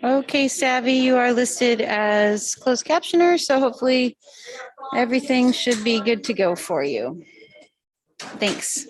Okay, Savvy, you are listed as closed captioner, so hopefully everything should be good to go for you. Thanks.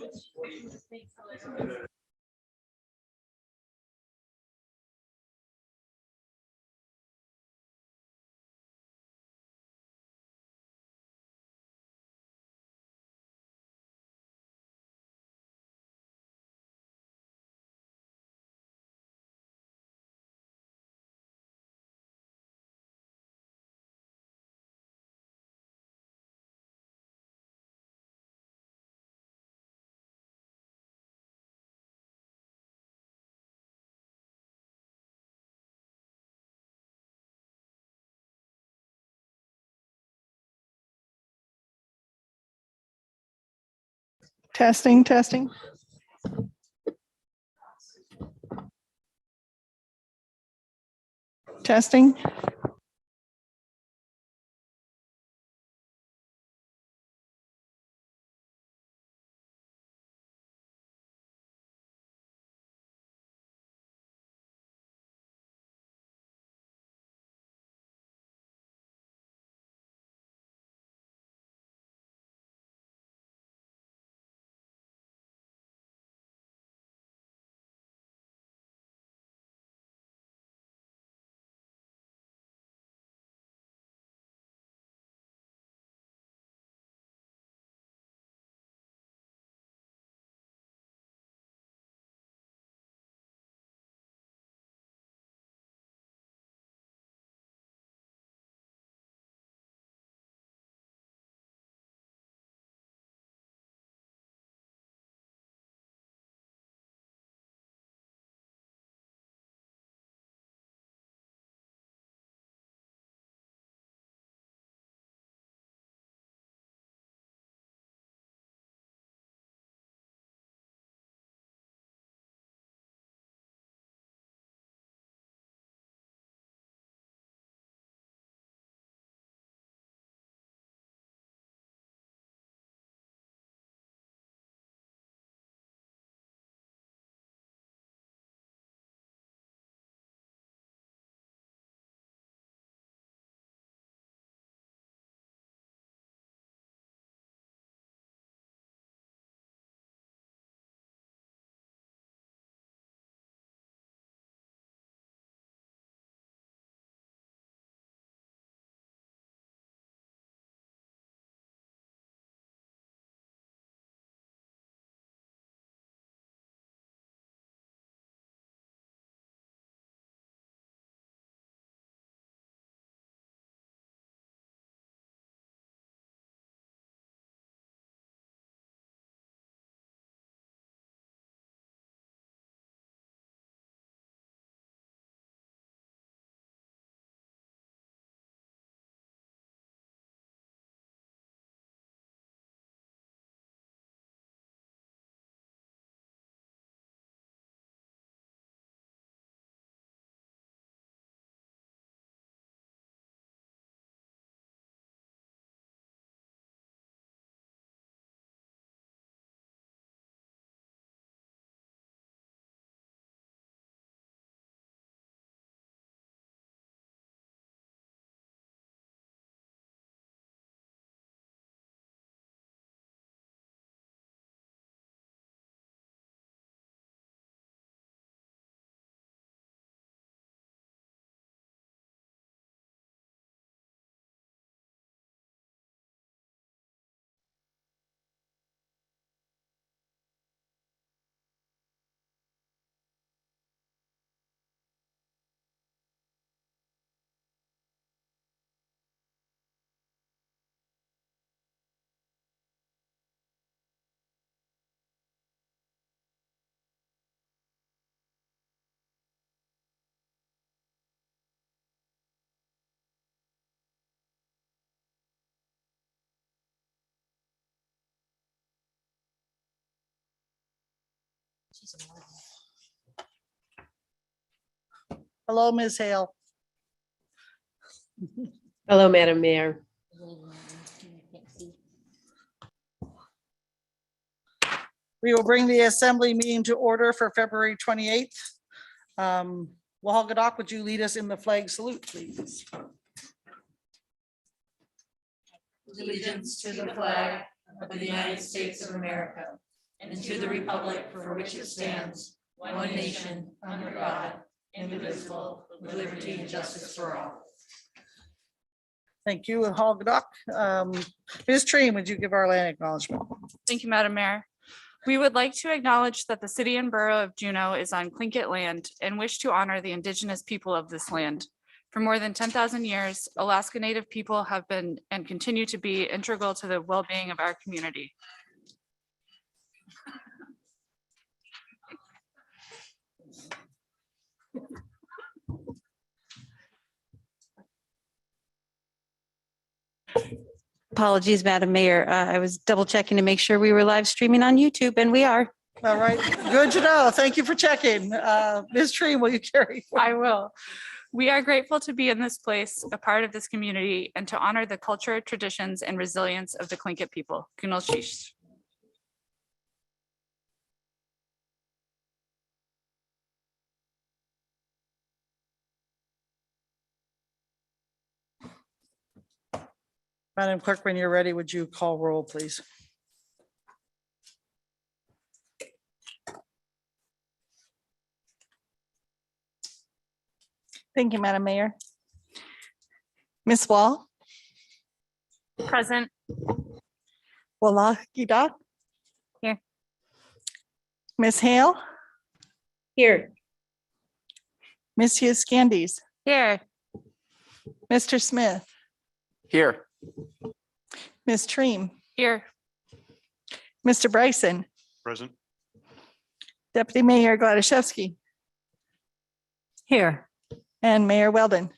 Testing, testing. Testing. Hello, Ms. Hale. Hello, Madam Mayor. We will bring the assembly meeting to order for February 28th. Wahagadok, would you lead us in the flag salute, please? Allegiance to the flag of the United States of America and to the republic for which it stands, one nation, under God, indivisible, with liberty and justice for all. Thank you, Wahagadok. Ms. Treen, would you give our land acknowledgement? Thank you, Madam Mayor. We would like to acknowledge that the city and borough of Juneau is on Tlingit land and wish to honor the indigenous people of this land. For more than 10,000 years, Alaska Native people have been and continue to be integral to the well-being of our community. Apologies, Madam Mayor. I was double checking to make sure we were live streaming on YouTube, and we are. All right, good to know. Thank you for checking. Ms. Treen, will you carry? I will. We are grateful to be in this place, a part of this community, and to honor the culture, traditions, and resilience of the Tlingit people. Kunalshish. Madam Clerk, when you're ready, would you call roll, please? Thank you, Madam Mayor. Ms. Wall, Present. Wahagadok. Here. Ms. Hale, Here. Ms. Hughes Candies, Here. Mr. Smith, Here. Ms. Treem, Here. Mr. Bryson, Present. Deputy Mayor Gladysevsky, Here. and Mayor Weldon.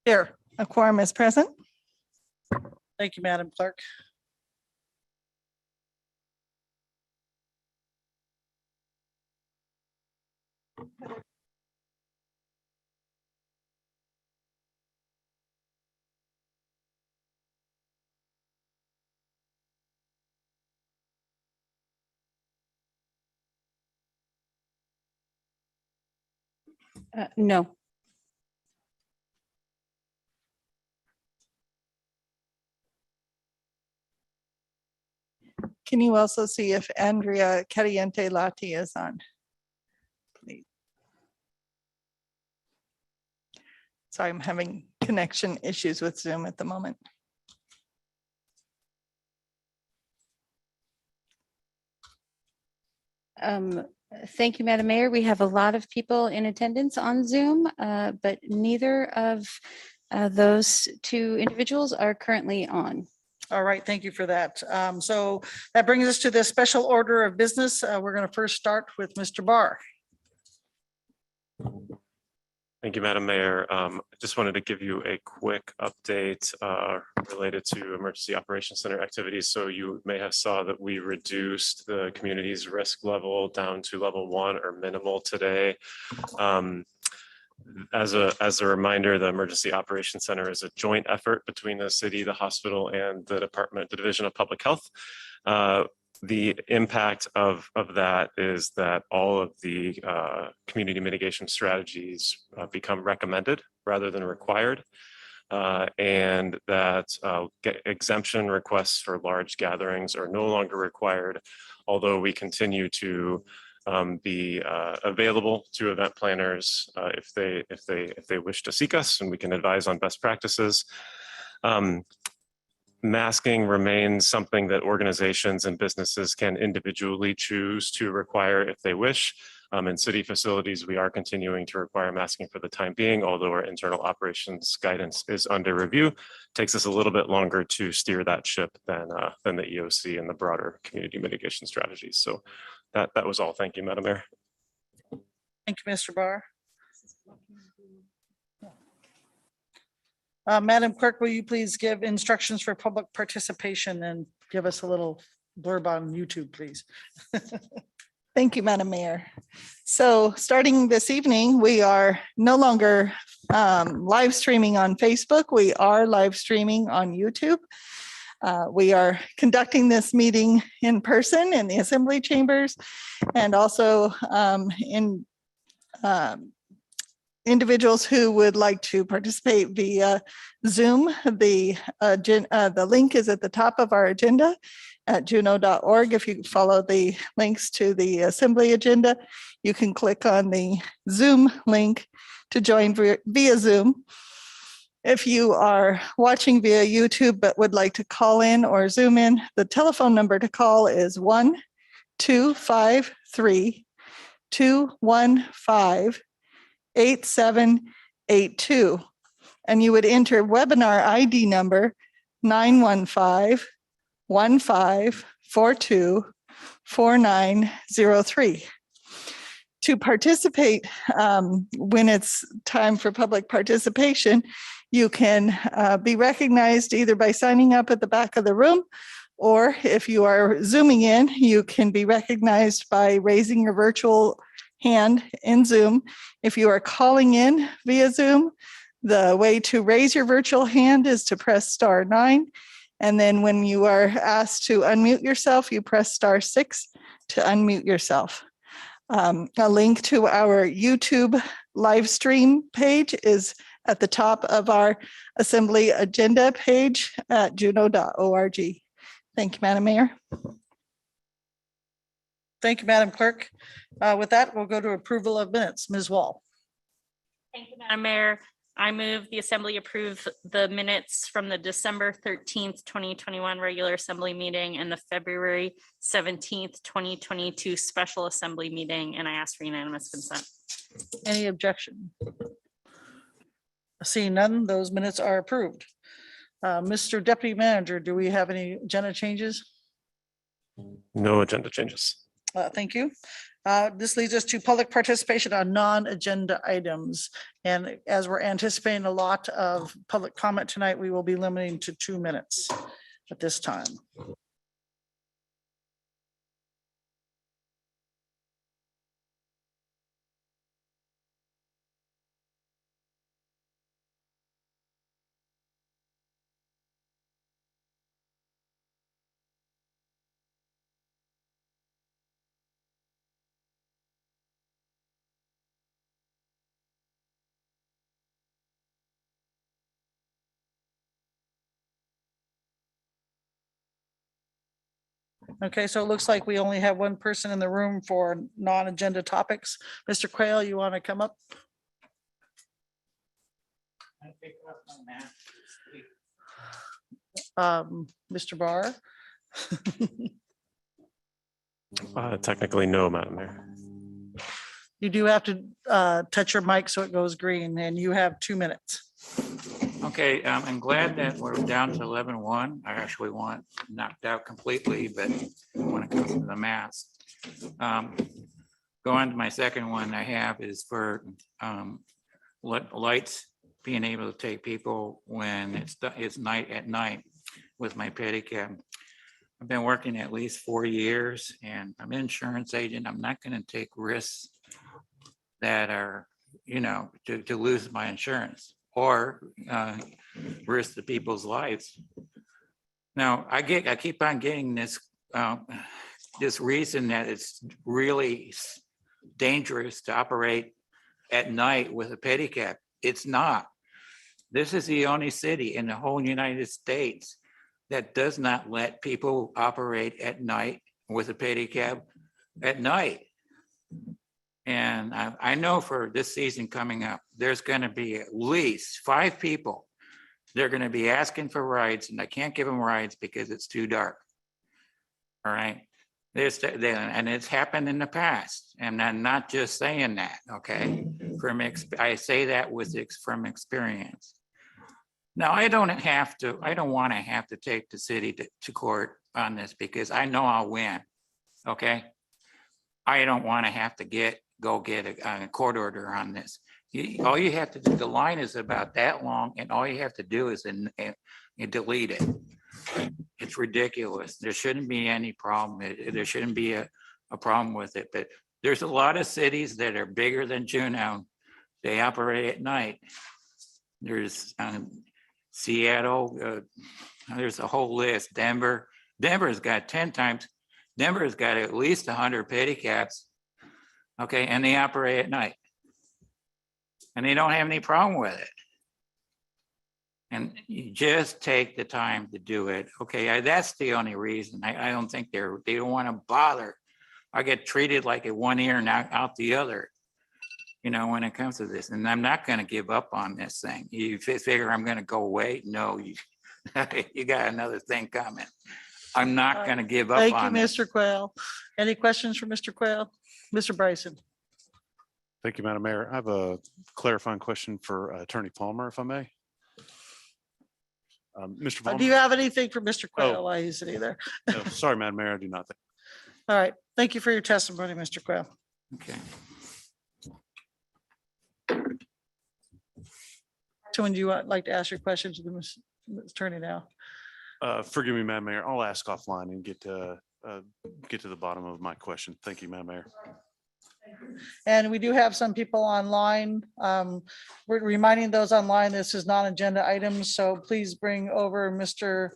Here. A quorum is present. Thank you, Madam Clerk. No. Can you also see if Andrea Caliente Lati is on? Please. Sorry, I'm having connection issues with Zoom at the moment. Thank you, Madam Mayor. We have a lot of people in attendance on Zoom, but neither of those two individuals are currently on. All right, thank you for that. So that brings us to the special order of business. We're going to first start with Mr. Barr. Thank you, Madam Mayor. I just wanted to give you a quick update related to Emergency Operations Center activities. So you may have saw that we reduced the community's risk level down to level 1 or minimal today. As a reminder, the Emergency Operations Center is a joint effort between the city, the hospital, and the Division of Public Health. The impact of that is that all of the community mitigation strategies become recommended rather than required, and that exemption requests for large gatherings are no longer required, although we continue to be available to event planners if they wish to seek us, and we can advise on best practices. Masking remains something that organizations and businesses can individually choose to require if they wish. In city facilities, we are continuing to require masking for the time being, although our internal operations guidance is under review. It takes us a little bit longer to steer that ship than the EOC and the broader community mitigation strategies. So that was all. Thank you, Madam Mayor. Thank you, Mr. Barr. Madam Clerk, will you please give instructions for public participation and give us a little blurb on YouTube, please? Thank you, Madam Mayor. So starting this evening, we are no longer live streaming on Facebook. We are live streaming on YouTube. We are conducting this meeting in person in the Assembly Chambers and also in individuals who would like to participate via Zoom, the link is at the top of our agenda at juno.org. If you follow the links to the assembly agenda, you can click on the Zoom link to join via Zoom. If you are watching via YouTube but would like to call in or Zoom in, the telephone number to call is 1-253-215-8782. And you would enter webinar ID number 915-1542-4903. To participate, when it's time for public participation, you can be recognized either by signing up at the back of the room, or if you are Zooming in, you can be recognized by raising your virtual hand in Zoom. If you are calling in via Zoom, the way to raise your virtual hand is to press *9. And then when you are asked to unmute yourself, you press *6 to unmute yourself. A link to our YouTube live stream page is at the top of our assembly agenda page at juno.org. Thank you, Madam Mayor. Thank you, Madam Clerk. With that, we'll go to approval of minutes. Ms. Wall. Thank you, Madam Mayor. I move the Assembly approve the minutes from the December 13th, 2021 regular Assembly meeting and the February 17th, 2022 special Assembly meeting, and I ask for unanimous consent. Any objection? Seeing none, those minutes are approved. Mr. Deputy Manager, do we have any agenda changes? No agenda changes. Thank you. This leads us to public participation on non-agenda items. And as we're anticipating a lot of public comment tonight, we will be limiting to 2 minutes at this time. Okay, so it looks like we only have one person in the room for non-agenda topics. Mr. Quayle, you want to come up? Mr. Barr? Technically, no, Madam Mayor. You do have to touch your mic so it goes green, and you have 2 minutes. Okay, I'm glad that we're down to 11-1. I actually want knocked out completely, but when it comes to the mass. Going to my second one I have is for lights being able to take people when it's night at night with my pedicab. I've been working at least 4 years and I'm an insurance agent. I'm not going to take risks that are, to lose my insurance or risk the people's lives. Now, I keep on getting this reason that it's really dangerous to operate at night with a pedicab. It's not. This is the only city in the whole United States that does not let people operate at night with a pedicab at night. And I know for this season coming up, there's going to be at least 5 people. They're going to be asking for rides and I can't give them rides because it's too dark. All right. And it's happened in the past. And I'm not just saying that, okay? I say that from experience. Now, I don't want to have to take the city to court on this because I know I'll win, okay? I don't want to have to go get a court order on this. All you have to do, the line is about that long and all you have to do is delete it. It's ridiculous. There shouldn't be any problem. There shouldn't be a problem with it, but there's a lot of cities that are bigger than Juneau. They operate at night. There's Seattle, there's a whole list. Denver's got 10 times. Denver's got at least 100 pedicabs. Okay, and they operate at night. and they don't have any problem with it. And you just take the time to do it. Okay, that's the only reason. I don't think they don't want to bother. I get treated like a one ear and out the other, you know, when it comes to this. And I'm not going to give up on this thing. You figure I'm going to go away? No, you got another thing coming. I'm not going to give up Thank you, on it. Mr. Quayle. Any questions for Mr. Quayle? Mr. Bryson? Thank you, Madam Mayor. I have a clarifying question for Attorney Palmer, if I may. Mr. Palmer. Do you have anything for Mr. Quayle Oh. while he's sitting there? No, sorry, Madam Mayor, I do not. All right. Thank you for your testimony, Mr. Quayle. Okay. So would you like to ask your question to the attorney now? Forgive me, Madam Mayor. I'll ask offline and get to the bottom of my question. Thank you, Madam Mayor. And we do have some people online. We're reminding those online, this is non-agenda items, so please bring over Mr.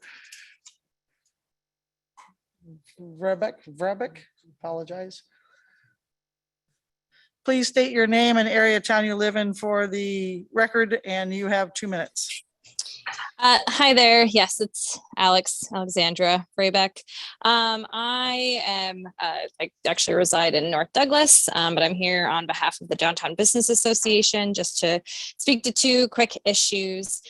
Vrebeck, apologize. Please state your name and area of town you live in for the record, and you have 2 minutes. Hi there. Yes, it's Alexandra Vrebeck. I actually reside in North Douglas, but I'm here on behalf of the Downtown Business Association just to speak to 2 quick issues.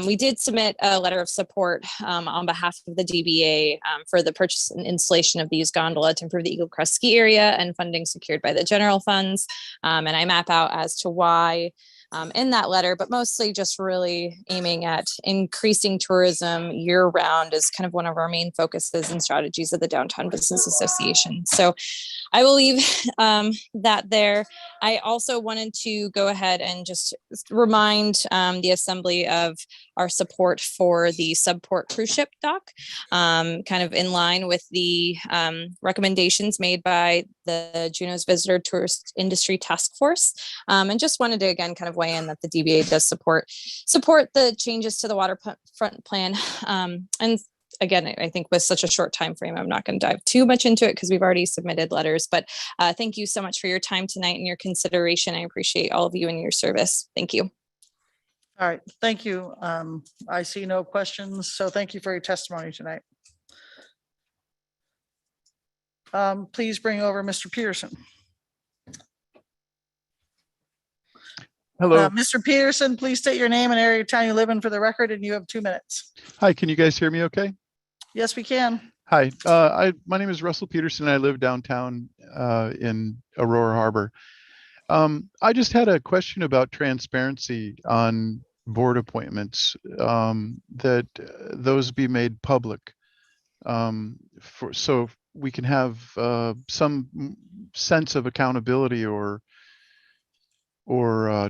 We did submit a letter of support on behalf of the DBA for the purchase and installation of the used gondola to improve the Eagle Crest ski area and funding secured by the general funds. And I map out as to why in that letter, but mostly just really aiming at increasing tourism year round is kind of one of our main focuses and strategies of the Downtown Business Association. So I will leave that there. I also wanted to go ahead and just remind the Assembly of our support for the Subport cruise ship dock, kind of in line with the recommendations made by the Juneau's Visitor Tourist Industry Task Force. And just wanted to again kind of weigh in that the DBA does support the changes to the waterfront plan. And again, I think with such a short time frame, I'm not going to dive too much into it because we've already submitted letters. But thank you so much for your time tonight and your consideration. I appreciate all of you and your service. Thank you. All right, thank you. I see no questions, so thank you for your testimony tonight. Please bring over Mr. Peterson. Hello. Mr. Peterson, please state your name and area of town you live in for the record, and you have 2 minutes. Hi, can you guys hear me okay? Yes, we can. Hi, my name is Russell Peterson. I live downtown in Aurora Harbor. I just had a question about transparency on board appointments, that those be made public, so we can have some sense of accountability or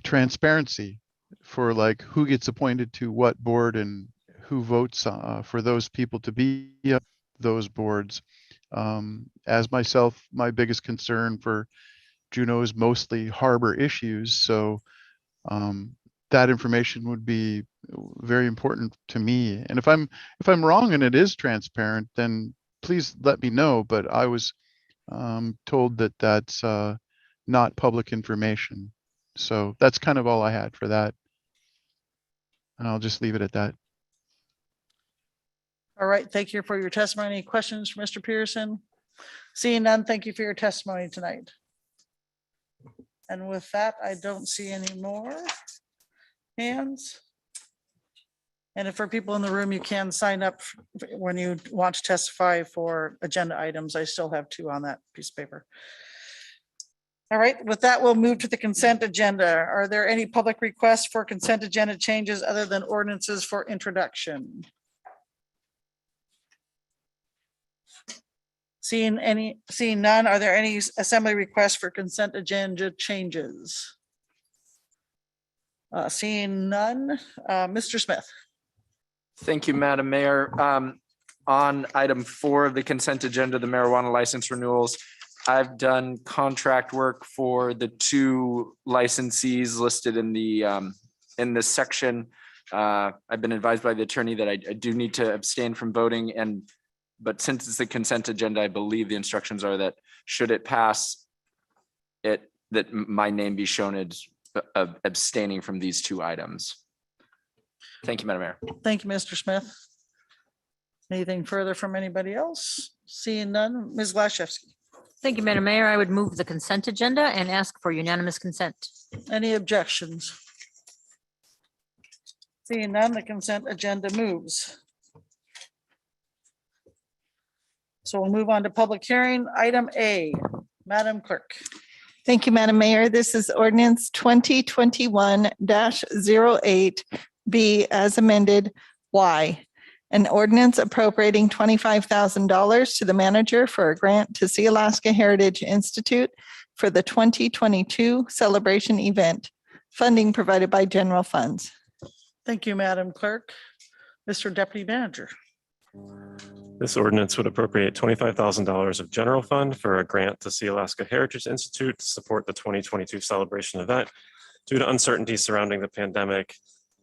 transparency for like who gets appointed to what board and who votes for those people to be those boards. As myself, my biggest concern for Juneau is mostly harbor issues. So that information would be very important to me. And if I'm wrong and it is transparent, then please let me know. But I was told that that's not public information. So that's kind of all I had for that. And I'll just leave it at that. All right, thank you for your testimony. Any questions for Mr. Peterson? Seeing none, thank you for your testimony tonight. And with that, I don't see any more hands. And if for people in the room, you can sign up when you want to testify for agenda items. I still have 2 on that piece of paper. All right, with that, we'll move to the consent agenda. Are there any public requests for consent agenda changes other than ordinances for introduction? Seeing none, are there any assembly requests for consent agenda changes? Seeing none, Mr. Smith. Thank you, Madam Mayor. On item 4 of the consent agenda, the marijuana license renewals, I've done contract work for the 2 licensees listed in this section. I've been advised by the attorney that I do need to abstain from voting, but since it's the consent agenda, I believe the instructions are that should it pass, that my name be shown as abstaining from these two items. Thank you, Madam Mayor. Thank you, Mr. Smith. Anything further from anybody else? Seeing none, Ms. Glaszewski. Thank you, Madam Mayor. I would move the consent agenda and ask for unanimous consent. Any objections? Seeing none, the consent agenda moves. So we'll move on to public hearing. Item A, Madam Clerk. Thank you, Madam Mayor. This is ordinance 2021-08B as amended Y. An ordinance appropriating $25,000 to the manager for a grant to Sea Alaska Heritage Institute for the 2022 celebration event. Funding provided by general funds. Thank you, Madam Clerk. Mr. Deputy Manager. This ordinance would appropriate $25,000 of general fund for a grant to Sea Alaska Heritage Institute to support the 2022 celebration event. Due to uncertainty surrounding the pandemic,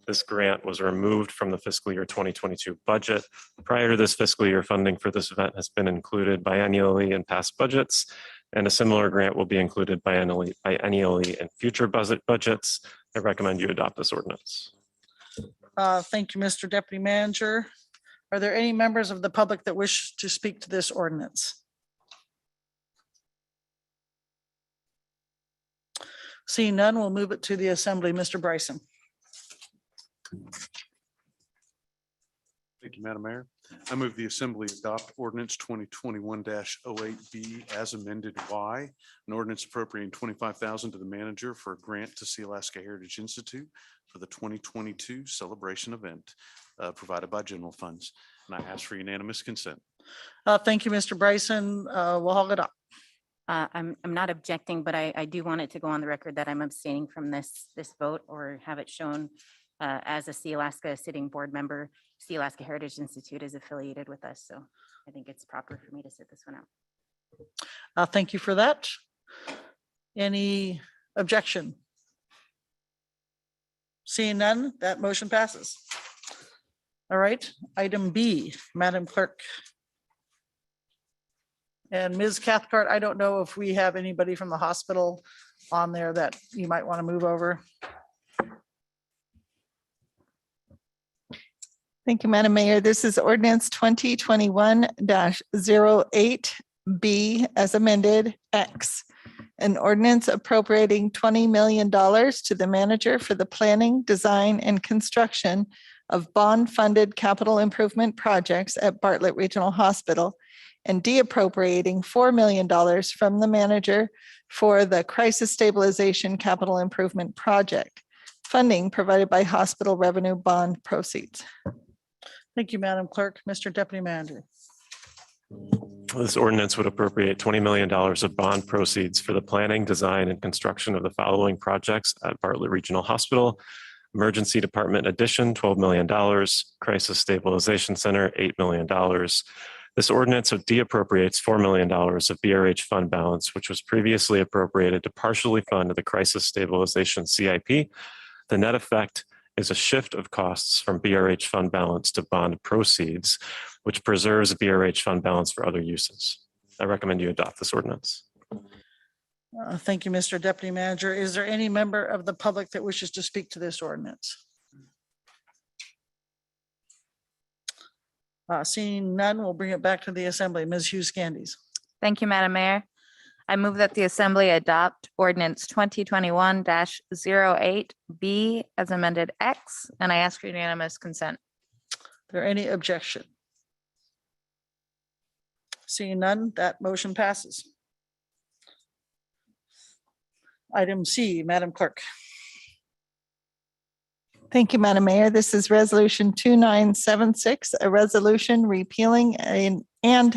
this grant was removed from the fiscal year 2022 budget. Prior to this fiscal year, funding for this event has been included biennially in past budgets, and a similar grant will be included biennially in future budgets. I recommend you adopt this ordinance. Thank you, Mr. Deputy Manager. Are there any members of the public that wish to speak to this ordinance? Seeing none, we'll move it to the assembly. Mr. Bryson. Thank you, Madam Mayor. I move the assembly adopt ordinance 2021-08B as amended Y, an ordinance appropriating $25,000 to the manager for a grant to Sea Alaska Heritage Institute for the 2022 celebration event provided by general funds. And I ask for unanimous consent. Thank you, Mr. Bryson. We'll hold it up. I'm not objecting, but I do want it to go on the record that I'm abstaining from this vote, or have it shown as a Sea Alaska sitting board member. Sea Alaska Heritage Institute is affiliated with us, so I think it's proper for me to sit this one out. Thank you for that. Any objection? Seeing none, that motion passes. All right, item B, Madam Clerk. And Ms. Cathcart, I don't know if we have anybody from the hospital on there that you might want to move over. Thank you, Madam Mayor. This is ordinance 2021-08B as amended X. An ordinance appropriating $20 million to the manager for the planning, design, and construction of bond-funded capital improvement projects at Bartlett Regional Hospital, and de-appropriating $4 million from the manager for the crisis stabilization capital improvement project. Funding provided by hospital revenue bond proceeds. Thank you, Madam Clerk. Mr. Deputy Manager. This ordinance would appropriate $20 million of bond proceeds for the planning, design, and construction of the following projects at Bartlett Regional Hospital. Emergency Department addition, $12 million. Crisis Stabilization Center, $8 million. This ordinance de-appropriates $4 million of BRH fund balance, which was previously appropriated to partially fund the Crisis Stabilization CIP. The net effect is a shift of costs from BRH fund balance to bond proceeds, which preserves BRH fund balance for other uses. I recommend you adopt this ordinance. Thank you, Mr. Deputy Manager. Is there any member of the public that wishes to speak to this ordinance? Seeing none, we'll bring it back to the assembly. Ms. Hughes Candies. Thank you, Madam Mayor. I move that the assembly adopt ordinance 2021-08B as amended X, and I ask for unanimous consent. Is there any objection? Seeing none, that motion passes. Item C, Madam Clerk. Thank you, Madam Mayor. This is resolution 2976, a resolution repealing and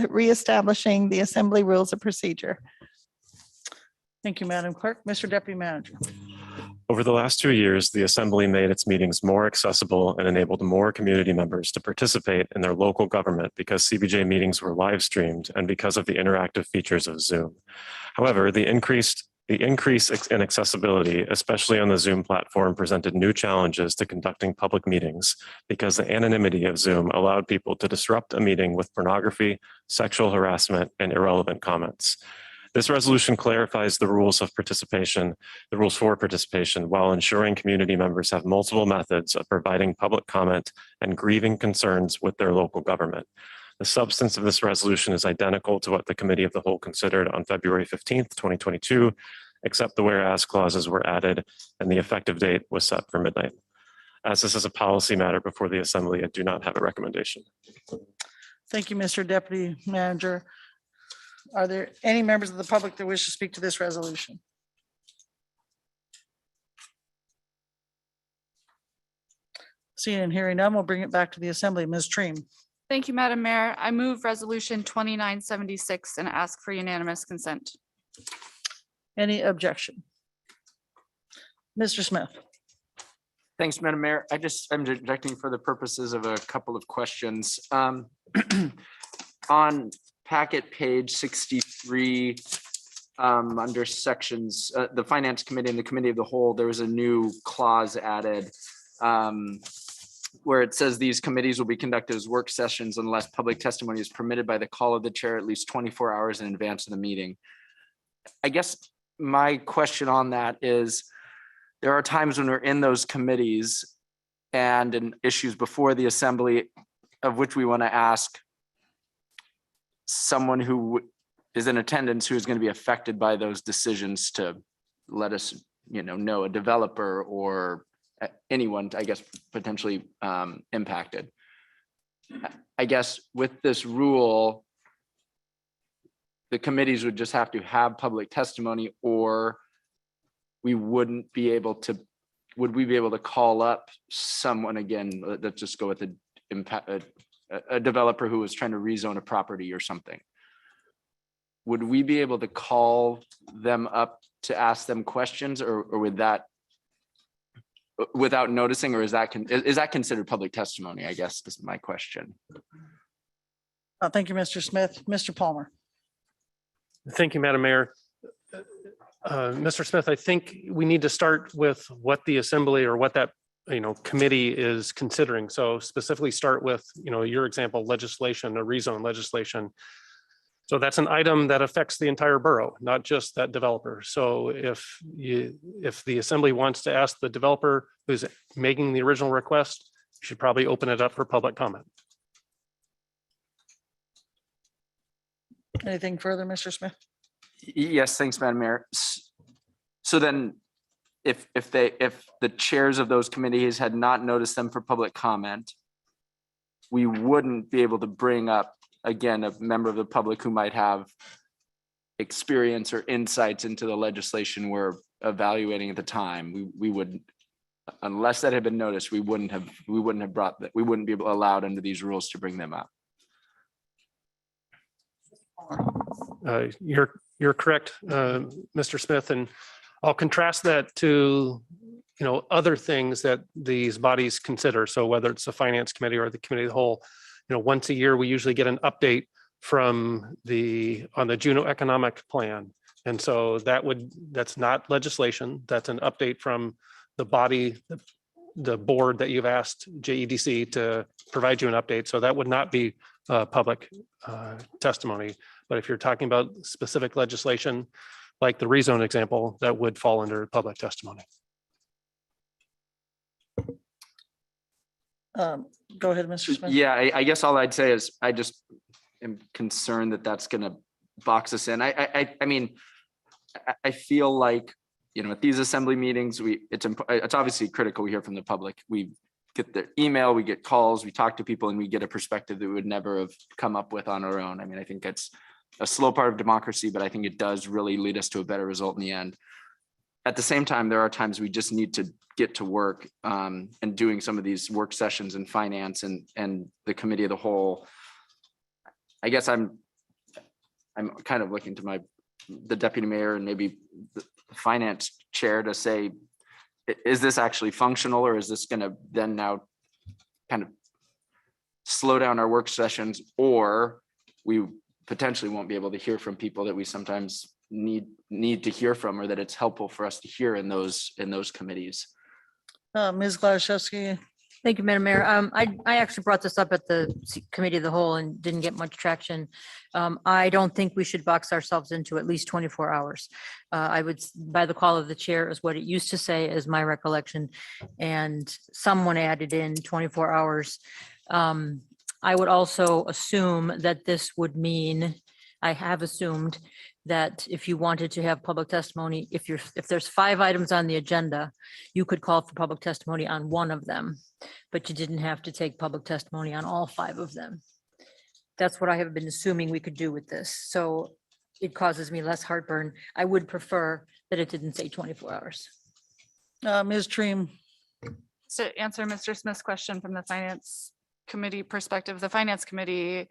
reestablishing the assembly rules of procedure. Thank you, Madam Clerk. Mr. Deputy Manager. Over the last 2 years, the Assembly made its meetings more accessible and enabled more community members to participate in their local government because CBJ meetings were live streamed and because of the interactive features of Zoom. However, the increase in accessibility, especially on the Zoom platform, presented new challenges to conducting public meetings because the anonymity of Zoom allowed people to disrupt a meeting with pornography, sexual harassment, and irrelevant comments. This resolution clarifies the rules for participation, while ensuring community members have multiple methods of providing public comment and grieving concerns with their local government. The substance of this resolution is identical to what the Committee of the Whole considered on February 15th, 2022, except the whereas clauses were added and the effective date was set for midnight. As this is a policy matter before the Assembly, I do not have a recommendation. Thank you, Mr. Deputy Manager. Are there any members of the public that wish to speak to this resolution? Seeing and hearing none, we'll bring it back to the Assembly. Ms. Treem. Thank you, Madam Mayor. I move resolution 2976 and ask for unanimous consent. Any objection? Mr. Smith. Thanks, Madam Mayor. I'm interjecting for the purposes of a couple of questions. On packet page 63, under sections, the Finance Committee and the Committee of the Whole, there was a new clause added where it says these committees will be conducted as work sessions unless public testimony is permitted by the call of the chair at least 24 hours in advance of the meeting. I guess my question on that is, there are times when we're in those committees and in issues before the Assembly of which we want to ask someone who is in attendance who is going to be affected by those decisions to let us, know a developer or anyone, I guess, potentially impacted. I guess with this rule, the committees would just have to have public testimony, or we wouldn't be able to, would we be able to call up someone again, let's just go with a developer who was trying to rezone a property or something? Would we be able to call them up to ask them questions, or would that, without noticing, or is that considered public testimony, I guess is my question. Thank you, Mr. Smith. Mr. Palmer. Thank you, Madam Mayor. Mr. Smith, I think we need to start with what the Assembly or what that committee is considering. So specifically start with your example, legislation, a rezone legislation. So that's an item that affects the entire borough, not just that developer. So if the Assembly wants to ask the developer who's making the original request, you should probably open it up for public comment. Anything further, Mr. Smith? Yes, thanks, Madam Mayor. So then if the chairs of those committees had not noticed them for public comment, we wouldn't be able to bring up, again, a member of the public who might have experience or insights into the legislation we're evaluating at the time. We would, unless that had been noticed, we wouldn't have brought that, we wouldn't be allowed under these rules to bring them up. You're correct, Mr. Smith, and I'll contrast that to other things that these bodies consider. So whether it's the Finance Committee or the Committee of the Whole, once a year we usually get an update from on the Juneau Economic Plan, and so that's not legislation. That's an update from the body, the board that you've asked JEDC to provide you an update. So that would not be public testimony. But if you're talking about specific legislation, like the rezone example, that would fall under public testimony. Go ahead, Mr. Smith. Yeah, I guess all I'd say is I just am concerned that that's going to box us in. I mean, I feel like, at these Assembly meetings, it's obviously critical we hear from the public. We get the email, we get calls, we talk to people, and we get a perspective that we would never have come up with on our own. I mean, I think it's a slow part of democracy, but I think it does really lead us to a better result in the end. At the same time, there are times we just need to get to work and doing some of these work sessions in finance and the Committee of the Whole. I guess I'm kind of looking to the Deputy Mayor and maybe the Finance Chair to say, is this actually functional, or is this going to then now kind of slow down our work sessions, or we potentially won't be able to hear from people that we sometimes need to hear from, or that it's helpful for us to hear in those committees. Ms. Gladysewski, Thank you, Madam Mayor. I actually brought this up at the committee of the whole and didn't get much traction. I don't think we should box ourselves into at least 24 hours. I would, by the call of the chair is what it used to say, is my recollection. And someone added in 24 hours. I would also assume that this would mean, I have assumed that if you wanted to have public testimony, if there's 5 items on the agenda, you could call for public testimony on one of them, but you didn't have to take public testimony on all 5 of them. That's what I have been assuming we could do with this. So it causes me less heartburn. I would prefer that it didn't say 24 hours. Ms. Dream. To answer Mr. Smith's question from the Finance Committee perspective, the Finance Committee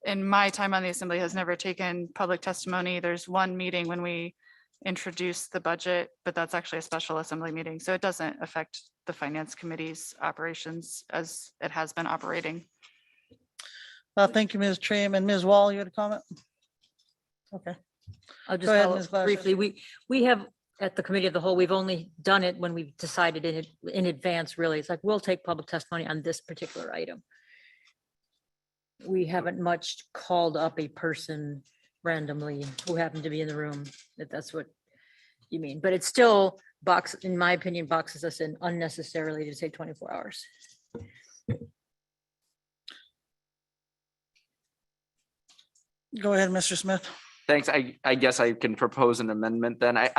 in my time on the Assembly has never taken public testimony. There's one meeting when we introduce the budget, but that's actually a special Assembly meeting. So it doesn't affect the Finance Committee's operations as it has been operating. Thank you, Ms. Trim. And Ms. Wall, you had a comment? Okay. I'll Go just ahead, follow Ms. up Glasser. briefly. We have at the committee of the whole, we've only done it when we've decided in advance, really. It's like, we'll take public testimony on this particular item. We haven't much called up a person randomly who happened to be in the room, if that's what you mean. But it's still in my opinion, boxes us in unnecessarily to say 24 hours. Go ahead, Mr. Smith. Thanks. I guess I can propose an amendment then. I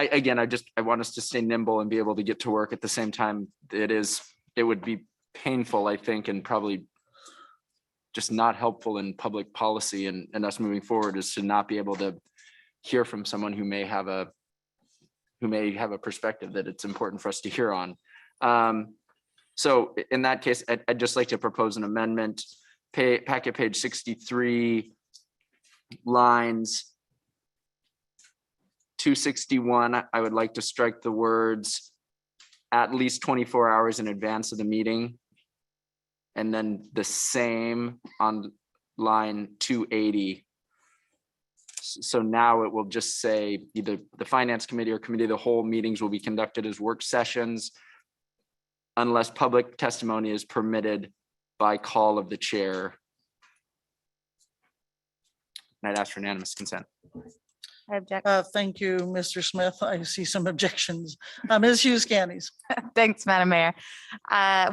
want us to stay nimble and be able to get to work at the same time. It would be painful, I think, and probably just not helpful in public policy and us moving forward, is to not be able to hear from someone who may have a perspective that it's important for us to hear on. So in that case, I'd just like to propose an amendment. Packet page 63, lines 261, I would like to strike the words "at least 24 hours in advance of the meeting." And then the same on line 280. So now it will just say either the Finance Committee or Committee of the Whole meetings will be conducted as work sessions unless public testimony is permitted by call of the chair. And I'd ask for unanimous consent. I object. Thank you, Mr. Smith. I see some objections. Ms. Hughes Candies. Thanks, Madam Mayor.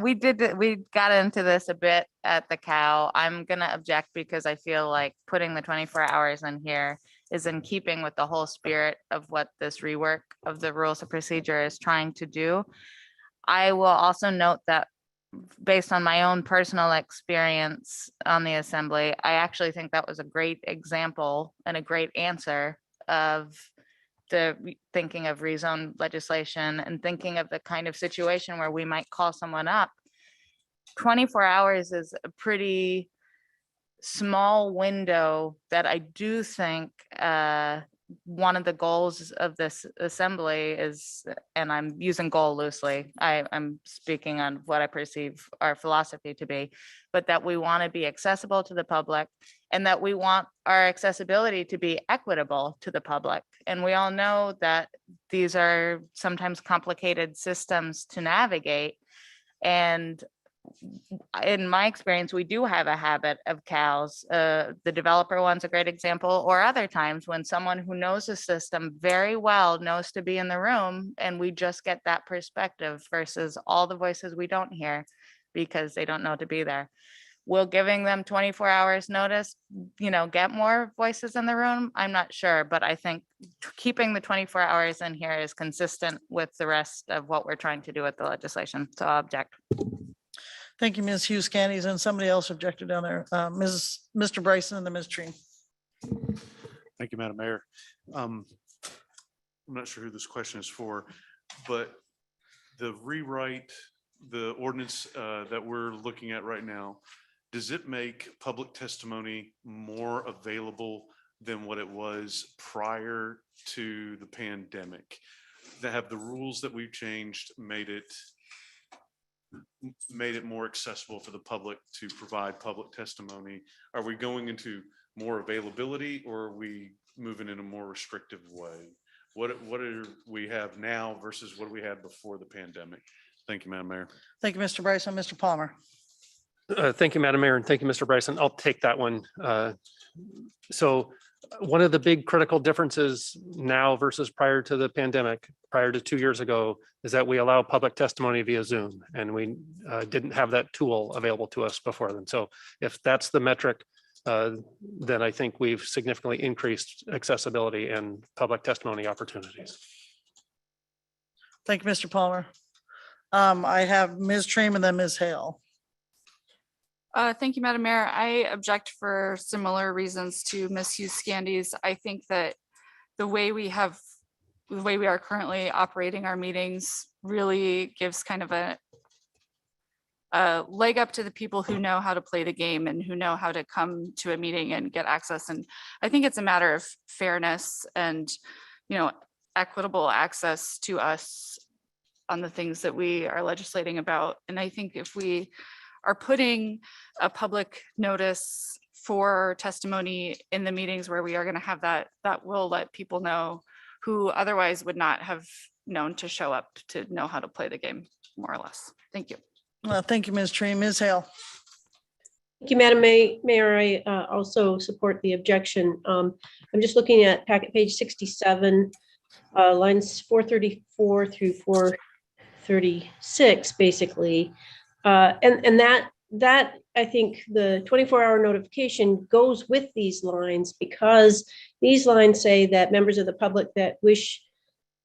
We got into this a bit at the cow. I'm gonna object because I feel like putting the 24 hours in here is in keeping with the whole spirit of what this rework of the rules of procedure is trying to do. I will also note that based on my own personal experience on the Assembly, I actually think that was a great example and a great answer of thinking of rezone legislation and thinking of the kind of situation where we might call someone up. 24 hours is a pretty small window that I do think one of the goals of this assembly is, and I'm using goal loosely, I'm speaking on what I perceive our philosophy to be, but that we want to be accessible to the public and that we want our accessibility to be equitable to the public. And we all know that these are sometimes complicated systems to navigate. And in my experience, we do have a habit of cows. The developer one's a great example, or other times when someone who knows the system very well knows to be in the room and we just get that perspective versus all the voices we don't hear because they don't know to be there. Will giving them 24 hours notice, get more voices in the room? I'm not sure, but I think keeping the 24 hours in here is consistent with the rest of what we're trying to do with the legislation. So I'll object. Thank you, Ms. Hughes Candies, and somebody else objected down there. Mr. Bryson and then Ms. Tree. Thank you, Madam Mayor. I'm not sure who this question is for, but the rewrite, the ordinance that we're looking at right now, does it make public testimony more available than what it was prior to the pandemic? That have the rules that we've changed made it more accessible for the public to provide public testimony? Are we going into more availability, or are we moving in a more restrictive way? What do we have now versus what we had before the pandemic? Thank you, Madam Mayor. Thank you, Mr. Bryson. Mr. Palmer. Thank you, Madam Mayor, and thank you, Mr. Bryson. I'll take that one. So one of the big critical differences now versus prior to the pandemic, prior to 2 years ago, is that we allow public testimony via Zoom, and we didn't have that tool available to us before then. So if that's the metric, then I think we've significantly increased accessibility and public testimony opportunities. Thank you, Mr. Palmer. I have Ms. Treem and then Ms. Hale. Thank you, Madam Mayor. I object for similar reasons to Ms. Hughes Scandies. I think that the way we are currently operating our meetings really gives kind of a leg up to the people who know how to play the game and who know how to come to a meeting and get access. And I think it's a matter of fairness and, equitable access to us on the things that we are legislating about. And I think if we are putting a public notice for testimony in the meetings where we are going to have that will let people know who otherwise would not have known to show up to know how to play the game, more or less. Thank you. Thank you, Ms. Treem. Ms. Hale. Thank you, Madam Mayor. I also support the objection. I'm just looking at packet page 67, lines 434 through 436, basically. And that I think the 24-hour notification goes with these lines, because these lines say that members of the public that wish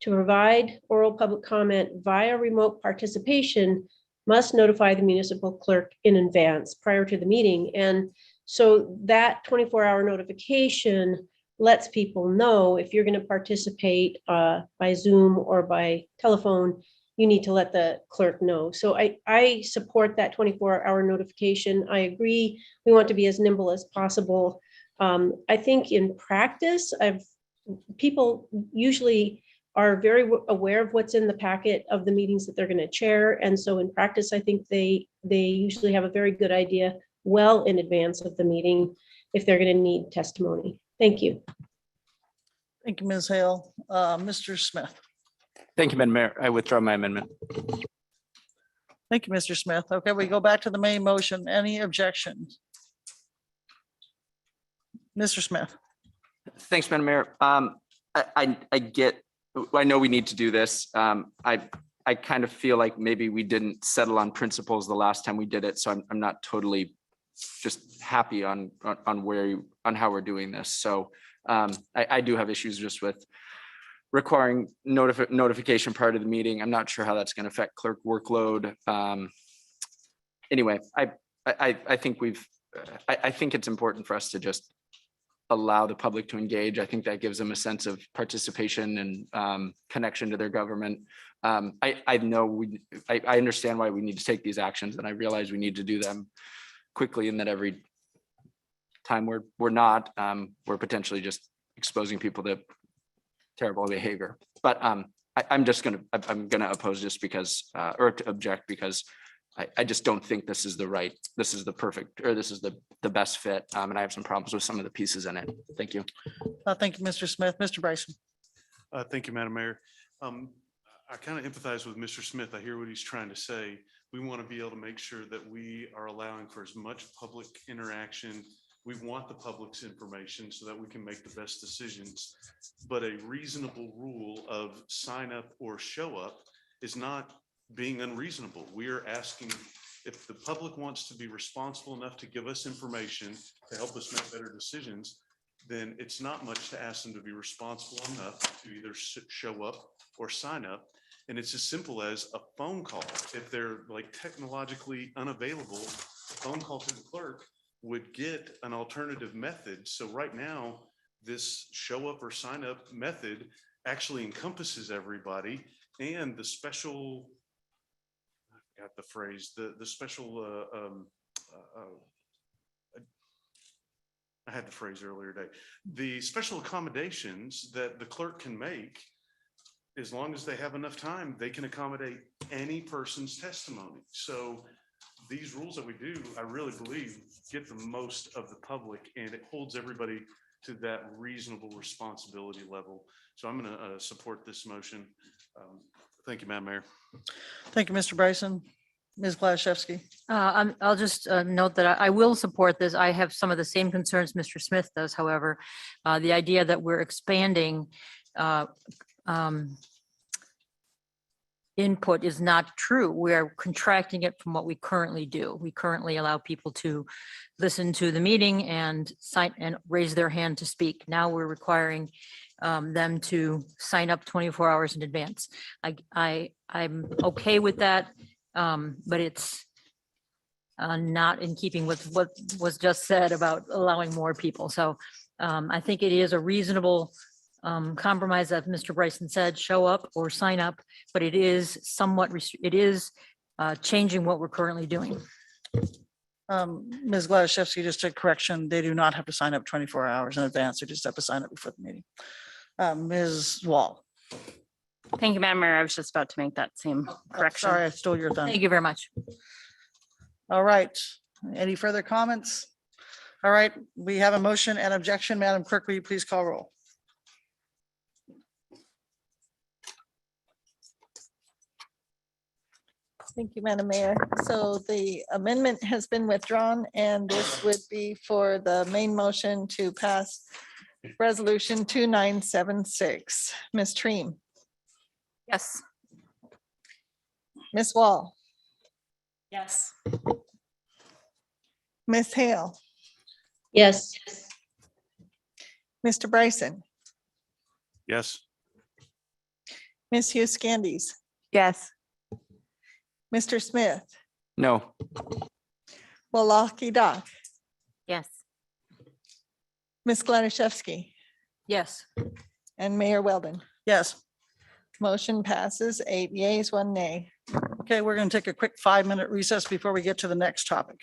to provide oral public comment via remote participation must notify the municipal clerk in advance prior to the meeting. And so that 24-hour notification lets people know if you're going to participate by Zoom or by telephone, you need to let the clerk know. So I support that 24-hour notification. I agree, we want to be as nimble as possible. I think in practice, people usually are very aware of what's in the packet of the meetings that they're going to chair. And so in practice, I think they usually have a very good idea well in advance of the meeting if they're going to need testimony. Thank you. Thank you, Ms. Hale. Mr. Smith. Thank you, Madam Mayor. I withdraw my amendment. Thank you, Mr. Smith. Okay, we go back to the main motion. Any objections? Mr. Smith. Thanks, Madam Mayor. I know we need to do this. I kind of feel like maybe we didn't settle on principles the last time we did it, so I'm not totally just happy on how we're doing this. So I do have issues just with requiring notification prior to the meeting. I'm not sure how that's going to affect clerk workload. Anyway, I think I think it's important for us to just allow the public to engage. I think that gives them a sense of participation and connection to their government. I know I understand why we need to take these actions, and I realize we need to do them quickly, and that every time we're not, we're potentially just exposing people to terrible behavior. But I'm gonna oppose just because, or to object because I just don't think this is the perfect, or this is the best fit. And I have some problems with some of the pieces in it. Thank you. Thank you, Mr. Smith. Mr. Bryson. Thank you, Madam Mayor. I kind of empathize with Mr. Smith. I hear what he's trying to say. We want to be able to make sure that we are allowing for as much public interaction. We want the public's information so that we can make the best decisions. But a reasonable rule of sign up or show up is not being unreasonable. We are asking, if the public wants to be responsible enough to give us information to help us make better decisions, then it's not much to ask them to be responsible enough to either show up or sign up. And it's as simple as a phone call. If they're like technologically unavailable, a phone call to the clerk would get an alternative method. So right now, this show up or sign up method actually encompasses everybody, and the special, I got the phrase, the special, I had the phrase earlier today, the special accommodations that the clerk can make, as long as they have enough time, they can accommodate any person's testimony. So these rules that we do, I really believe, get the most of the public, and it holds everybody to that reasonable responsibility level. So I'm going to support this motion. Thank you, Madam Mayor. Thank you, Mr. Bryson. Ms. Gladys. I'll just note that I will support this. I have some of the same concerns Mr. Smith does, however. The idea that we're expanding input is not true. We're contracting it from what we currently do. We currently allow people to listen to the meeting and sign and raise their hand to speak. Now we're requiring them to sign up 24 hours in advance. I'm okay with that, but it's not in keeping with what was just said about allowing more people. So I think it is a reasonable compromise that Mr. Bryson said, show up or sign up, but it is somewhat, it is changing what we're currently doing. Ms. Gladys, just a correction, they do not have to sign up 24 hours in advance. They just have to sign up before the meeting. Ms. Wall. Thank you, Madam Mayor. I was just about to make that same correction. Sorry, I stole your thunder. Thank you very much. All right. Any further comments? All right, we have a motion and objection. Madam Clerk, will you please call roll? Thank you, Madam Mayor. So the amendment has been withdrawn, and this would be for the main motion to pass Resolution 2976. Ms. Treem, Yes. Ms. Wall, Yes. Ms. Hale, Yes. Mr. Bryson, Yes. Ms. Hughes Candies, Yes. Mr. Smith, No. Walaki Doc, Yes. Ms. Gladysevsky, Yes. and Mayor Weldon. Yes. Motion passes 8 yeas, 1 nay. Okay, we're going to take a quick 5-minute recess before we get to the next topic.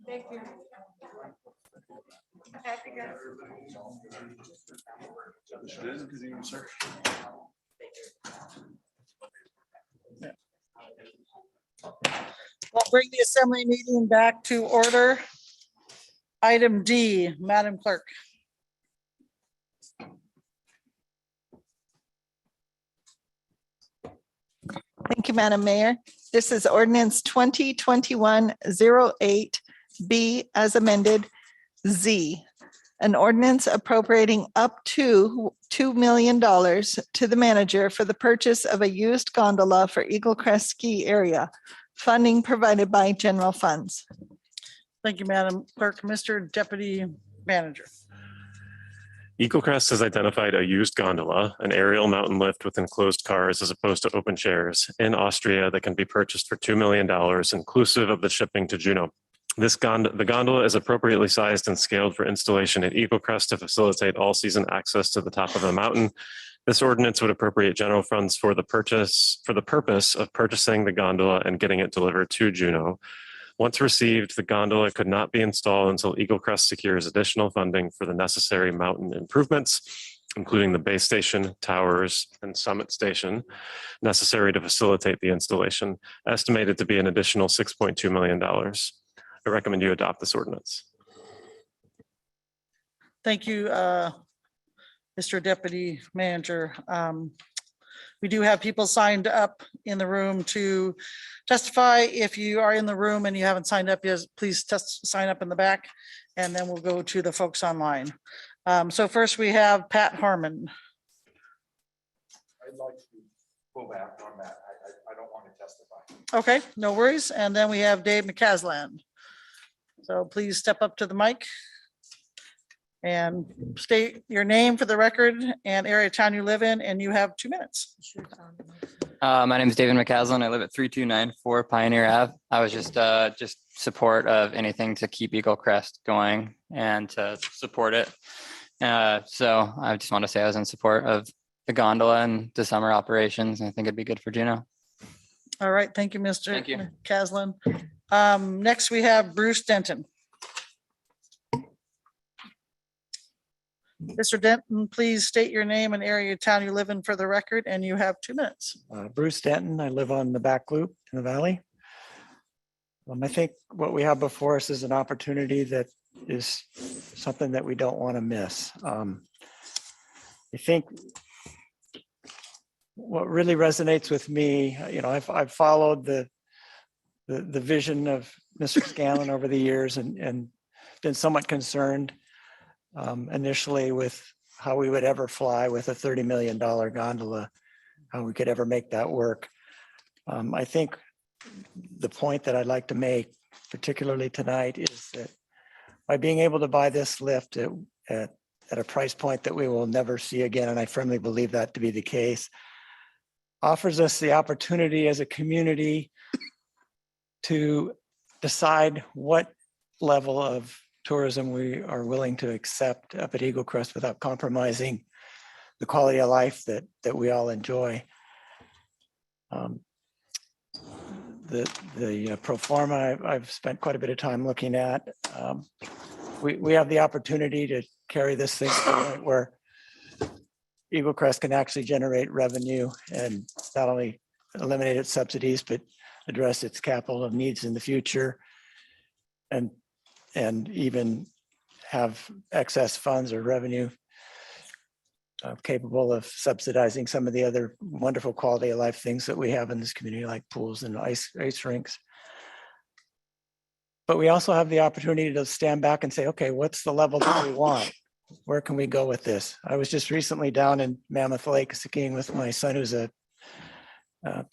Thank you. We'll bring the assembly meeting back to order. Item D, Madam Clerk. Thank you, Madam Mayor. This is ordinance 2021-08B as amended Z. An ordinance appropriating up to $2 million to the manager for the purchase of a used gondola for Eagle Crest Ski Area. Funding provided by general funds. Thank you, Madam Clerk. Mr. Deputy Manager. Eagle Crest has identified a used gondola, an aerial mountain lift with enclosed cars as opposed to open chairs, in Austria that can be purchased for $2 million, inclusive of the shipping to Juneau. The gondola is appropriately sized and scaled for installation at Eagle Crest to facilitate all-season access to the top of the mountain. This ordinance would appropriate general funds for the purpose of purchasing the gondola and getting it delivered to Juneau. Once received, the gondola could not be installed until Eagle Crest secures additional funding for the necessary mountain improvements, including the base station, towers, and summit station necessary to facilitate the installation, estimated to be an additional $6.2 million. I recommend you adopt this ordinance. Thank you, Mr. Deputy Manager. We do have people signed up in the room to testify. If you are in the room and you haven't signed up yet, please sign up in the back, and then we'll go to the folks online. So first we have Pat Harmon. I'd like to pull back on that. I don't want to testify. Okay, no worries. And then we have Dave McCasland. So please step up to the mic and state your name for the record and area of town you live in, and you have 2 minutes. My name is David McCaslin. I live at 3294 Pioneer Ave. I was just support of anything to keep Eagle Crest going and to support it. So I just want to say I was in support of the gondola and the summer operations, and I think it'd be good for Juneau. All right, thank you, Mr. Thank you. McCaslin. Next we have Bruce Denton. Mr. Denton, please state your name and area of town you live in for the record, and you have 2 minutes. Bruce Denton. I live on the back loop in the valley. I think what we have before us is an opportunity that is something that we don't want to miss. I think what really resonates with me, I've followed the vision of Mr. Scanlon over the years and been somewhat concerned initially with how we would ever fly with a $30 million gondola, how we could ever make that work. I think the point that I'd like to make, particularly tonight, is that by being able to buy this lift at a price point that we will never see again, and I firmly believe that to be the case, offers us the opportunity as a community to decide what level of tourism we are willing to accept up at Eagle Crest without compromising the quality of life that we all enjoy. The pro forma I've spent quite a bit of time looking at. We have the opportunity to carry this thing to the point where Eagle Crest can actually generate revenue and not only eliminate its subsidies, but address its capital needs in the future, and even have excess funds or revenue capable of subsidizing some of the other wonderful quality of life things that we have in this community, like pools and ice rinks. But we also have the opportunity to stand back and say, okay, what's the level that we want? Where can we go with this? I was just recently down in Mammoth Lake skiing with my son, who's a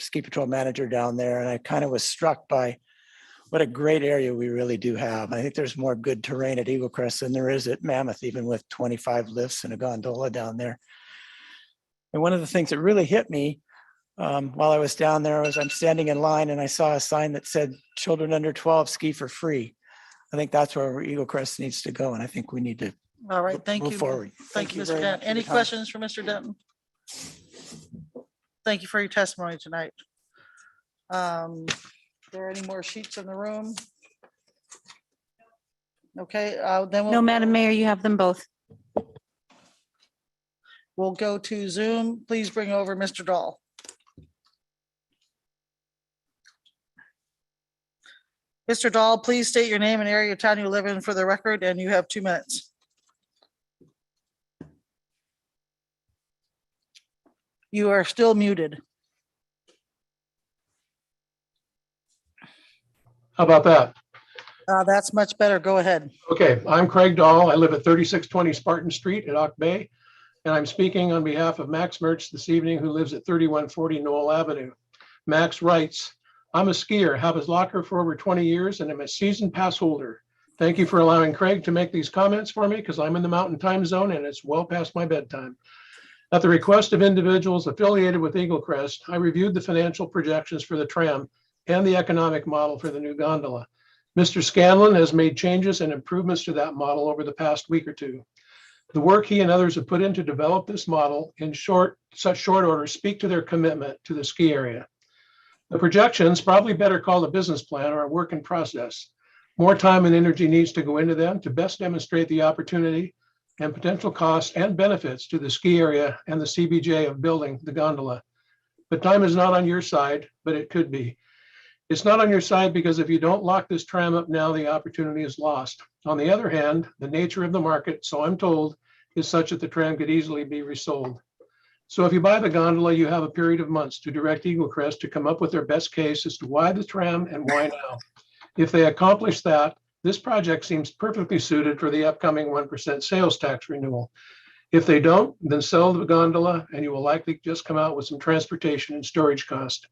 ski patrol manager down there, and I kind of was struck by what a great area we really do have. I think there's more good terrain at Eagle Crest than there is at Mammoth, even with 25 lifts and a gondola down there. And one of the things that really hit me while I was down there was I'm standing in line and I saw a sign that said, children under 12 ski for free. I think that's where Eagle Crest needs to go. And I think we need to All right, thank move you. forward. Thank you, Mr. very much Denton. for Any your time. questions for Mr. Denton? Thank you for your testimony tonight. there any more sheets in the room? Okay, then No, we'll, Madam Mayor, you have them both. we'll go to Zoom. Please bring over Mr. Dahl. Mr. Dahl, please state your name and area of town you live in for the record, and you have 2 minutes. You are still muted. How about that? That's much better. Go ahead. Okay, I'm Craig Dahl. I live at 3620 Spartan Street at Ock Bay, and I'm speaking on behalf of Max Mertz this evening, who lives at 3140 Knoll Avenue. Max writes, I'm a skier, have his locker for over 20 years, and I'm a season pass holder. Thank you for allowing Craig to make these comments for me because I'm in the mountain time zone and it's well past my bedtime. At the request of individuals affiliated with Eagle Crest, I reviewed the financial projections for the tram and the economic model for the new gondola. Mr. Scanlon has made changes and improvements to that model over the past week or two. The work he and others have put in to develop this model in such short order speak to their commitment to the ski area. The projections, probably better called a business plan, are a work in process. More time and energy needs to go into them to best demonstrate the opportunity and potential costs and benefits to the ski area and the CBJ of building the gondola. But time is not on your side, but it could be. It's not on your side because if you don't lock this tram up now, the opportunity is lost. On the other hand, the nature of the market, so I'm told, is such that the tram could easily be resold. So if you buy the gondola, you have a period of months to direct Eagle Crest to come up with their best case as to why the tram and why now. If they accomplish that, this project seems perfectly suited for the upcoming 1% sales tax renewal. If they don't, then sell the gondola and you will likely just come out with some transportation and storage cost.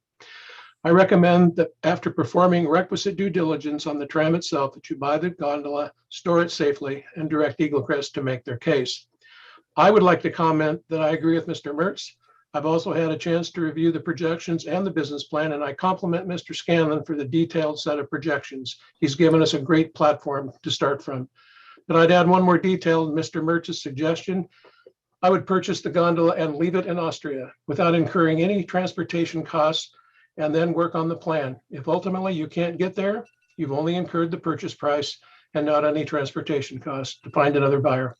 I recommend that after performing requisite due diligence on the tram itself, that you buy the gondola, store it safely, and direct Eagle Crest to make their case. I would like to comment that I agree with Mr. Mertz. I've also had a chance to review the projections and the business plan, and I compliment Mr. Scanlon for the detailed set of projections. He's given us a great platform to start from. But I'd add one more detail in Mr. Mertz's suggestion. I would purchase the gondola and leave it in Austria without incurring any transportation costs and then work on the plan. If ultimately you can't get there, you've only incurred the purchase price and not any transportation costs to find another buyer.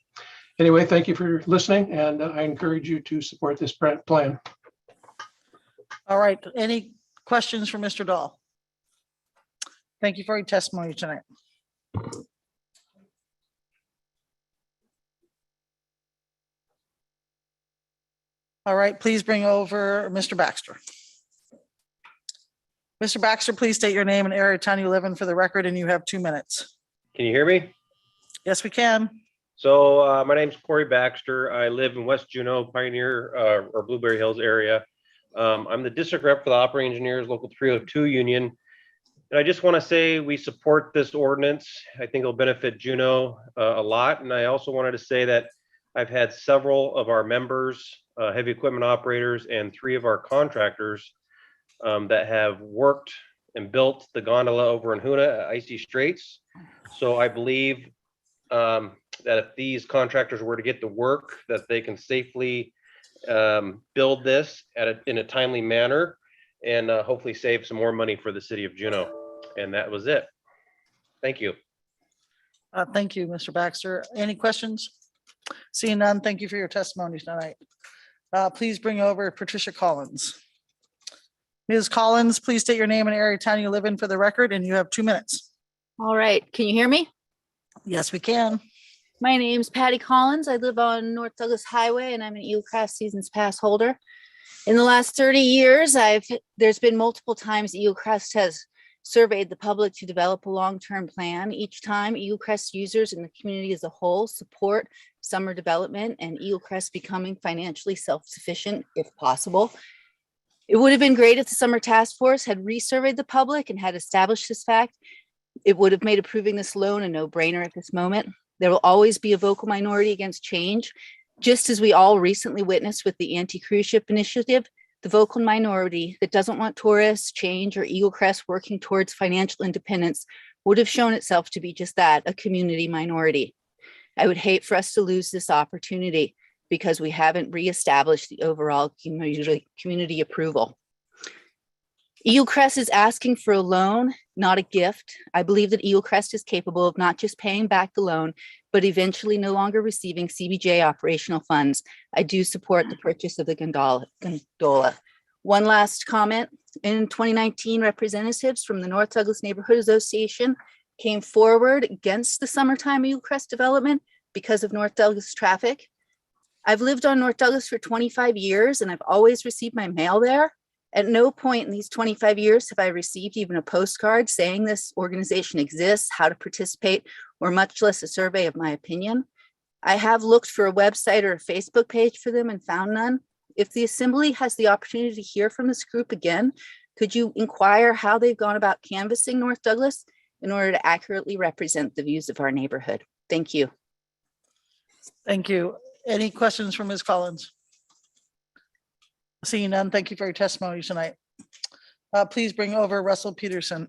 Anyway, thank you for listening, and I encourage you to support this plan. All right. Any questions for Mr. Dahl? Thank you for your testimony tonight. All right, please bring over Mr. Baxter. Mr. Baxter, please state your name and area of town you live in for the record, and you have 2 minutes. Can you hear me? Yes, we can. So my name's Corey Baxter. I live in West Juneau, Pioneer or Blueberry Hills area. I'm the district rep for the operating engineers, local 302 union. And I just want to say we support this ordinance. I think it'll benefit Juneau a lot. And I also wanted to say that I've had several of our members, heavy equipment operators, and 3 of our contractors that have worked and built the gondola over in Hoonah at Icy Straits. So I believe that if these contractors were to get to work, that they can safely build this in a timely manner and hopefully save some more money for the city of Juneau. And that was it. Thank you. Thank you, Mr. Baxter. Any questions? Seeing none, thank you for your testimony tonight. Please bring over Patricia Collins. Ms. Collins, please state your name and area of town you live in for the record, and you have 2 minutes. All right, can you hear me? Yes, we can. My name's Patty Collins. I live on North Douglas Highway and I'm an Eagle Crest Seasons Pass holder. In the last 30 years, there's been multiple times Eagle Crest has surveyed the public to develop a long-term plan. Each time Eagle Crest users and the community as a whole support summer development and Eagle Crest becoming financially self-sufficient if possible. It would have been great if the summer task force had resurveyed the public and had established this fact. It would have made approving this loan a no-brainer at this moment. There will always be a vocal minority against change, just as we all recently witnessed with the anti-cruise ship initiative. The vocal minority that doesn't want tourists, change, or Eagle Crest working towards financial independence would have shown itself to be just that, a community minority. I would hate for us to lose this opportunity because we haven't reestablished the overall community approval. Crest is asking for a loan, not a gift. I believe that Crest is capable of not just paying back the loan, but eventually no longer receiving CBJ operational funds. I do support the purchase of the gondola. One last comment. In 2019, representatives from the North Douglas Neighborhood Association came forward against the summertime Crest development because of North Douglas traffic. I've lived on North Douglas for 25 years and I've always received my mail there. At no point in these 25 years have I received even a postcard saying this organization exists, how to participate, or much less a survey of my opinion. I have looked for a website or a Facebook page for them and found none. If the Assembly has the opportunity to hear from this group again, could you inquire how they've gone about canvassing North Douglas in order to accurately represent the views of our neighborhood? Thank you. Thank you. Any questions from Ms. Collins? Seeing none, thank you for your testimony tonight. Please bring over Russell Peterson.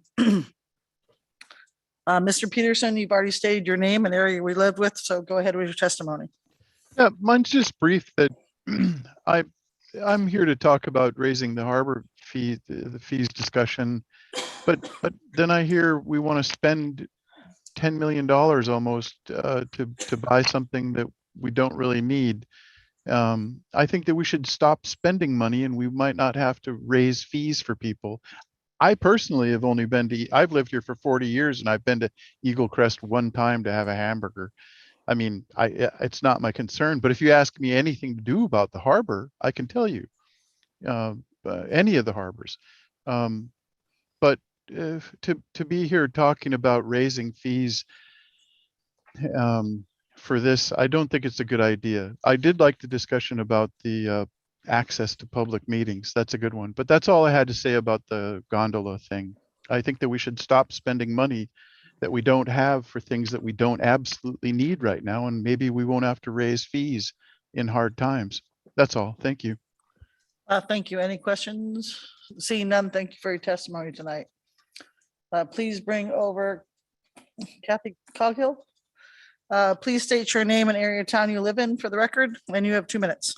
Mr. Peterson, you've already stated your name and area we live with, so go ahead with your testimony. Yeah, mine's just brief that I'm here to talk about raising the harbor fee, the fees discussion, but then I hear we want to spend $10 million almost to buy something that we don't really need. I think that we should stop spending money and we might not have to raise fees for people. I personally have only been to, I've lived here for 40 years and I've been to Eagle Crest one time to have a hamburger. I mean, it's not my concern, but if you ask me anything to do about the harbor, I can tell you any of the harbors. But to be here talking about raising fees for this, I don't think it's a good idea. I did like the discussion about the access to public meetings. That's a good one, but that's all I had to say about the gondola thing. I think that we should stop spending money that we don't have for things that we don't absolutely need right now, and maybe we won't have to raise fees in hard times. That's all. Thank you. Thank you. Any questions? Seeing none, thank you for your testimony tonight. Please bring over Kathy Coghill. Please state your name and area of town you live in for the record, and you have 2 minutes.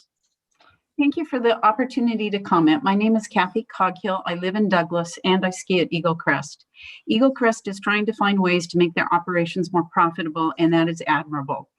Thank you for the opportunity to comment. My name is Kathy Coghill. I live in Douglas and I ski at Eagle Crest. Eagle Crest is trying to find ways to make their operations more profitable, and that is admirable.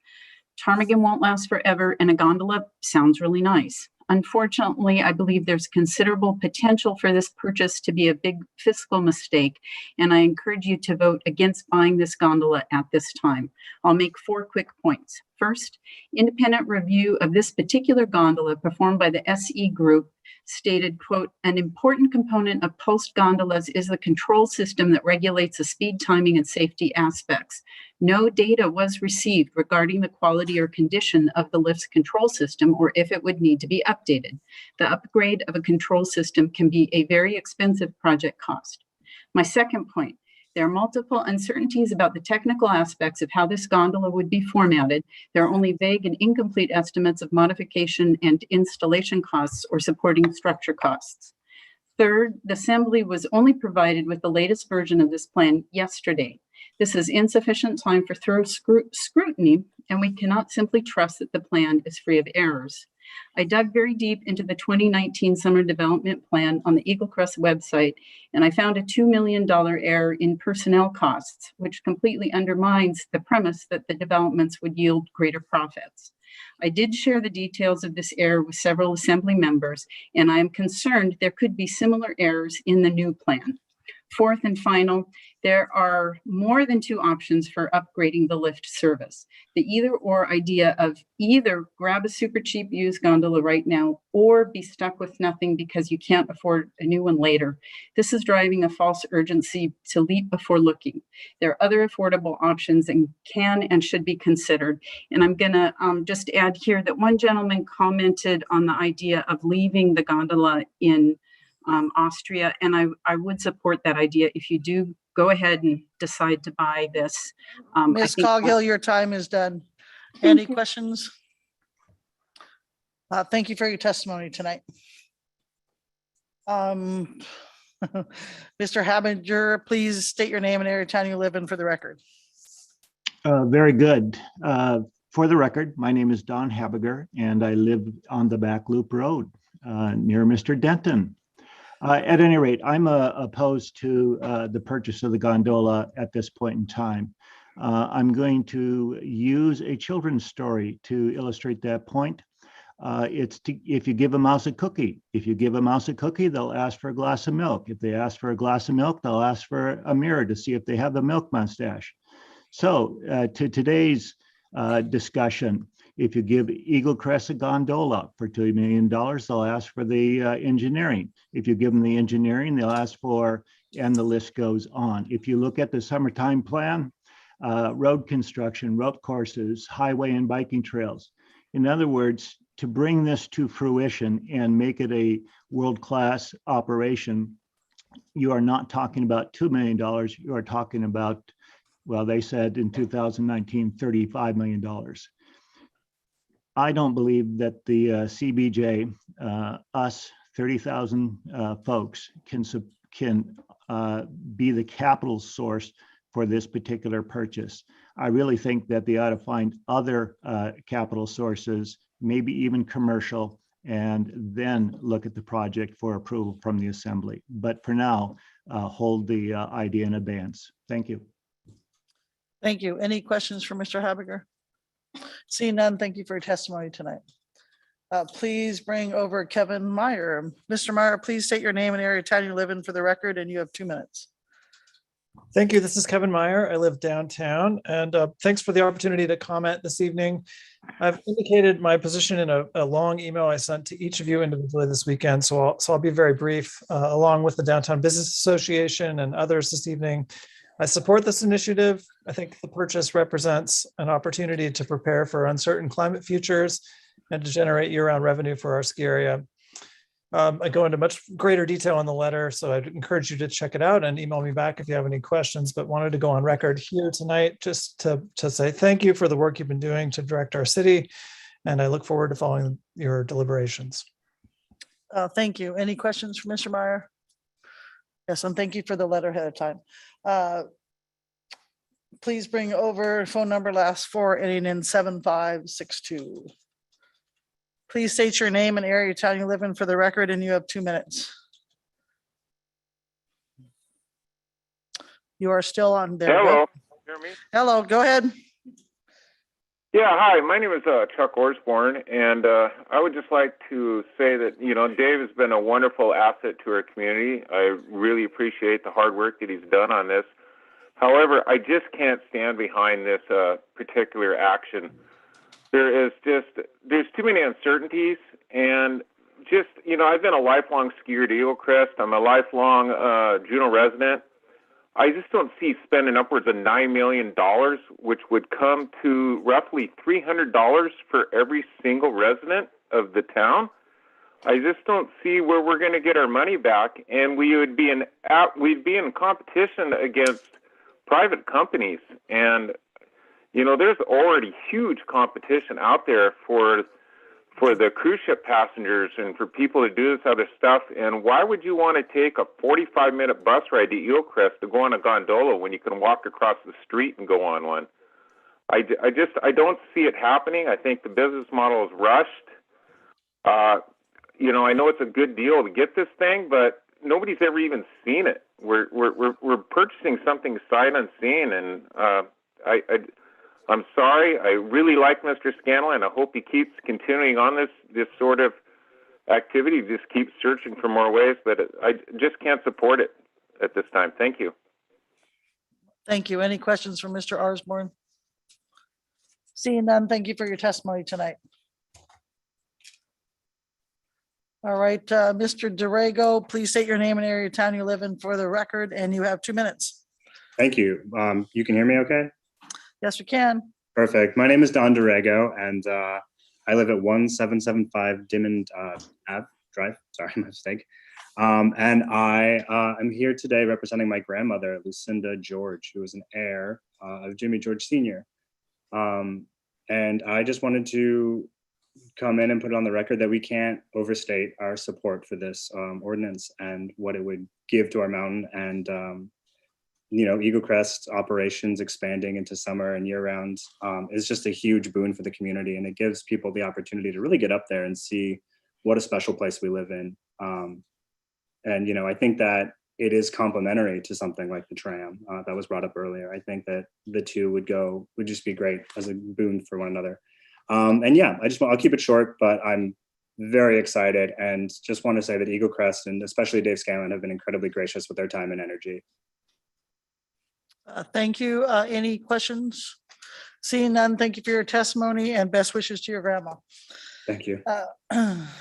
Ptarmigan won't last forever, and a gondola sounds really nice. Unfortunately, I believe there's considerable potential for this purchase to be a big fiscal mistake, and I encourage you to vote against buying this gondola at this time. I'll make 4 quick points. First, independent review of this particular gondola performed by the SE Group stated, quote, an important component of post gondolas is the control system that regulates the speed, timing, and safety aspects. No data was received regarding the quality or condition of the lift's control system or if it would need to be updated. The upgrade of a control system can be a very expensive project cost. My second point, there are multiple uncertainties about the technical aspects of how this gondola would be formatted. There are only vague and incomplete estimates of modification and installation costs or supporting structure costs. Third, the Assembly was only provided with the latest version of this plan yesterday. This is insufficient time for thorough scrutiny, and we cannot simply trust that the plan is free of errors. I dug very deep into the 2019 Summer Development Plan on the Eagle Crest website, and I found a $2 million error in personnel costs, which completely undermines the premise that the developments would yield greater profits. I did share the details of this error with several Assembly members, and I am concerned there could be similar errors in the new plan. Fourth and final, there are more than 2 options for upgrading the lift service. The either or idea of either grab a super cheap used gondola right now or be stuck with nothing because you can't afford a new one later. This is driving a false urgency to leap before looking. There are other affordable options and can and should be considered. And I'm gonna just add here that one gentleman commented on the idea of leaving the gondola in Austria, and I would support that idea if you do go ahead and decide to buy this. Ms. Coghill, your time is done. Any questions? Thank you for your testimony tonight. Mr. Habinger, please state your name and area of town you live in for the record. Very good. For the record, my name is Don Habiger, and I live on the Back Loop Road near Mr. Denton. At any rate, I'm opposed to the purchase of the gondola at this point in time. I'm going to use a children's story to illustrate that point. If you give a mouse a cookie, they'll ask for a glass of milk. If they ask for a glass of milk, they'll ask for a mirror to see if they have a milk mustache. So to today's discussion, if you give Eagle Crest a gondola for $2 million, they'll ask for the engineering. If you give them the engineering, they'll ask for, and the list goes on. If you look at the summertime plan, road construction, road courses, highway and biking trails. In other words, to bring this to fruition and make it a world-class operation, you are not talking about $2 million, you are talking about, well, they said in 2019, $35 million. I don't believe that the CBJ, us 30,000 folks can be the capital source for this particular purchase. I really think that they ought to find other capital sources, maybe even commercial, and then look at the project for approval from the assembly. But for now, hold the idea in abeyance. Thank you. Thank you. Any questions for Mr. Habiger? Seeing none, thank you for your testimony tonight. Please bring over Kevin Meyer. Mr. Meyer, please state your name and area of town you live in for the record, and you have 2 minutes. Thank you. This is Kevin Meyer. I live downtown, and thanks for the opportunity to comment this evening. I've indicated my position in a long email I sent to each of you individually this weekend, so I'll be very brief. Along with the Downtown Business Association and others this evening, I support this initiative. I think the purchase represents an opportunity to prepare for uncertain climate futures and to generate year-round revenue for our ski area. I go into much greater detail in the letter, so I'd encourage you to check it out and email me back if you have any questions, but wanted to go on record here tonight just to say thank you for the work you've been doing to direct our city, and I look forward to following your deliberations. Thank you. Any questions for Mr. Meyer? Yes, and thank you for the letter ahead of time. Please bring over phone number last 4 ending in 7562. Please state your name and area of town you live in for the record, and you have 2 minutes. You are still on there. Hello. Hear me? Hello, go ahead. Yeah, hi, my name is Chuck Osborne, and I would just like to say that, you know, Dave has been a wonderful asset to our community. I really appreciate the hard work that he's done on this. However, I just can't stand behind this particular action. There's too many uncertainties, and just, you know, I've been a lifelong skier at Eagle Crest. I'm a lifelong Juneau resident. I just don't see spending upwards of $9 million, which would come to roughly $300 for every single resident of the town. I just don't see where we're going to get our money back, and we'd be in competition against private companies. And you know, there's already huge competition out there for the cruise ship passengers and for people to do this other stuff. And why would you want to take a 45-minute bus ride to Eagle Crest to go on a gondola when you can walk across the street and go on one? I don't see it happening. I think the business model is rushed. You know, I know it's a good deal to get this thing, but nobody's ever even seen it. We're purchasing something sight unseen, and I'm sorry. I really like Mr. Scanlon, and I hope he keeps continuing on this sort of activity. Just keep searching for more ways, but I just can't support it at this time. Thank you. Thank you. Any questions for Mr. Osborne? Seeing none, thank you for your testimony tonight. All right, Mr. Dorego, please state your name and area of town you live in for the record, and you have 2 minutes. Thank you. You can hear me okay? Yes, we can. Perfect. My name is Don Dorego, and I live at 1775 Dimmond Ave Drive. Sorry, my mistake. And I am here today representing my grandmother, Lucinda George, who is an heir of Jimmy George Sr. And I just wanted to come in and put it on the record that we can't overstate our support for this ordinance and what it would give to our mountain. And you know, Eagle Crest operations expanding into summer and year round is just a huge boon for the community, and it gives people the opportunity to really get up there and see what a special place we live in. And, I think that it is complementary to something like the tram that was brought up earlier. I think that the two would just be great as a boon for one another. And yeah, I'll keep it short, but I'm very excited and just want to say that Eagle Crest and especially Dave Scanlon have been incredibly gracious with their time and energy. Thank you. Any questions? Seeing none, thank you for your testimony and best wishes to your grandma. Thank you.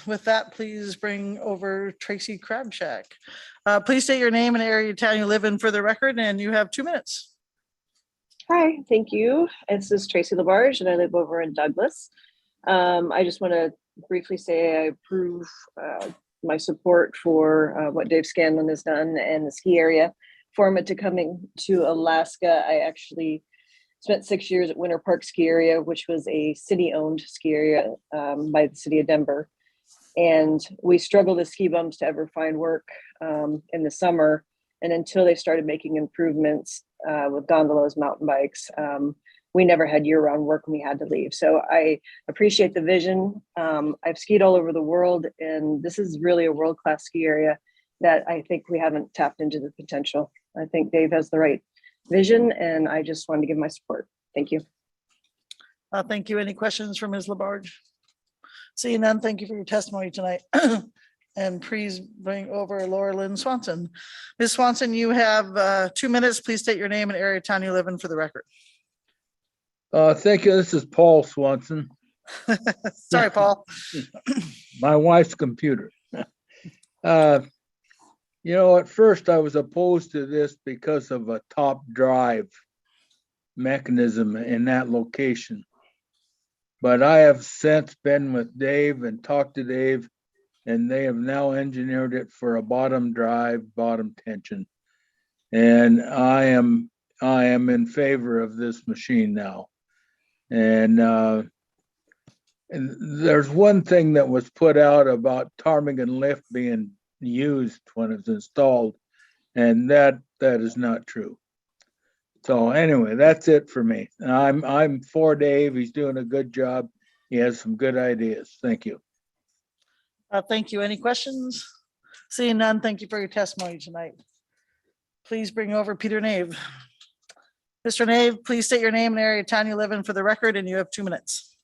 With that, please bring over Tracy Crabshack. Please state your name and area of town you live in for the record, and you have 2 minutes. Hi, thank you. This is Tracy LaBarge, and I live over in Douglas. I just want to briefly say I approve my support for what Dave Scanlon has done and the ski area format to coming to Alaska. I actually spent 6 years at Winter Park Ski Area, which was a city-owned ski area by the city of Denver. And we struggled as ski bums to ever find work in the summer. And until they started making improvements with gondolas, mountain bikes, we never had year-round work and we had to leave. So I appreciate the vision. I've skied all over the world, and this is really a world-class ski area that I think we haven't tapped into the potential. I think Dave has the right vision, and I just wanted to give my support. Thank you. Thank you. Any questions for Ms. LaBarge? Seeing none, thank you for your testimony tonight. And please bring over Laura Lynn Swanson. Ms. Swanson, you have 2 minutes. Please state your name and area of town you live in for the record. Thank you. This is Paul Swanson. Sorry, Paul. My wife's computer. At first I was opposed to this because of a top drive mechanism in that location. But I have since been with Dave and talked to Dave, and they have now engineered it for a bottom drive, bottom tension. And I am in favor of this machine now. And there's one thing that was put out about Ptarmigan lift being used when it's installed, and that is not true. So anyway, that's it for me. I'm for Dave. He's doing a good job. He has some good ideas. Thank you. Thank you. Any questions? Seeing none, thank you for your testimony tonight. Please bring over Peter Nave. Mr. Nave, please state your name and area of town you live in for the record, and you have 2 minutes.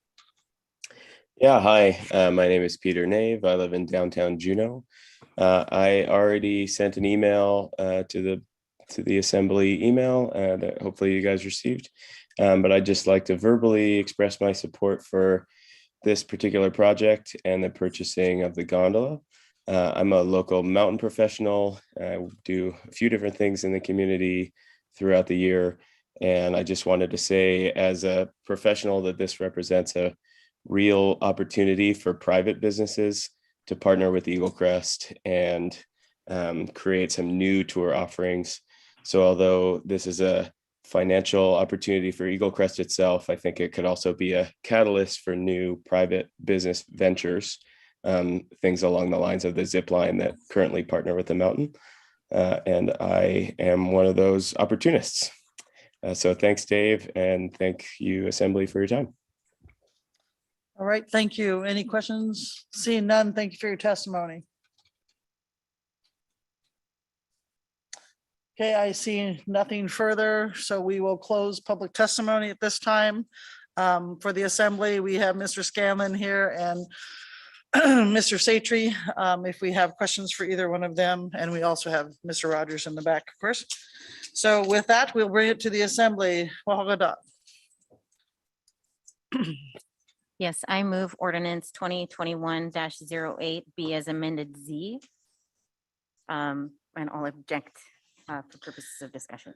Yeah, hi. My name is Peter Nave. I live in downtown Juneau. I already sent an email to the assembly email that hopefully you guys received. But I'd just like to verbally express my support for this particular project and the purchasing of the gondola. I'm a local mountain professional. I do a few different things in the community throughout the year. And I just wanted to say as a professional that this represents a real opportunity for private businesses to partner with Eagle Crest and create some new tour offerings. So although this is a financial opportunity for Eagle Crest itself, I think it could also be a catalyst for new private business ventures, things along the lines of the zip line that currently partner with the mountain. And I am one of those opportunists. So thanks, Dave, and thank you, Assembly, for your time. All right, thank you. Any questions? Seeing none, thank you for your testimony. Okay, I see nothing further, so we will close public testimony at this time. For the Assembly, we have Mr. Scanlon here and Mr. Satry, if we have questions for either one of them, and we also have Mr. Rogers in the back, of course. So with that, we'll bring it to the Assembly. Wahaga. Yes, I move ordinance 2021-08 be as amended Z. And I'll object for purposes of discussion.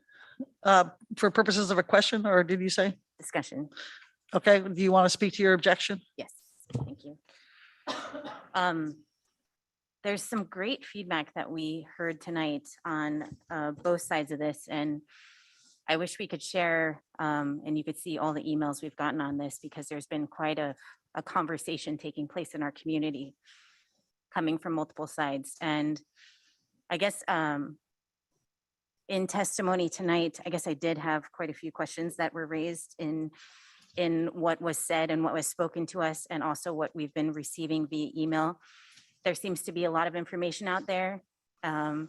For purposes of a question, or did you say? Discussion. Okay, do you want to speak to your objection? Yes, thank you. There's some great feedback that we heard tonight on both sides of this, and I wish we could share and you could see all the emails we've gotten on this, because there's been quite a conversation taking place in our community coming from multiple sides. And I guess in testimony tonight, I guess I did have quite a few questions that were raised in what was said and what was spoken to us, and also what we've been receiving via email. There seems to be a lot of information out there, and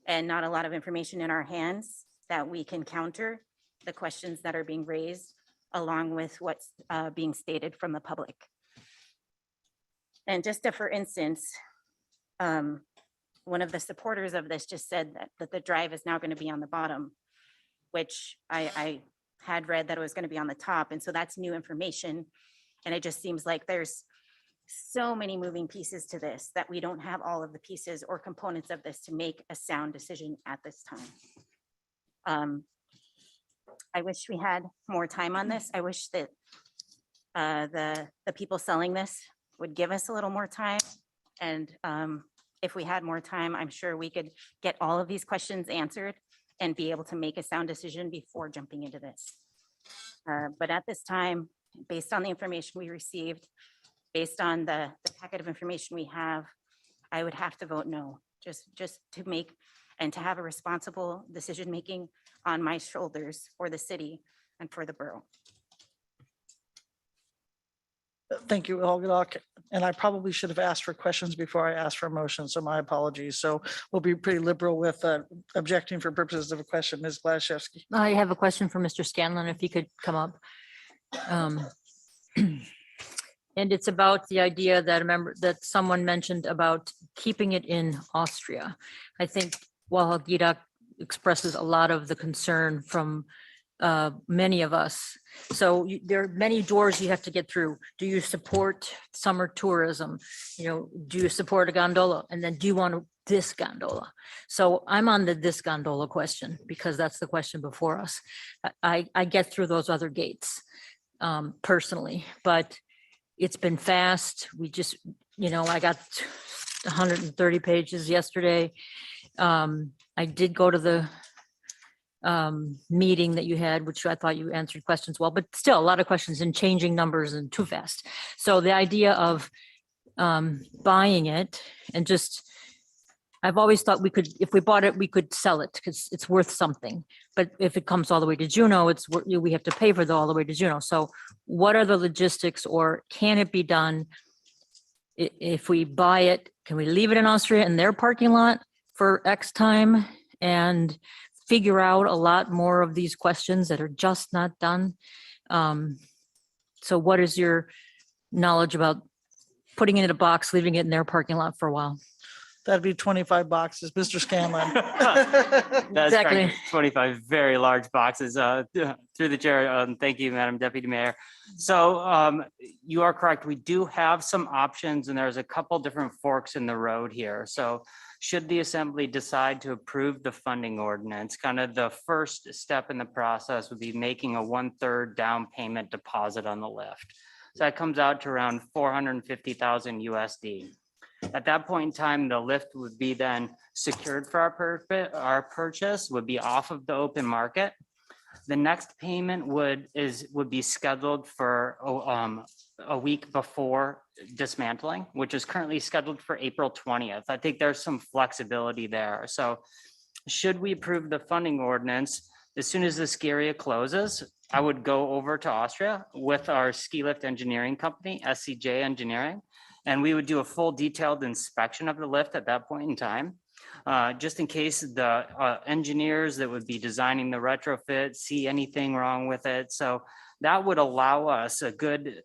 not a lot of information in our hands that we can counter the questions that are being raised along with what's being stated from the public. And just for instance, one of the supporters of this just said that the drive is now going to be on the bottom, which I had read that it was going to be on the top. And so that's new information. And it just seems like there's so many moving pieces to this that we don't have all of the pieces or components of this to make a sound decision at this time. I wish we had more time on this. I wish that the people selling this would give us a little more time. And if we had more time, I'm sure we could get all of these questions answered and be able to make a sound decision before jumping into this. But at this time, based on the information we received, based on the packet of information we have, I would have to vote no, just to make and to have a responsible decision-making on my shoulders for the city and for the borough. Thank you, Olga. And I probably should have asked for questions before I asked for a motion, so my apologies. So we'll be pretty liberal with objecting for purposes of a question. Ms. Glaszewski. I have a question for Mr. Scanlon, if he could come up. And it's about the idea that someone mentioned about keeping it in Austria. I think Wahagita expresses a lot of the concern from many of us. So there are many doors you have to get through. Do you support summer tourism? Do you support a gondola? And then do you want this gondola? So I'm on this gondola question because that's the question before us. I get through those other gates personally, but it's been fast. We just, I got 130 pages yesterday. I did go to the meeting that you had, which I thought you answered questions well, but still a lot of questions and changing numbers and too fast. So the idea of buying it and just, I've always thought we could, if we bought it, we could sell it because it's worth something. But if it comes all the way to Juneau, we have to pay for all the way to Juneau. So what are the logistics, or can it be done? If we buy it, can we leave it in Austria in their parking lot for X time and figure out a lot more of these questions that are just not done? So what is your knowledge about putting it in a box, leaving it in their parking lot for a while? That'd be 25 boxes, Mr. Scanlon. That's Exactly. correct. 25 very large boxes. Through the chair, thank you, Madam Deputy Mayor. So you are correct. We do have some options, and there's a couple different forks in the road here. So should the Assembly decide to approve the funding ordinance, kind of the first step in the process would be making a 1/3 down payment deposit on the lift. So that comes out to around 450,000 USD. At that point in time, the lift would be then secured for our purchase, would be off of the open market. The next payment would be scheduled for a week before dismantling, which is currently scheduled for April 20th. I think there's some flexibility there. So should we approve the funding ordinance, as soon as the ski area closes, I would go over to Austria with our ski lift engineering company, SCJ Engineering, and we would do a full detailed inspection of the lift at that point in time. Just in case the engineers that would be designing the retrofit see anything wrong with it. So that would allow us a good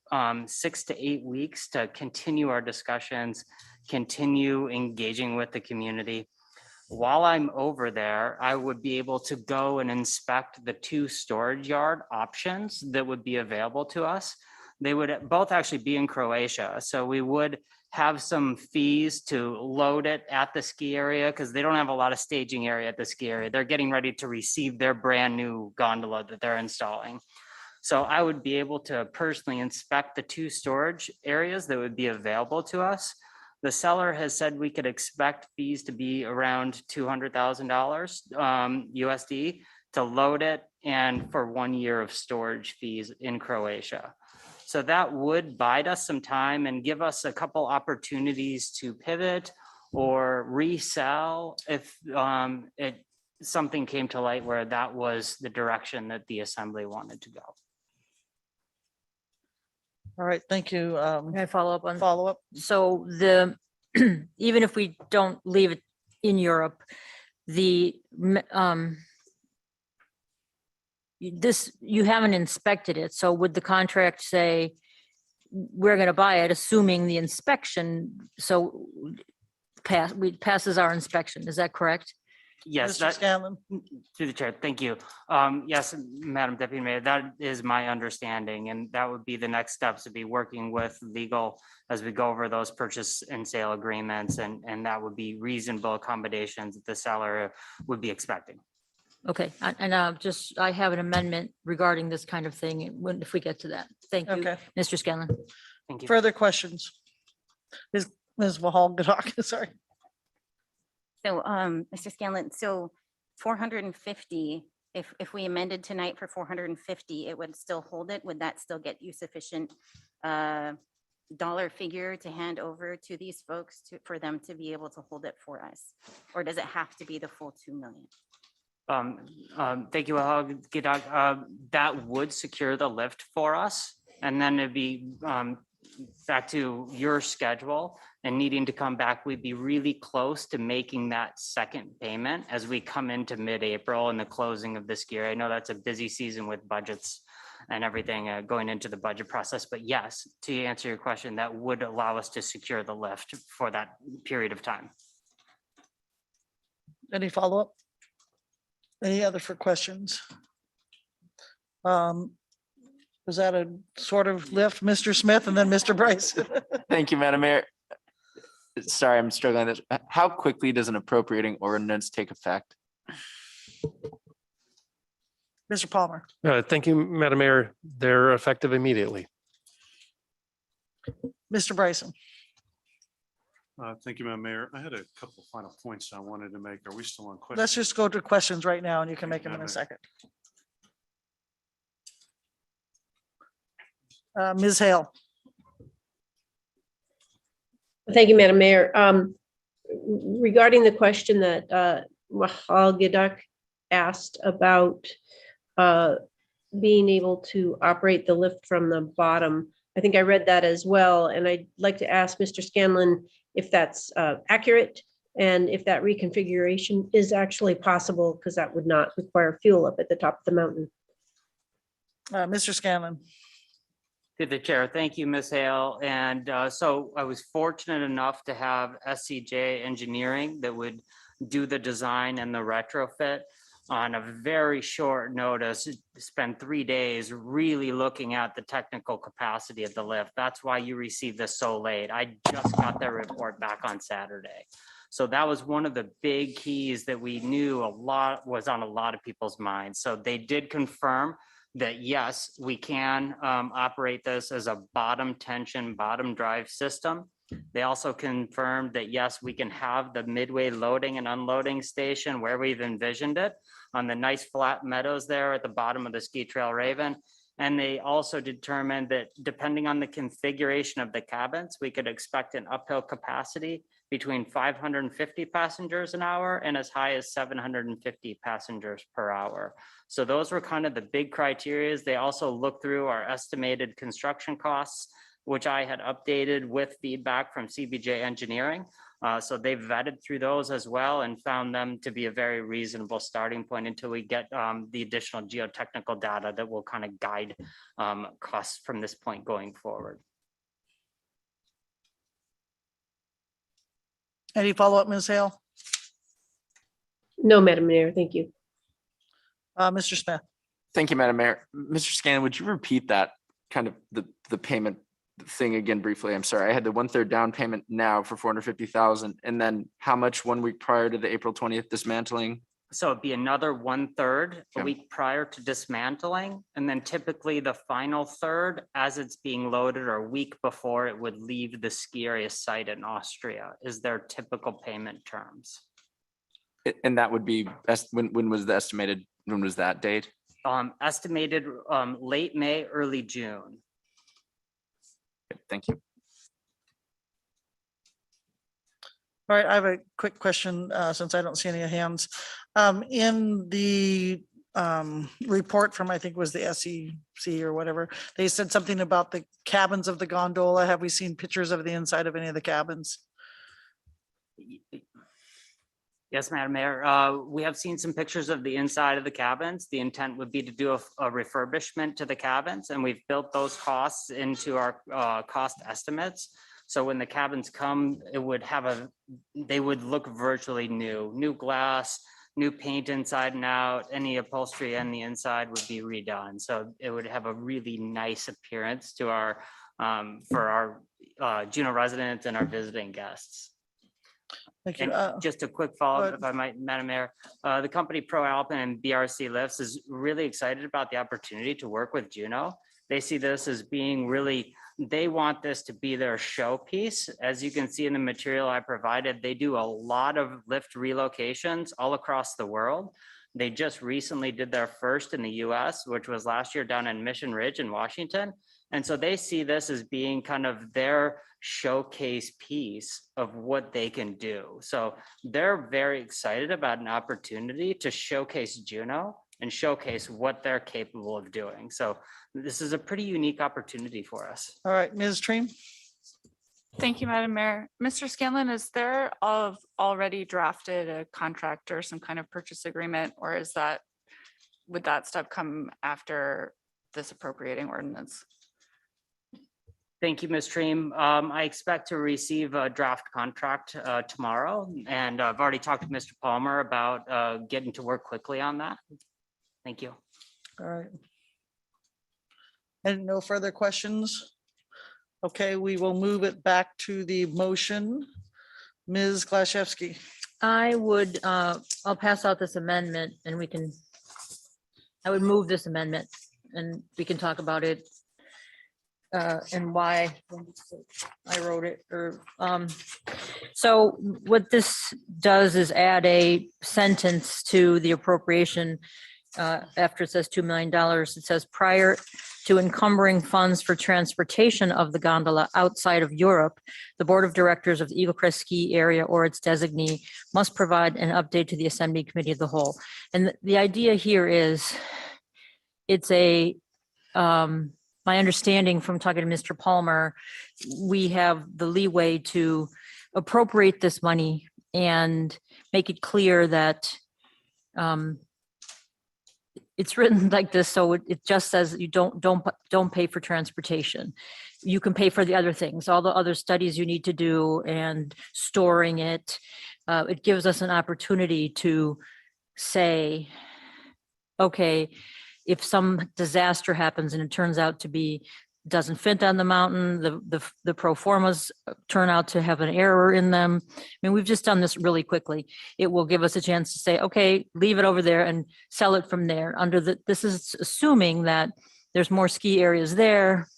6 to 8 weeks to continue our discussions, continue engaging with the community. While I'm over there, I would be able to go and inspect the 2 storage yard options that would be available to us. They would both actually be in Croatia. So we would have some fees to load it at the ski area because they don't have a lot of staging area at the ski area. They're getting ready to receive their brand new gondola that they're installing. So I would be able to personally inspect the 2 storage areas that would be available to us. The seller has said we could expect fees to be around $200,000 USD to load it and for 1 year of storage fees in Croatia. So that would bide us some time and give us a couple opportunities to pivot or resell if something came to light where that was the direction that the Assembly wanted to go. All right, thank you. Can I follow up on? Follow up. So even if we don't leave it in Europe, you haven't inspected it. So would the contract say, we're going to buy it, assuming the inspection, so passes our inspection. Is that correct? Yes, Mr. Scanlon. through the chair. Thank you. Yes, Madam Deputy Mayor, that is my understanding, and that would be the next steps, to be working with legal as we go over those purchase and sale agreements, and that would be reasonable accommodations that the seller would be expecting. Okay, and I have an amendment regarding this kind of thing if we get to that. Thank you, Okay. Mr. Scanlon. Thank you. Further questions? Ms. Wahal, sorry. So, Mr. Scanlon, so 450, if we amended tonight for 450, it would still hold it? Would that still get you sufficient dollar figure to hand over to these folks for them to be able to hold it for us? Or does it have to be the full 2 million? Thank you, Gidag. That would secure the lift for us, and then it'd be back to your schedule and needing to come back. We'd be really close to making that second payment as we come into mid-April and the closing of this year. I know that's a busy season with budgets and everything going into the budget process, but yes, to answer your question, that would allow us to secure the lift for that period of time. Any follow-up? Any other for questions? Was that a sort of lift, Mr. Smith and then Mr. Bryce? Thank you, Madam Mayor. Sorry, I'm struggling with this. How quickly does an appropriating ordinance take effect? Mr. Palmer. Thank you, Madam Mayor. They're effective immediately. Mr. Bryson. Thank you, Madam Mayor. I had a couple of final points I wanted to make. Are we still on questions? Let's just go to questions right now and you can make them in a second. Ms. Hale. Thank you, Madam Mayor. Regarding the question that Wahal Gidak asked about being able to operate the lift from the bottom, I think I read that as well. And I'd like to ask Mr. Scanlon if that's accurate and if that reconfiguration is actually possible, because that would not require fuel up at the top of the mountain. Mr. Scanlon. To the chair, thank you, Ms. Hale. And so I was fortunate enough to have SCJ Engineering that would do the design and the retrofit on a very short notice, spend 3 days really looking at the technical capacity of the lift. That's why you received this so late. I just got their report back on Saturday. So that was one of the big keys that we knew a lot was on a lot of people's minds. So they did confirm that yes, we can operate this as a bottom tension, bottom drive system. They also confirmed that yes, we can have the midway loading and unloading station where we've envisioned it on the nice flat meadows there at the bottom of the Ski Trail Raven. And they also determined that depending on the configuration of the cabins, we could expect an uphill capacity between 550 passengers an hour and as high as 750 passengers per hour. So those were kind of the big criteria. They also looked through our estimated construction costs, which I had updated with feedback from CBJ Engineering. So they vetted through those as well and found them to be a very reasonable starting point until we get the additional geotechnical data that will kind of guide costs from this point going forward. Any follow-up, Ms. Hale? No, Madam Mayor, thank you. Mr. Smith. Thank you, Madam Mayor. Mr. Scanlon, would you repeat that kind of the payment thing again briefly? I'm sorry. I had the 1/3 down payment now for 450,000, and then how much 1 week prior to the April 20th dismantling? So it'd be another 1/3 a Okay. week prior to dismantling, and then typically the final third as it's being loaded or a week before it would leave the ski area site in Austria is their typical payment terms. And that would be, when was the estimated, when was that date? Estimated late May, early June. Thank you. All right, I have a quick question since I don't see any hands. In the report from, I think it was the SEC or whatever, they said something about the cabins of the gondola. Have we seen pictures of the inside of any of the cabins? Yes, Madam Mayor. We have seen some pictures of the inside of the cabins. The intent would be to do a refurbishment to the cabins, and we've built those costs into our cost estimates. So when the cabins come, they would look virtually new glass, new paint inside and out, any upholstery on the inside would be redone. So it would have a really nice appearance to for our Juneau residents and our visiting guests. Thank you. And just a quick follow-up, if I might, Madam Mayor, the company Pro Alpine and BRC Lifts is really excited about the opportunity to work with Juneau. They see this as being they want this to be their showpiece. As you can see in the material I provided, they do a lot of lift relocations all across the world. They just recently did their first in the US, which was last year down in Mission Ridge in Washington. And so they see this as being kind of their showcase piece of what they can do. So they're very excited about an opportunity to showcase Juneau and showcase what they're capable of doing. So this is a pretty unique opportunity for us. All right, Ms. Treem. Thank you, Madam Mayor. Mr. Scanlon, is there already drafted a contract or some kind of purchase agreement, or would that stuff come after this appropriating ordinance? Thank you, Ms. Treem. I expect to receive a draft contract tomorrow, and I've already talked to Mr. Palmer about getting to work quickly on that. Thank you. All right. And no further questions? Okay, we will move it back to the motion. Ms. Klaschewski. I would, I'll pass out this amendment and I would move this amendment and we can talk about it and why I wrote it so what this does is add a sentence to the appropriation after it says $2 million. It says prior to encumbering funds for transportation of the gondola outside of Europe, the Board of Directors of the Eagle Crest Ski Area or its designee must provide an update to the Assembly Committee of the Whole. And the idea here is it's my understanding from talking to Mr. Palmer, we have the leeway to appropriate this money and make it clear that it's written like this, so it just says you don't pay for transportation. You can pay for the other things, all the other studies you need to do and storing it. It gives us an opportunity to say, okay, if some disaster happens and it turns out to be doesn't fit on the mountain, the pro formas turn out to have an error in them. I mean, we've just done this really quickly. It will give us a chance to say, okay, leave it over there and sell it from there. This is assuming that there's more ski areas there,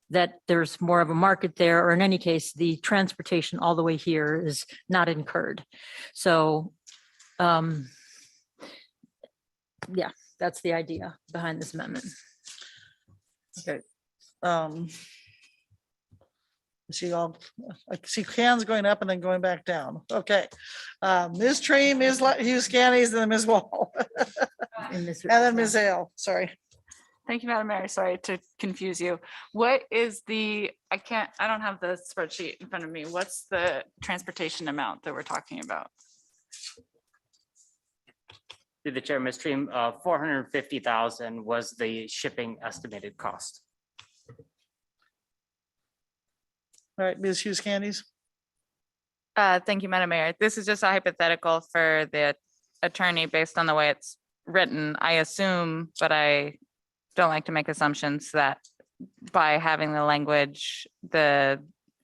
that there's more of a market there, or in any case, the transportation all the way here is not incurred. So, yeah, that's the idea behind this amendment. Okay. I see hands going up and then going back down. Okay. Ms. Tree, Ms. Hughes Cannies, and then Ms. Wall. And then Ms. Hale, sorry. Thank you, Madam Mayor. Sorry to confuse you. What is I don't have the spreadsheet in front of me. What's the transportation amount that we're talking about? Through the chair, Ms. Treem, 450,000 was the shipping estimated cost. All right, Ms. Hughes Candies. Thank you, Madam Mayor. This is just a hypothetical for the attorney based on the way it's written. I assume, but I don't like to make assumptions, that by having the language, the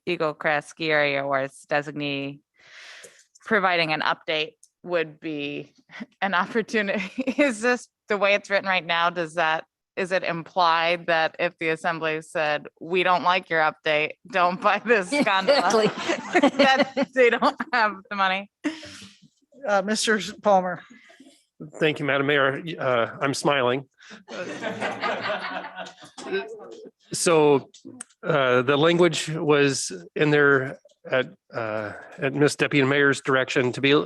Eagle Crest Ski Area or its designee providing an update would be an opportunity. Is this the way it's written right now? Is it implied that if the assembly said, we don't like your update, don't buy this gondola, that they don't have the money? Mr. Palmer. Thank you, Madam Mayor. I'm smiling. So the language was in there at Ms. Deputy Mayor's direction to be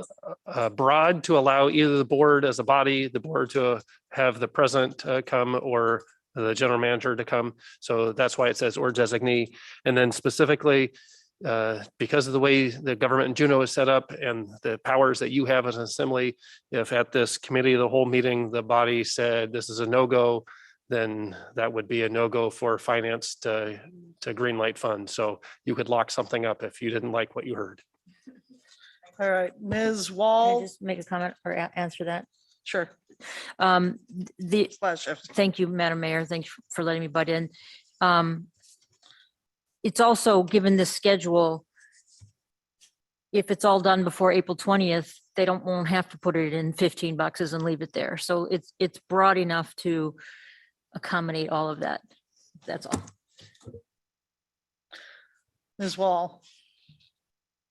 broad, to allow either the board as a body, the board to have the president come or the general manager to come. So that's why it says or designee. And then specifically because of the way the government in Juneau is set up and the powers that you have as an assembly, if at this committee of the whole meeting, the body said this is a no-go, then that would be a no-go for finance to greenlight fund. So you could lock something up if you didn't like what you heard. All right, Ms. Can I Wall. just make a comment or answer that? Sure. Thank you, Madam Mayor. Thanks for letting me butt in. It's also, given this schedule, if it's all done before April 20th, they won't have to put it in 15 boxes and leave it there. So it's broad enough to accommodate all of that. That's all. Ms. Wall.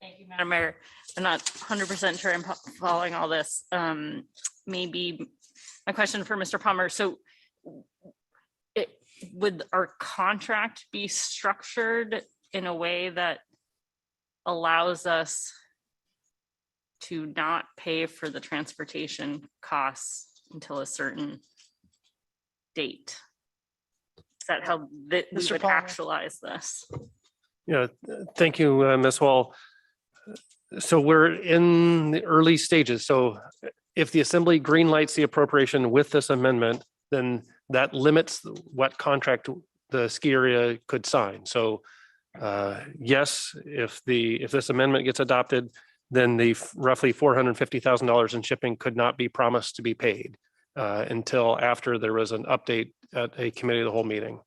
Thank you, Madam Mayor. I'm not 100% sure I'm following all this. Maybe a question for Mr. Palmer. So would our contract be structured in a way that allows us to not pay for the transportation costs until a certain date? Is that how we Mr. would Palmer. actualize this? Yeah, thank you, Ms. Wall. So we're in the early stages. So if the assembly greenlights the appropriation with this amendment, then that limits what contract the ski area could sign. So yes, if this amendment gets adopted, then the roughly $450,000 in shipping could not be promised to be paid until after there was an update at a committee of the whole meeting.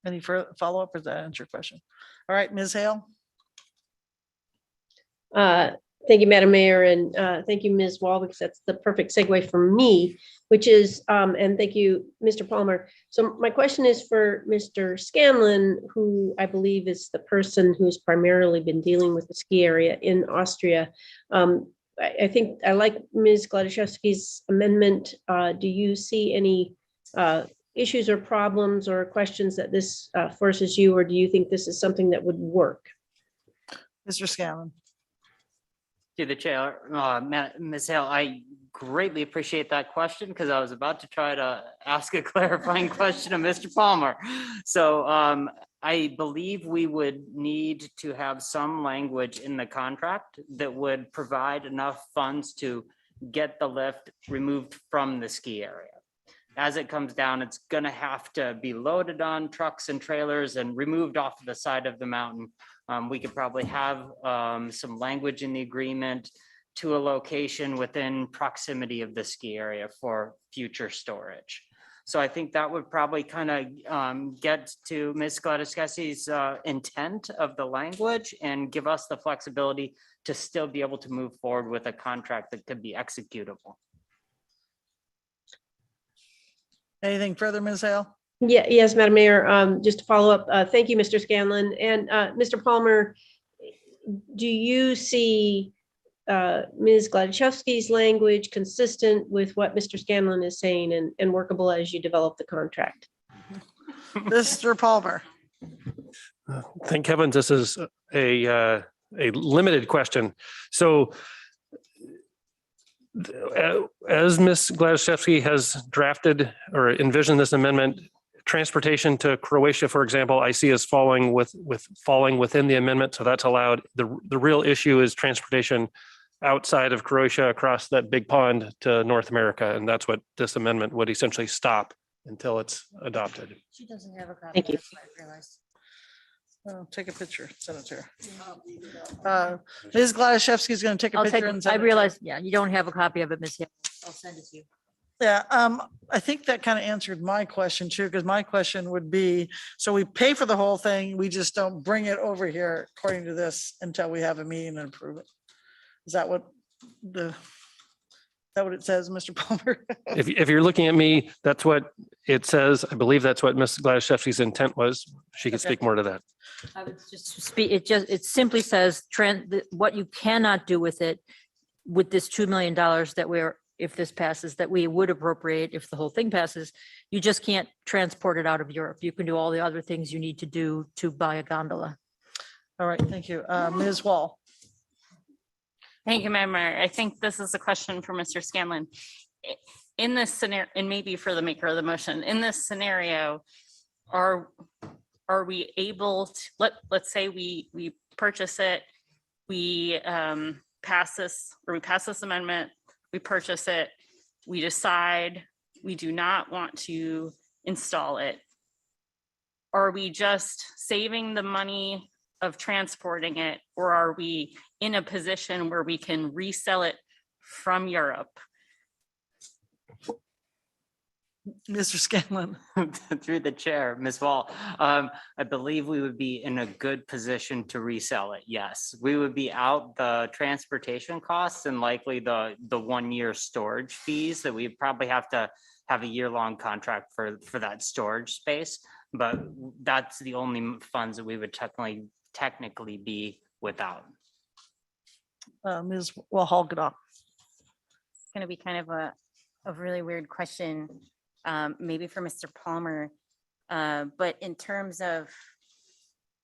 Any further follow-up, or does that answer your question? All right, Ms. Hale. Thank you, Madam Mayor, and thank you, Ms. Wall, because that's the perfect segue for me, which is, and thank you, Mr. Palmer. So my question is for Mr. Scanlon, who I believe is the person who's primarily been dealing with the ski area in Austria. I think I like Ms. Gladaszewski's amendment. Do you see any issues or problems or questions that this forces you, or do you think this is something that would work? Mr. Scanlon. To the chair, Ms. Hale, I greatly appreciate that question because I was about to try to ask a clarifying question of Mr. Palmer. So I believe we would need to have some language in the contract that would provide enough funds to get the lift removed from the ski area. As it comes down, it's gonna have to be loaded on trucks and trailers and removed off the side of the mountain. We could probably have some language in the agreement to a location within proximity of the ski area for future storage. So I think that would probably kind of get to Ms. Gladaszewski's intent of the language and give us the flexibility to still be able to move forward with a contract that could be executable. Anything further, Ms. Hale? Yeah, yes, Madam Mayor, just to follow up, thank you, Mr. Scanlon. And Mr. Palmer, do you see Ms. Gladaszewski's language consistent with what Mr. Scanlon is saying and workable as you develop the contract? Mr. Palmer. Thank heavens, this is a limited question. So as Ms. Gladaszewski has drafted or envisioned this amendment, transportation to Croatia, for example, I see as falling within the amendment, so that's allowed. The real issue is transportation outside of Croatia across that big pond to North America, and that's what this amendment would essentially stop until it's adopted. She doesn't have a copy. Thank you. That's what I realized. Oh, take a picture, send it to her. Ms. Gladaszewski is going to take a picture and send I it to her. realized, yeah, you don't have a copy of it, Ms. Hill. I'll send it to you. Yeah, I think that kind of answered my question too, because my question would be, so we pay for the whole thing, we just don't bring it over here according to this until we have a meeting and approve it. Is that what it says, Mr. Palmer? If you're looking at me, that's what it says. I believe that's what Ms. Gladaszewski's intent was. She could speak more to that. I would just speak, it simply says what you cannot do with it, with this $2 million that if this passes, that we would appropriate if the whole thing passes, you just can't transport it out of Europe. You can do all the other things you need to do to buy a gondola. All right, thank you. Ms. Wall. Thank you, Madam Mayor. I think this is a question for Mr. Scanlon. In this scenario, and maybe for the maker of the motion, in this scenario, are we able to, let's say we purchase it, we pass this amendment, we purchase it, we decide we do not want to install it. Are we just saving the money of transporting it, or are we in a position where we can resell it from Europe? Mr. Scanlon. Through the chair, Ms. Wall, I believe we would be in a good position to resell it. Yes, we would be out the transportation costs and likely the 1-year storage fees that we probably have to have a year-long contract for that storage space. But that's the only funds that we would technically be without. Ms. Walhalgedoff. It's going to be kind of a really weird question, maybe for Mr. Palmer. But in terms of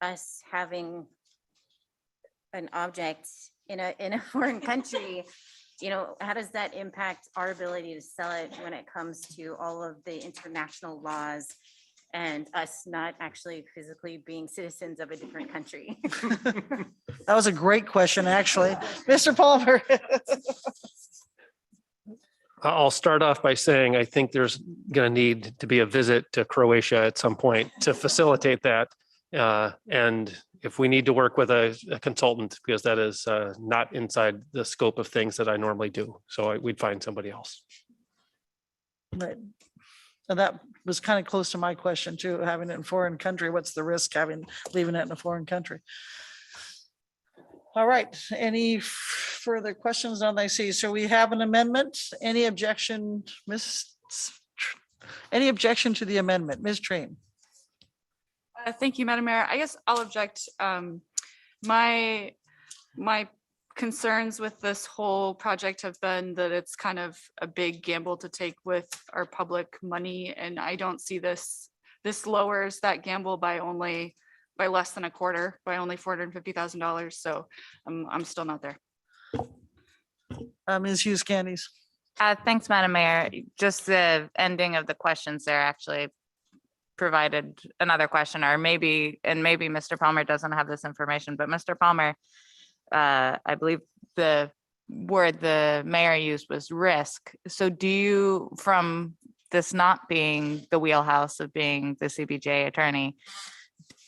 us having an object in a foreign country, you know, how does that impact our ability to sell it when it comes to all of the international laws and us not actually physically being citizens of a different country? That was a great question, actually. Mr. Palmer. I'll start off by saying I think there's going to need to be a visit to Croatia at some point to facilitate that. And if we need to work with a consultant, because that is not inside the scope of things that I normally do. So we'd find somebody else. Right. And that was kind of close to my question too, having it in a foreign country. What's the risk leaving it in a foreign country? All right, any further questions on I see? So we have an amendment. Any objection, any objection to the amendment? Ms. Train. Thank you, Madam Mayor. I guess I'll object. My concerns with this whole project have been that it's kind of a big gamble to take with our public money, and I don't see this lowers that gamble by less than a quarter, by only $450,000. So I'm still not there. Ms. Hughes Candies. Thanks, Madam Mayor. Just the ending of the questions there actually provided another question, or maybe Mr. Palmer doesn't have this information, but Mr. Palmer, I believe the word the mayor used was risk. So do you, from this not being the wheelhouse of being the CBJ attorney,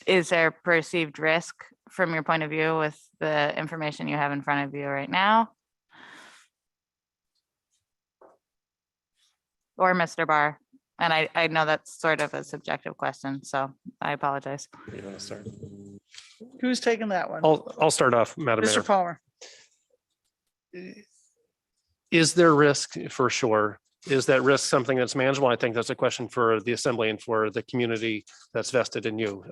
is there perceived risk from your point of view with the information you have in front of you right now? Or Mr. Barr? And I know that's sort of a subjective question, so I apologize. You want to start? Who's taking that one? I'll start off, Madam Mayor. Mr. Palmer. Is there risk? For sure. Is that risk something that's manageable? I think that's a question for the assembly and for the community that's vested in you.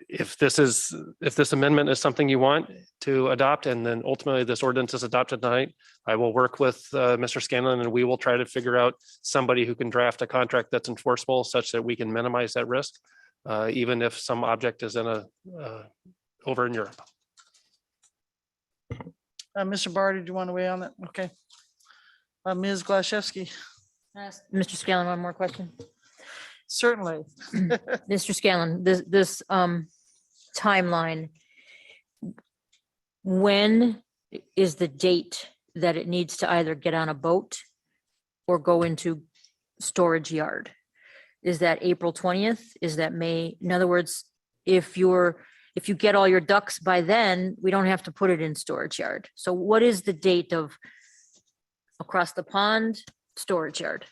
If this amendment is something you want to adopt, and then ultimately this ordinance is adopted tonight, I will work with Mr. Scanlon, and we will try to figure out somebody who can draft a contract that's enforceable such that we can minimize that risk, even if some object is over in Europe. Mr. Barr, did you want to weigh on that? Okay. Ms. Glashevsky. Mr. Scanlon, one more question. Certainly. Mr. Scanlon, this timeline, when is the date that it needs to either get on a boat or go into storage yard? Is that April 20th? Is that May? In other words, if you get all your ducks by then, we don't have to put it in storage yard. So what is the date of across the pond storage yard?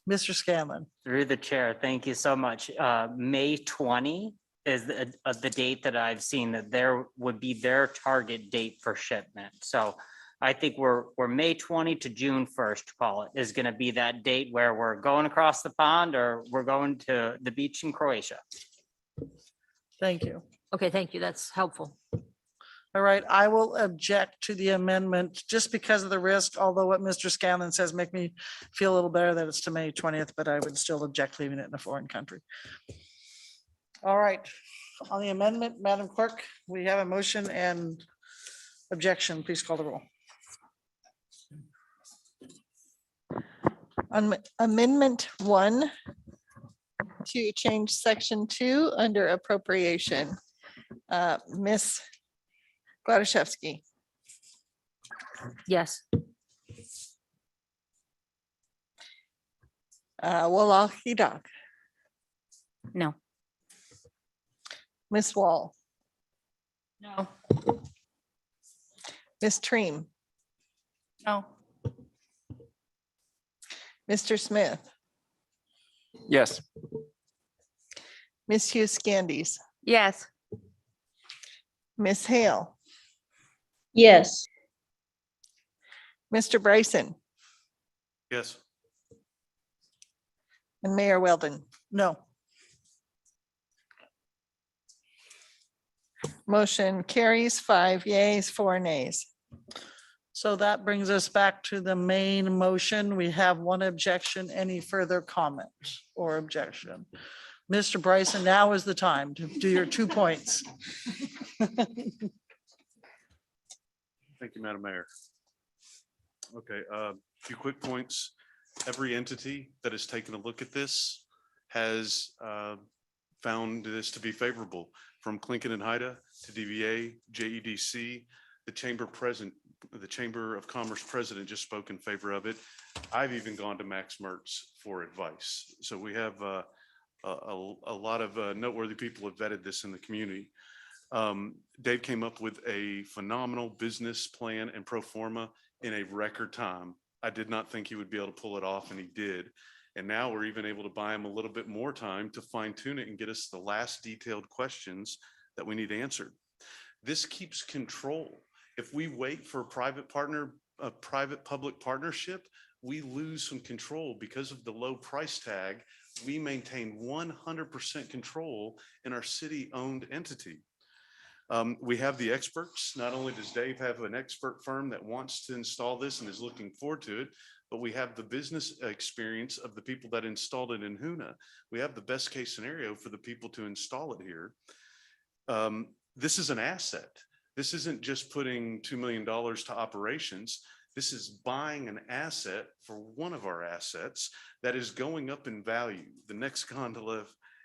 Mr. Scanlon. Through the chair, thank you so much. May 20 is the date that I've seen that there would be their target date for shipment. So I think we're May 20 to June 1st, call it, is going to be that date where we're going across the pond or we're going to the beach in Croatia. Thank you. Okay, thank you. That's helpful. All right, I will object to the amendment just because of the risk, although what Mr. Scanlon says make me feel a little better that it's to May 20th, but I would still object leaving it in a foreign country. All right, on the amendment, Madam Clerk, we have a motion and objection. Please call the roll. On Amendment 1 to change section 2 under appropriation. Ms. Gladaszewski. Yes. Walahidak. No. Ms. Wall. No. Ms. Treem. No. Mr. Smith. Yes. Ms. Hughes Scandies. Yes. Ms. Hale. Yes. Mr. Bryson Yes. and Mayor Weldon. No. Motion carries 5 yays, 4 nays. So that brings us back to the main motion. We have one objection. Any further comment or objection? Mr. Bryson, now is the time to do your 2 points. Thank you, Madam Mayor. Okay, a few quick points. Every entity that has taken a look at this has found this to be favorable, from Clinton and Haida to DVA, JEDC, the Chamber of Commerce president just spoke in favor of it. I've even gone to Max Mertz for advice. So we have a lot of noteworthy people have vetted this in the community. Dave came up with a phenomenal business plan and pro forma in a record time. I did not think he would be able to pull it off, and he did. And now we're even able to buy him a little bit more time to fine tune it and get us the last detailed questions that we need answered. This keeps control. If we wait for a private-public partnership, we lose some control because of the low price tag. We maintain 100% control in our city-owned entity. We have the experts. Not only does Dave have an expert firm that wants to install this and is looking forward to it, but we have the business experience of the people that installed it in Hoona. We have the best case scenario for the people to install it here. This is an asset. This isn't just putting $2 million to operations. This is buying an asset for one of our assets that is going up in value. The next gondola,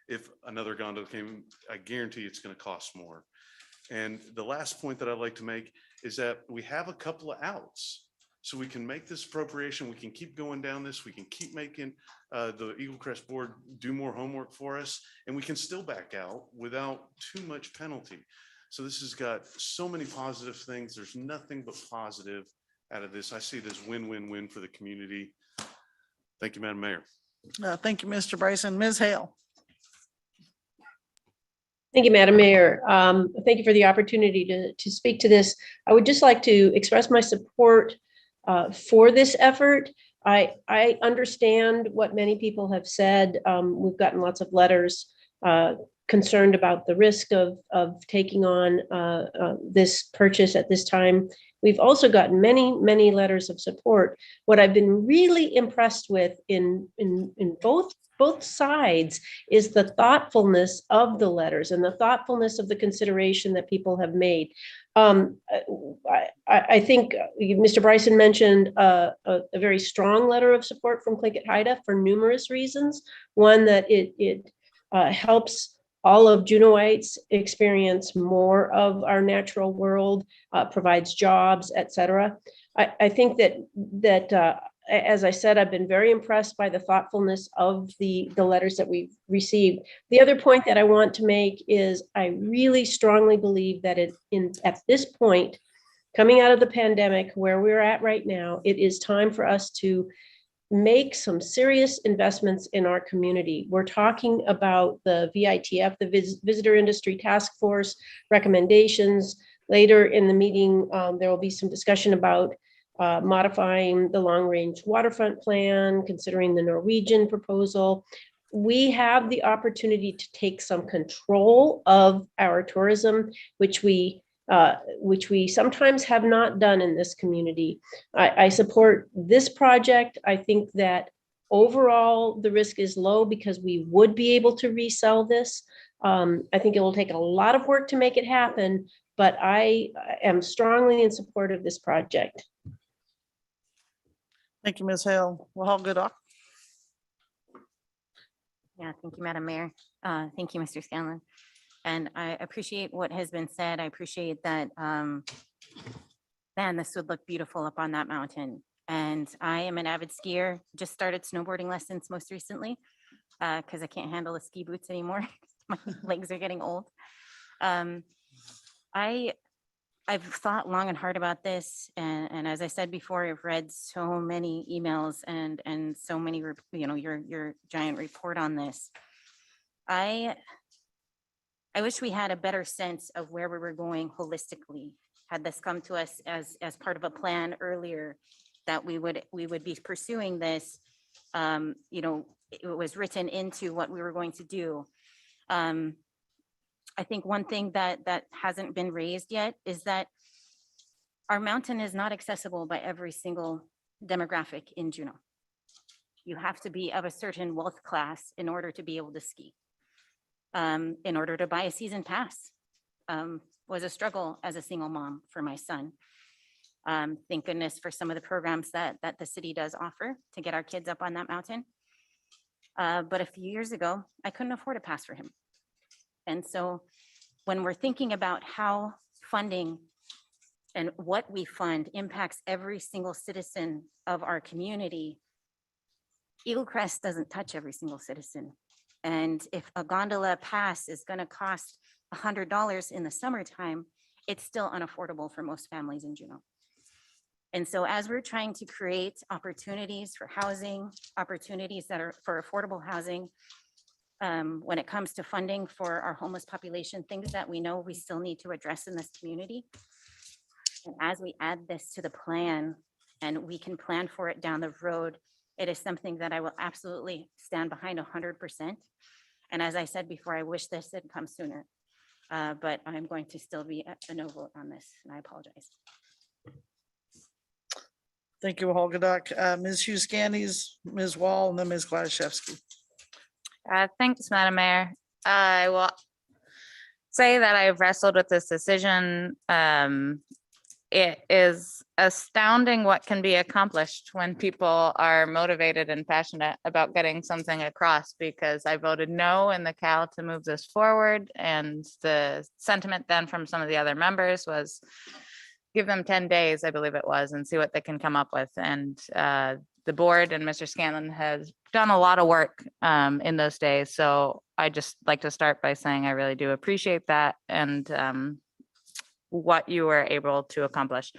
if another gondola came, I guarantee it's going to cost more. And the last point that I'd like to make is that we have a couple of outs. So we can make this appropriation, we can keep going down this, we can keep making the Eagle Crest board do more homework for us, and we can still back out without too much penalty. So this has got so many positive things. There's nothing but positive out of this. I see this win-win-win for the community. Thank you, Madam Mayor. Thank you, Mr. Bryson. Ms. Hale. Thank you, Madam Mayor. Thank you for the opportunity to speak to this. I would just like to express my support for this effort. I understand what many people have said. We've gotten lots of letters concerned about the risk of taking on this purchase at this time. We've also gotten many letters of support. What I've been really impressed with in both sides is the thoughtfulness of the letters and the thoughtfulness of the consideration that people have made. I think Mr. Bryson mentioned a very strong letter of support from Tlingit Haida for numerous reasons. One, that it helps all of Juneauites experience more of our natural world, provides jobs, etc. I think that as I said, I've been very impressed by the thoughtfulness of the letters that we've received. The other point that I want to make is I really strongly believe that at this point, coming out of the pandemic, where we're at right now, it is time for us to make some serious investments in our community. We're talking about the VITF, the Visitor Industry Task Force recommendations. Later in the meeting, there will be some discussion about modifying the long-range waterfront plan, considering the Norwegian proposal. We have the opportunity to take some control of our tourism, which we sometimes have not done in this community. I support this project. I think that overall the risk is low because we would be able to resell this. I think it will take a lot of work to make it happen, but I am strongly in support of this project. Thank you, Ms. Hale. Yeah, thank you, Madam Mayor. Thank you, Mr. Scanlon. And I appreciate what has been said. I appreciate that, man, this would look beautiful up on that mountain. And I am an avid skier, just started snowboarding lessons most recently because I can't handle the ski boots anymore. My legs are getting old. I've thought long and hard about this, and as I said before, I've read so many emails and so many, your giant report on this. I wish we had a better sense of where we were going holistically. Had this come to us as part of a plan earlier, that we would be pursuing this. It was written into what we were going to do. I think one thing that hasn't been raised yet is that our mountain is not accessible by every single demographic in Juneau. You have to be of a certain wealth class in order to be able to ski. In order to buy a season pass was a struggle as a single mom for my son. Thank goodness for some of the programs that the city does offer to get our kids up on that mountain. But a few years ago, I couldn't afford a pass for him. And so when we're thinking about how funding and what we fund impacts every single citizen of our community, Eagle Crest doesn't touch every single citizen. And if a gondola pass is going to cost $100 in the summertime, it's still unaffordable for most families in Juneau. And so as we're trying to create opportunities for housing, opportunities that are for affordable housing, when it comes to funding for our homeless population, things that we know we still need to address in this community. And as we add this to the plan and we can plan for it down the road, it is something that I will absolutely stand behind 100%. And as I said before, I wish this had come sooner, but I'm going to still be a no vote on this, and I apologize. Thank you, Holgadoc. Ms. Hughes Gandes, Ms. Wall, and then Ms. Gladysevsky. Thanks, Madam Mayor. I will say that I've wrestled with this decision. It is astounding what can be accomplished when people are motivated and passionate about getting something across, because I voted no in the Cal to move this forward. And the sentiment then from some of the other members was give them 10 days, I believe it was, and see what they can come up with. And the board and Mr. Scanlon has done a lot of work in those days. So I just like to start by saying I really do appreciate that and what you were able to accomplish.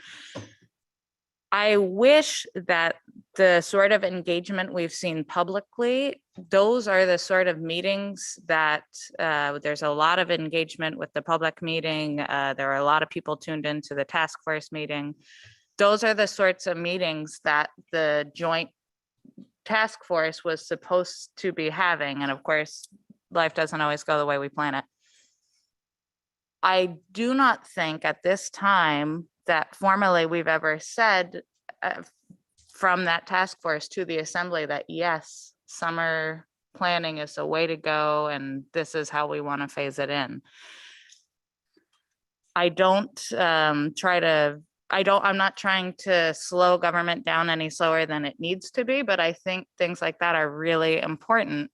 I wish that the sort of engagement we've seen publicly, those are the sort of meetings that there's a lot of engagement with the public meeting. There are a lot of people tuned into the task force meeting. Those are the sorts of meetings that the joint task force was supposed to be having. And of course, life doesn't always go the way we plan it. I do not think at this time that formally we've ever said from that task force to the assembly that yes, summer planning is the way to go and this is how we want to phase it in. I'm not trying to slow government down any slower than it needs to be, but I think things like that are really important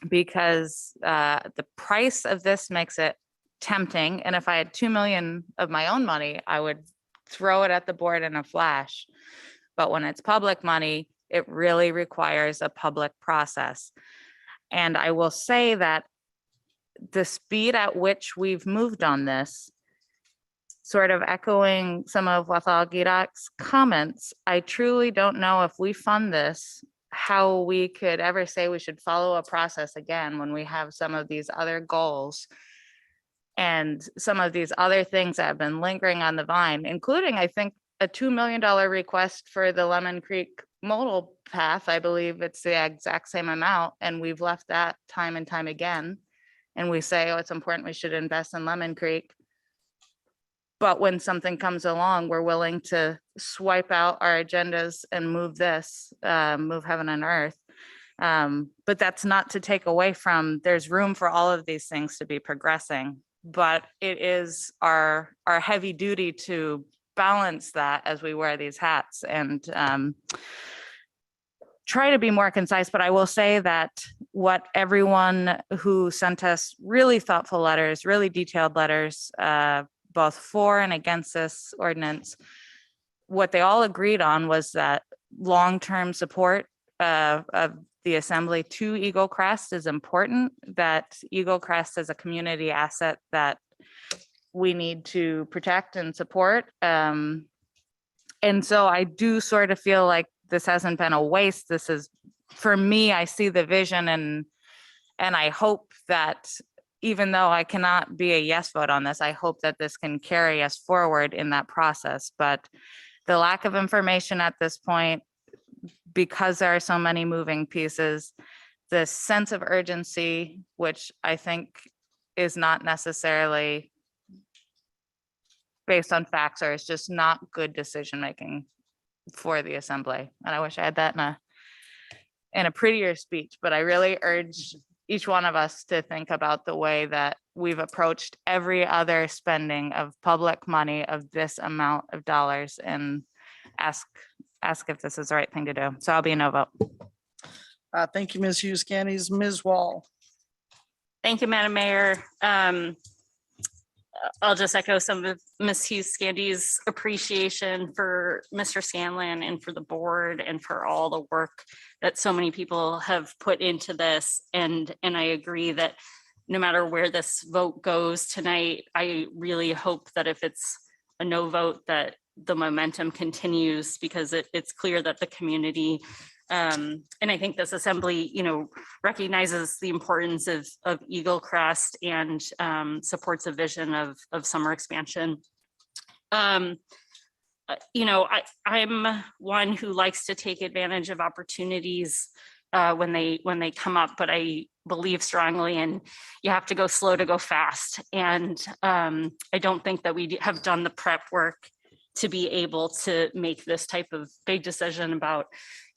because the price of this makes it tempting. And if I had 2 million of my own money, I would throw it at the board in a flash. But when it's public money, it really requires a public process. And I will say that the speed at which we've moved on this, sort of echoing some of Wathal Gidak's comments, I truly don't know if we fund this, how we could ever say we should follow a process again when we have some of these other goals and some of these other things that have been lingering on the vine, including, I think, a $2 million request for the Lemon Creek modal path. I believe it's the exact same amount, and we've left that time and time again. And we say, oh, it's important, we should invest in Lemon Creek. But when something comes along, we're willing to swipe out our agendas and move this, move heaven and earth. But that's not to take away from, there's room for all of these things to be progressing. But it is our heavy duty to balance that as we wear these hats and try to be more concise, but I will say that what everyone who sent us really thoughtful letters, really detailed letters, both for and against this ordinance, what they all agreed on was that long-term support of the assembly to Eagle Crest is important, that Eagle Crest is a community asset that we need to protect and support. And so I do sort of feel like this hasn't been a waste. This is, for me, I see the vision, and I hope that even though I cannot be a yes vote on this, I hope that this can carry us forward in that process. But the lack of information at this point, because there are so many moving pieces, the sense of urgency, which I think is not necessarily based on facts, or is just not good decision-making for the assembly. And I wish I had that in a prettier speech, but I really urge each one of us to think about the way that we've approached every other spending of public money of this amount of dollars, and ask if this is the right thing to do. So I'll be a no vote. Thank you, Ms. Hughes Candies. Ms. Wall. Thank you, Madam Mayor. I'll just echo some of Ms. Hughes Scandy's appreciation for Mr. Scanlon and for the board and for all the work that so many people have put into this. And I agree that no matter where this vote goes tonight, I really hope that if it's a no vote, that the momentum continues, because it's clear that the community and I think this assembly, recognizes the importance of Eagle Crest and supports a vision of summer expansion. I'm one who likes to take advantage of opportunities when they come up, but I believe strongly in you have to go slow to go fast. And I don't think that we have done the prep work to be able to make this type of big decision about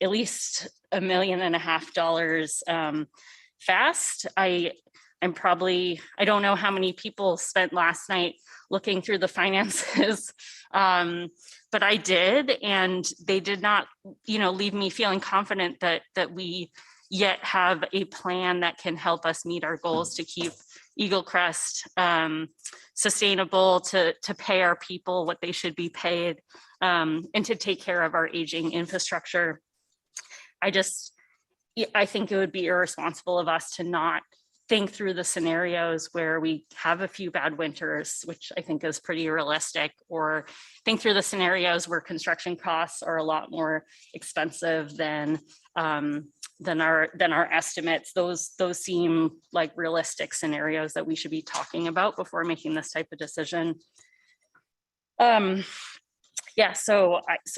at least $1.5 million fast. I don't know how many people spent last night looking through the finances, but I did, and they did not, leave me feeling confident that we yet have a plan that can help us meet our goals to keep Eagle Crest sustainable, to pay our people what they should be paid, and to take care of our aging infrastructure. I think it would be irresponsible of us to not think through the scenarios where we have a few bad winters, which I think is pretty realistic, or think through the scenarios where construction costs are a lot more expensive than our estimates. Those seem like realistic scenarios that we should be talking about before making this type of decision. So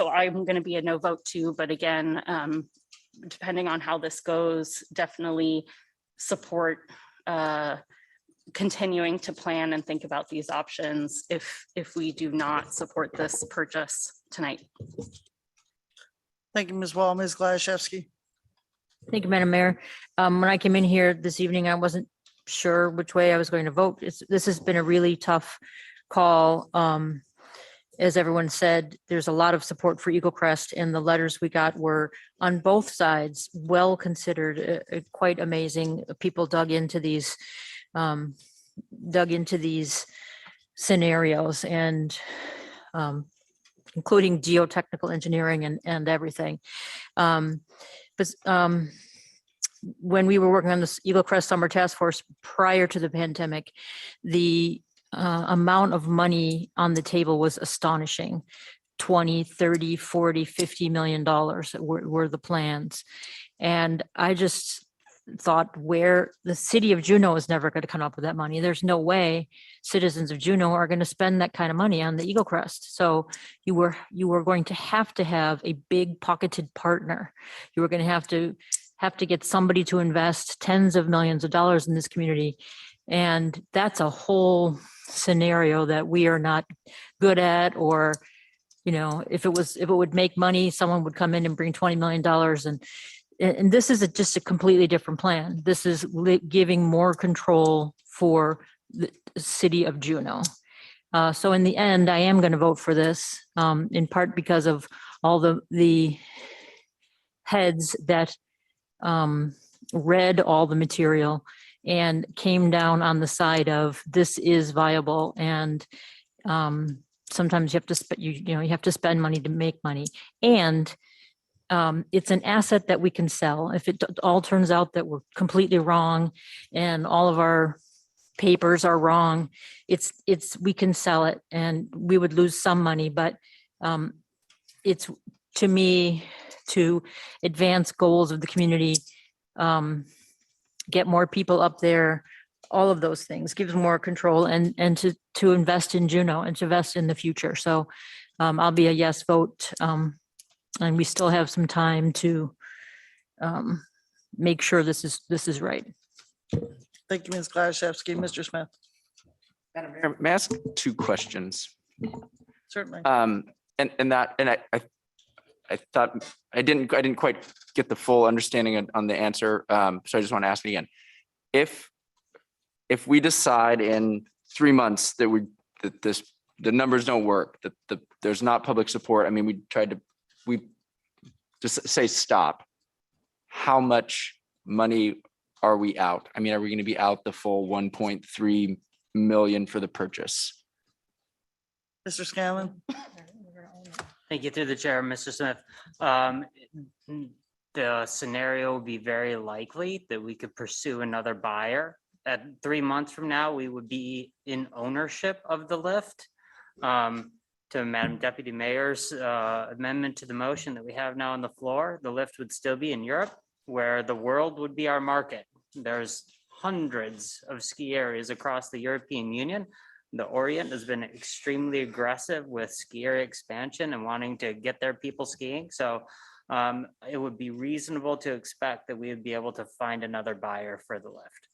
I'm going to be a no vote too, but again, depending on how this goes, definitely support continuing to plan and think about these options if we do not support this purchase tonight. Thank you, Ms. Wall. Ms. Glaszewski. Thank you, Madam Mayor. When I came in here this evening, I wasn't sure which way I was going to vote. This has been a really tough call. As everyone said, there's a lot of support for Eagle Crest, and the letters we got were on both sides, well considered, quite amazing. People dug into these scenarios, and including geotechnical engineering and everything. When we were working on this Eagle Crest Summer Task Force prior to the pandemic, the amount of money on the table was astonishing. 20, 30, 40, $50 million were the plans. And I just thought, where the city of Juneau is never going to come up with that money. There's no way citizens of Juneau are going to spend that kind of money on the Eagle Crest. So you were going to have a big pocketed partner. You were going to have to get somebody to invest tens of millions of dollars in this community. And that's a whole scenario that we are not good at, or, if it would make money, someone would come in and bring $20 million. And this is just a completely different plan. This is giving more control for the city of Juneau. So in the end, I am going to vote for this, in part because of all the heads that read all the material and came down on the side of this is viable, and sometimes you have to spend, you know, you have to spend money to make money. And it's an asset that we can sell. If it all turns out that we're completely wrong and all of our papers are wrong, we can sell it and we would lose some money, but it's, to me, to advance goals of the community, get more people up there, all of those things, gives more control, and to invest in Juneau and to invest in the future. So I'll be a yes vote. And we still have some time to make sure this is right. Thank you, Ms. Gladysevsky. Mr. Smith. Madam Mayor, may I ask 2 questions? Certainly. I thought I didn't quite get the full understanding on the answer. So I just want to ask it again. If we decide in 3 months that the numbers don't work, that there's not public support, I mean, we just say stop. How much money are we out? I mean, are we going to be out the full 1.3 million for the purchase? Mr. Scanlon. Thank you through the chair, Mr. Smith. The scenario would be very likely that we could pursue another buyer. At 3 months from now, we would be in ownership of the lift. To Madam Deputy Mayor's amendment to the motion that we have now on the floor, the lift would still be in Europe, where the world would be our market. There's hundreds of ski areas across the European Union. The Orient has been extremely aggressive with ski area expansion and wanting to get their people skiing. So it would be reasonable to expect that we would be able to find another buyer for the lift.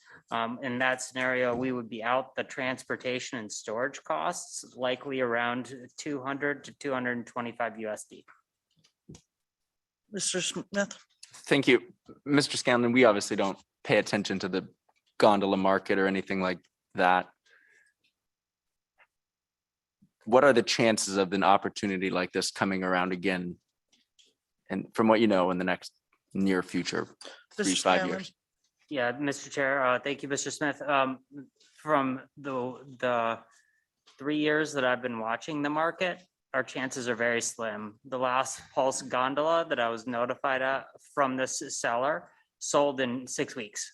In that scenario, we would be out the transportation and storage costs, likely around 200 to 225 USD. Mr. Smith. Thank you. Mr. Scanlon, we obviously don't pay attention to the gondola market or anything like that. What are the chances of an opportunity like this coming around again? And from what you know, in the next near future, 3 to 5 years? Yeah, Mr. Chair, thank you, Mr. Smith. From the 3 years that I've been watching the market, our chances are very slim. The last Pulse gondola that I was notified from this seller sold in 6 weeks.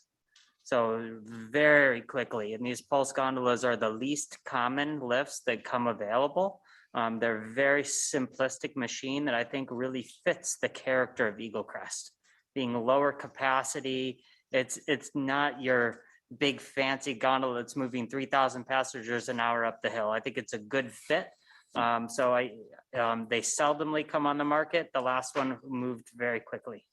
So very quickly, and these Pulse gondolas are the least common lifts that come available. They're a very simplistic machine that I think really fits the character of Eagle Crest. Being lower capacity, it's not your big fancy gondola that's moving 3,000 passengers an hour up the hill. I think it's a good fit. They seldomly come on the market. The last one moved very quickly.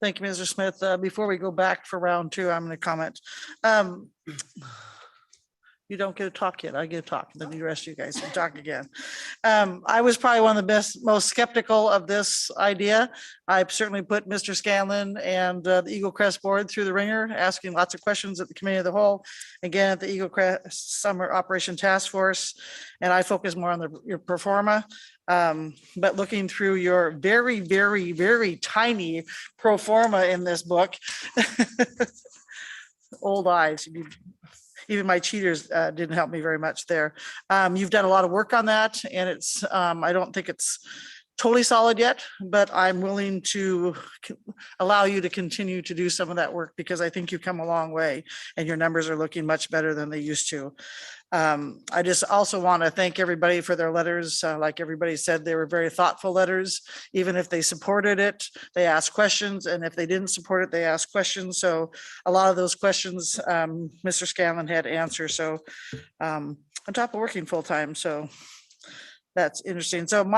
Thank you, Mr. Smith. Before we go back for round 2, I'm going to comment. You don't get to talk yet. I get to talk. Then the rest of you guys can talk again. I was probably one of the most skeptical of this idea. I've certainly put Mr. Scanlon and the Eagle Crest board through the ringer, asking lots of questions at the committee of the whole, again, at the Eagle Crest Summer Operation Task Force. And I focus more on your pro forma. But looking through your very, very, very tiny pro forma in this book, old eyes, even my cheaters didn't help me very much there. You've done a lot of work on that, and it's I don't think it's totally solid yet, but I'm willing to allow you to continue to do some of that work because I think you've come a long way and your numbers are looking much better than they used to. I just also want to thank everybody for their letters. Like everybody said, they were very thoughtful letters. Even if they supported it, they asked questions. And if they didn't support it, they asked questions. So a lot of those questions, Mr. Scanlon had answers. So on top of working full time. So that's interesting. So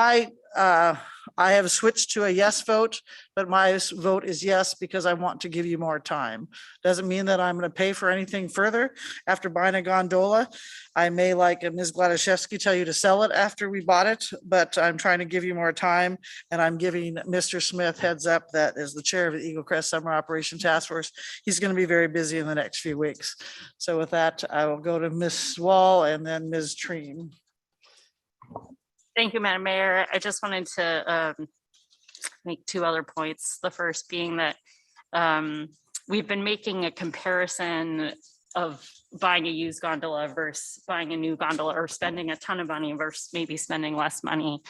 I have switched to a yes vote, but my vote is yes because I want to give you more time. Doesn't mean that I'm going to pay for anything further after buying a gondola. I may, like Ms. Gladysevsky, tell you to sell it after we bought it, but I'm trying to give you more time. And I'm giving Mr. Smith heads up that as the chair of the Eagle Crest Summer Operation Task Force, he's going to be very busy in the next few weeks. So with that, I will go to Ms. Wall and then Ms. Treem. Thank you, Madam Mayor. I just wanted to make two other points. The first being that we've been making a comparison of buying a used gondola versus buying a new gondola, or spending a ton of money versus maybe spending less money.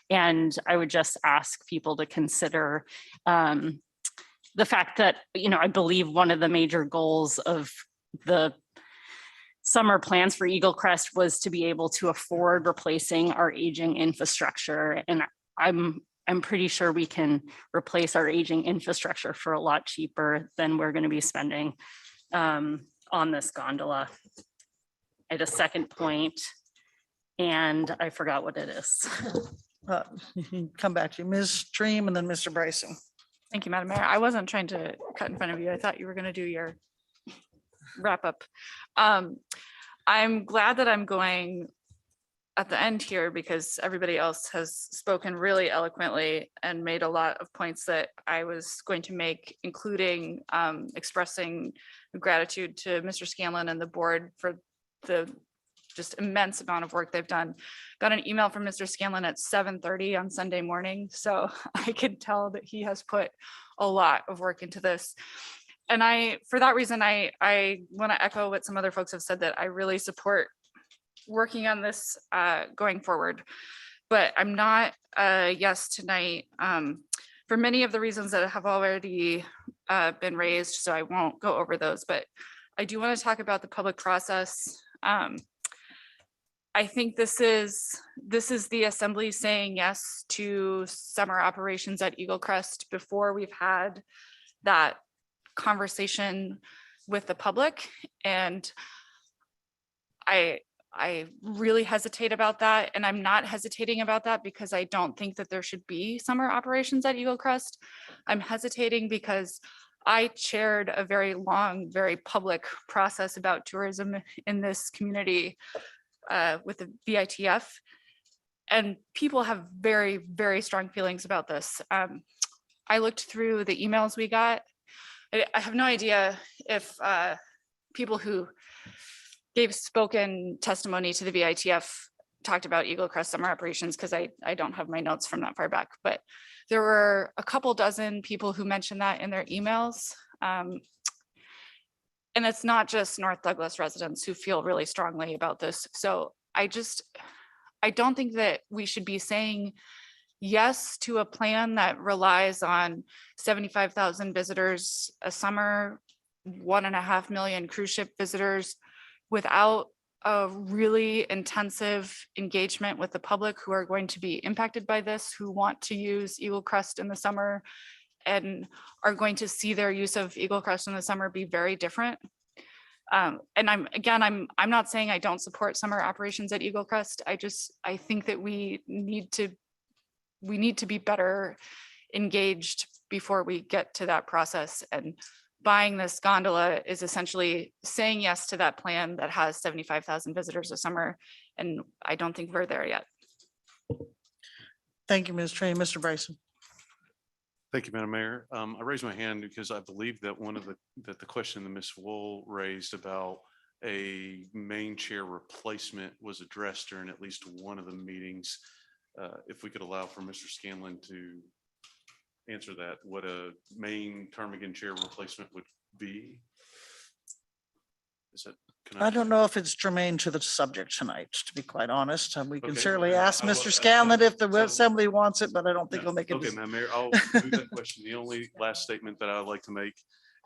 And I would just ask people to consider the fact that, I believe one of the major goals of the summer plans for Eagle Crest was to be able to afford replacing our aging infrastructure. And I'm pretty sure we can replace our aging infrastructure for a lot cheaper than we're going to be spending on this gondola. I had a second point and I forgot what it is. Come back to you, Ms. Dream, and then Mr. Bryson. Thank you, Madam Mayor. I wasn't trying to cut in front of you. I thought you were going to do your wrap up. I'm glad that I'm going at the end here because everybody else has spoken really eloquently and made a lot of points that I was going to make, including expressing gratitude to Mr. Scanlon and the board for the just immense amount of work they've done. Got an email from Mr. Scanlon at 7:30 on Sunday morning, so I could tell that he has put a lot of work into this. And for that reason, I want to echo what some other folks have said, that I really support working on this going forward. But I'm not a yes tonight for many of the reasons that have already been raised, so I won't go over those. But I do want to talk about the public process. I think this is the assembly saying yes to summer operations at Eagle Crest before we've had that conversation with the public. And I really hesitate about that. And I'm not hesitating about that because I don't think that there should be summer operations at Eagle Crest. I'm hesitating because I chaired a very long, very public process about tourism in this community with the VITF, and people have very, very strong feelings about this. I looked through the emails we got. I have no idea if people who gave spoken testimony to the VITF talked about Eagle Crest summer operations, because I don't have my notes from that far back, but there were a couple dozen people who mentioned that in their emails. And it's not just North Douglas residents who feel really strongly about this. So I don't think that we should be saying yes to a plan that relies on 75,000 visitors a summer, 1.5 million cruise ship visitors, without a really intensive engagement with the public who are going to be impacted by this, who want to use Eagle Crest in the summer and are going to see their use of Eagle Crest in the summer be very different. And I'm not saying I don't support summer operations at Eagle Crest. I think that we need to be better engaged before we get to that process. And buying this gondola is essentially saying yes to that plan that has 75,000 visitors a summer. And I don't think we're there yet. Thank you, Ms. Train. Mr. Bryson. Thank you, Madam Mayor. I raised my hand because I believe that the question that Ms. Wool raised about a main chair replacement was addressed during at least one of the meetings. If we could allow for Mr. Scanlon to answer that, what a main Ptarmigan chair replacement would be. Is that? I don't know if it's germane to the subject tonight, to be quite honest. We can Okay, certainly then ask I will- Mr. Scanlon if the assembly wants it, but I don't think he'll make it. Okay, Madam Mayor, I'll do that question. The only last statement that I would like to make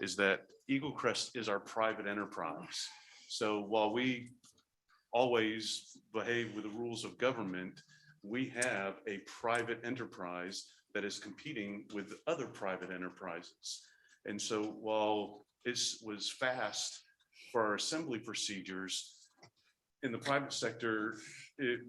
is that Eagle Crest is our private enterprise. So while we always behave with the rules of government, we have a private enterprise that is competing with other private enterprises. And so while this was fast for our assembly procedures, in the private sector, it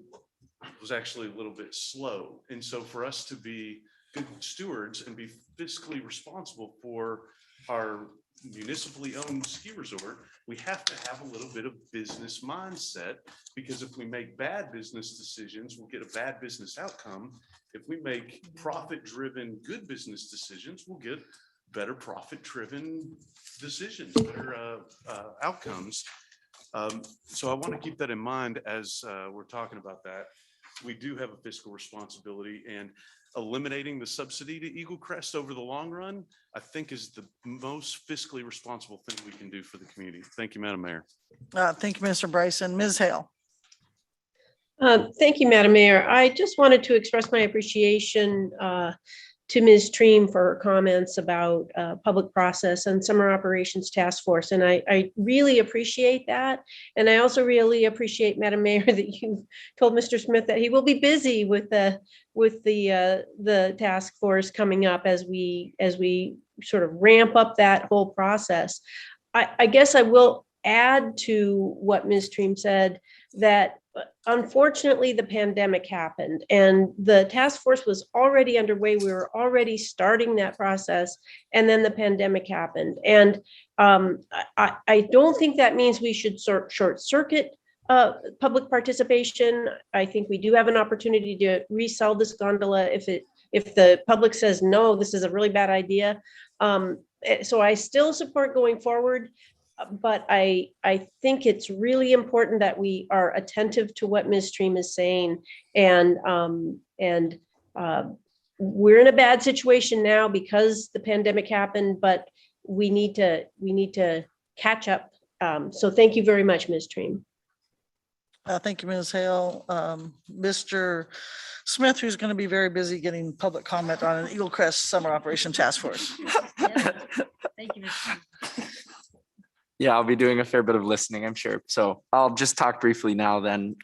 was actually a little bit slow. And so for us to be good stewards and be fiscally responsible for our municipally owned ski resort, we have to have a little bit of business mindset, because if we make bad business decisions, we'll get a bad business outcome. If we make profit-driven good business decisions, we'll get better profit-driven decisions, better outcomes. So I want to keep that in mind as we're talking about that. we do have a fiscal responsibility, and eliminating the subsidy to Eagle Crest over the long run, I think is the most fiscally responsible thing we can do for the community. Thank you, Madam Mayor. Thank you, Mr. Bryson. Ms. Hale. Thank you, Madam Mayor. I just wanted to express my appreciation to Ms. Treem for her comments about public process and summer operations task force. And I really appreciate that. And I also really appreciate, Madam Mayor, that you told Mr. Smith that he will be busy with the task force coming up as we sort of ramp up that whole process. I guess I will add to what Ms. Treem said, that unfortunately the pandemic happened and the task force was already underway. We were already starting that process, and then the pandemic happened. And I don't think that means we should short circuit public participation. I think we do have an opportunity to resell this gondola if the public says, no, this is a really bad idea. So I still support going forward. But I think it's really important that we are attentive to what Ms. Treem is saying. And we're in a bad situation now because the pandemic happened, but we need to catch up. So thank you very much, Ms. Treem. Thank you, Ms. Hale. Mr. Smith, who's going to be very busy getting public comment on an Eagle Crest Summer Operation Task Force. Thank you, Mr. Yeah, I'll be doing a fair bit of listening, I'm sure. So I'll just talk briefly now then.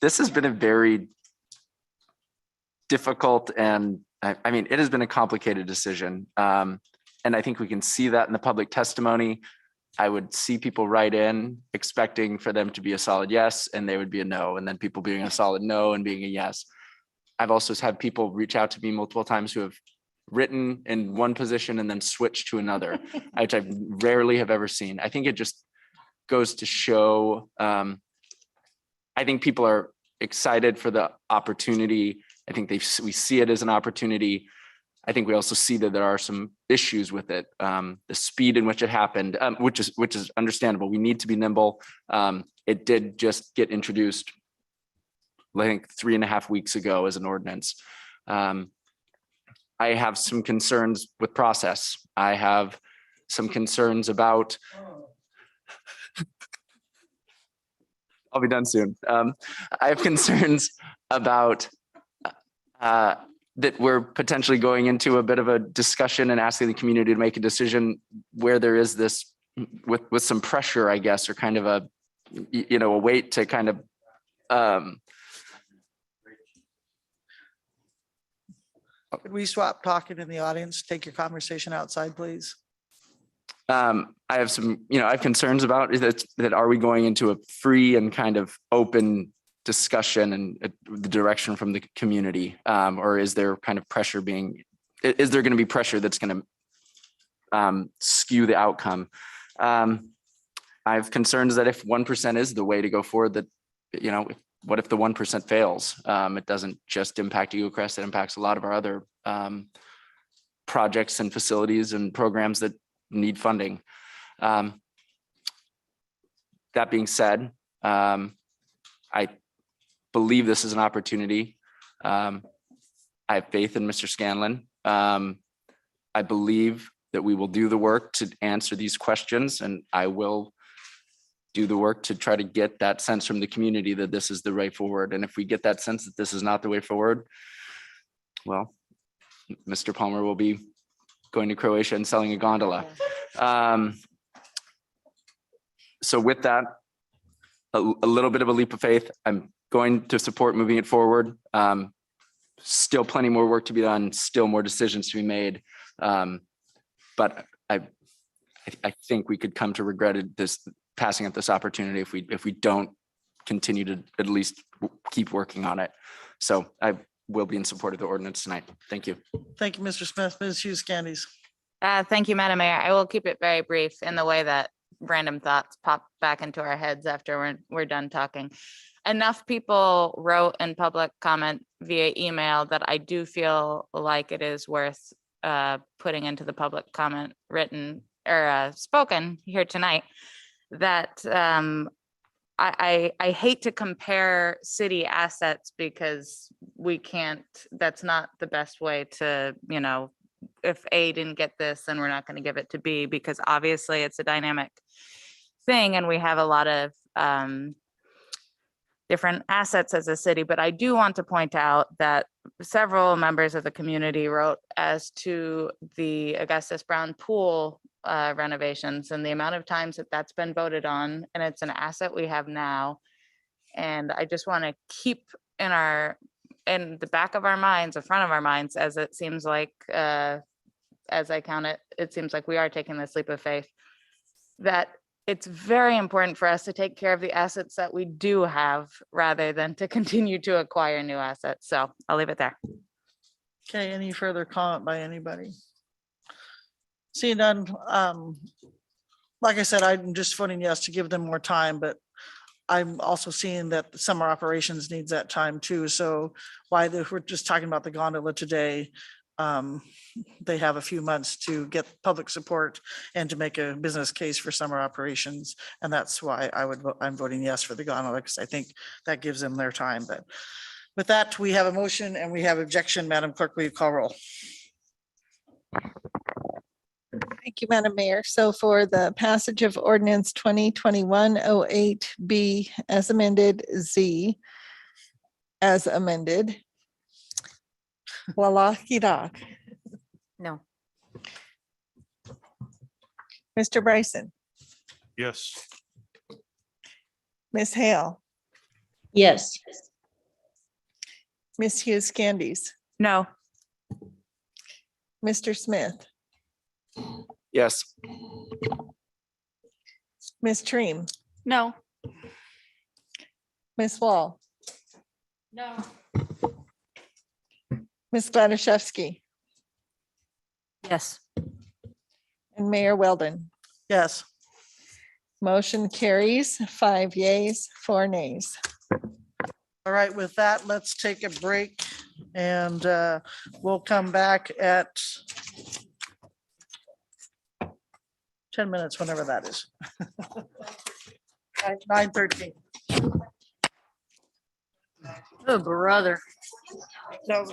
This has been a very difficult and I mean, it has been a complicated decision. And I think we can see that in the public testimony. I would see people write in expecting for them to be a solid yes, and they would be a no, and then people being a solid no and being a yes. I've also had people reach out to me multiple times who have written in one position and then switched to another, which I rarely have ever seen. I think it just goes to show, I think people are excited for the opportunity. I think we see it as an opportunity. I think we also see that there are some issues with it. The speed in which it happened, which is understandable. We need to be nimble. It did just get introduced, I think 3.5 weeks ago as an ordinance. I have some concerns with process. I have some concerns about, I'll be done soon. I have concerns about that we're potentially going into a bit of a discussion and asking the community to make a decision where there is this with some pressure, I guess, or kind of a weight to kind of Could we swap talking in the audience? Take your conversation outside, please. I have some, I have concerns about that are we going into a free and kind of open discussion and the direction from the community, or is there kind of pressure is there going to be pressure that's going to skew the outcome? I have concerns that if 1% is the way to go forward, that, what if the 1% fails? It doesn't just impact Eagle Crest, it impacts a lot of our other projects and facilities and programs that need funding. That being said, I believe this is an opportunity. I have faith in Mr. Scanlon. I believe that we will do the work to answer these questions, and I will do the work to try to get that sense from the community that this is the way forward. And if we get that sense that this is not the way forward, well, Mr. Palmer will be going to Croatia and selling a gondola. So with that, a little bit of a leap of faith. I'm going to support moving it forward. Still plenty more work to be done, still more decisions to be made. But I think we could come to regret passing up this opportunity if we don't continue to at least keep working on it. So I will be in support of the ordinance tonight. Thank you. Thank you, Mr. Smith. Ms. Hughes Candies. Thank you, Madam Mayor. I will keep it very brief in the way that random thoughts pop back into our heads after we're done talking. Enough people wrote in public comment via email that I do feel like it is worth putting into the public comment written or spoken here tonight, that I hate to compare city assets because we can't, that's not the best way to, you know, if A didn't get this, then we're not going to give it to B, because obviously it's a dynamic thing and we have a lot of different assets as a city. But I do want to point out that several members of the community wrote as to the Augustus Brown Pool renovations and the amount of times that that's been voted on, and it's an asset we have now. And I just want to keep in the back of our minds, the front of our minds, as it seems like, as I count it, it seems like we are taking this leap of faith, that it's very important for us to take care of the assets that we do have rather than to continue to acquire new assets. So I'll leave it there. Okay, any further comment by anybody? Seeing none, like I said, I'm just voting yes to give them more time, but I'm also seeing that the summer operations needs that time too. So we're just talking about the gondola today, they have a few months to get public support and to make a business case for summer operations. And that's why I'm voting yes for the gondola, because I think that gives them their time. But with that, we have a motion and we have objection. Madam Clerk, will you call roll? Thank you, Madam Mayor. So for the passage of ordinance 2021-08B as amended, Z as amended. Wallach-Doc. No. Mr. Bryson, Yes. Ms. Hale, Yes. Ms. Hughes Candies, No. Mr. Smith, Yes. Ms. Treem, No. Ms. Wall, No. Ms. Gladysevsky, Yes. and Mayor Weldon. Yes. Motion carries 5 yeas, 4 nays. All right, with that, let's take a break and we'll come back at 10 minutes, whenever that is. 9:13. Oh, brother. No,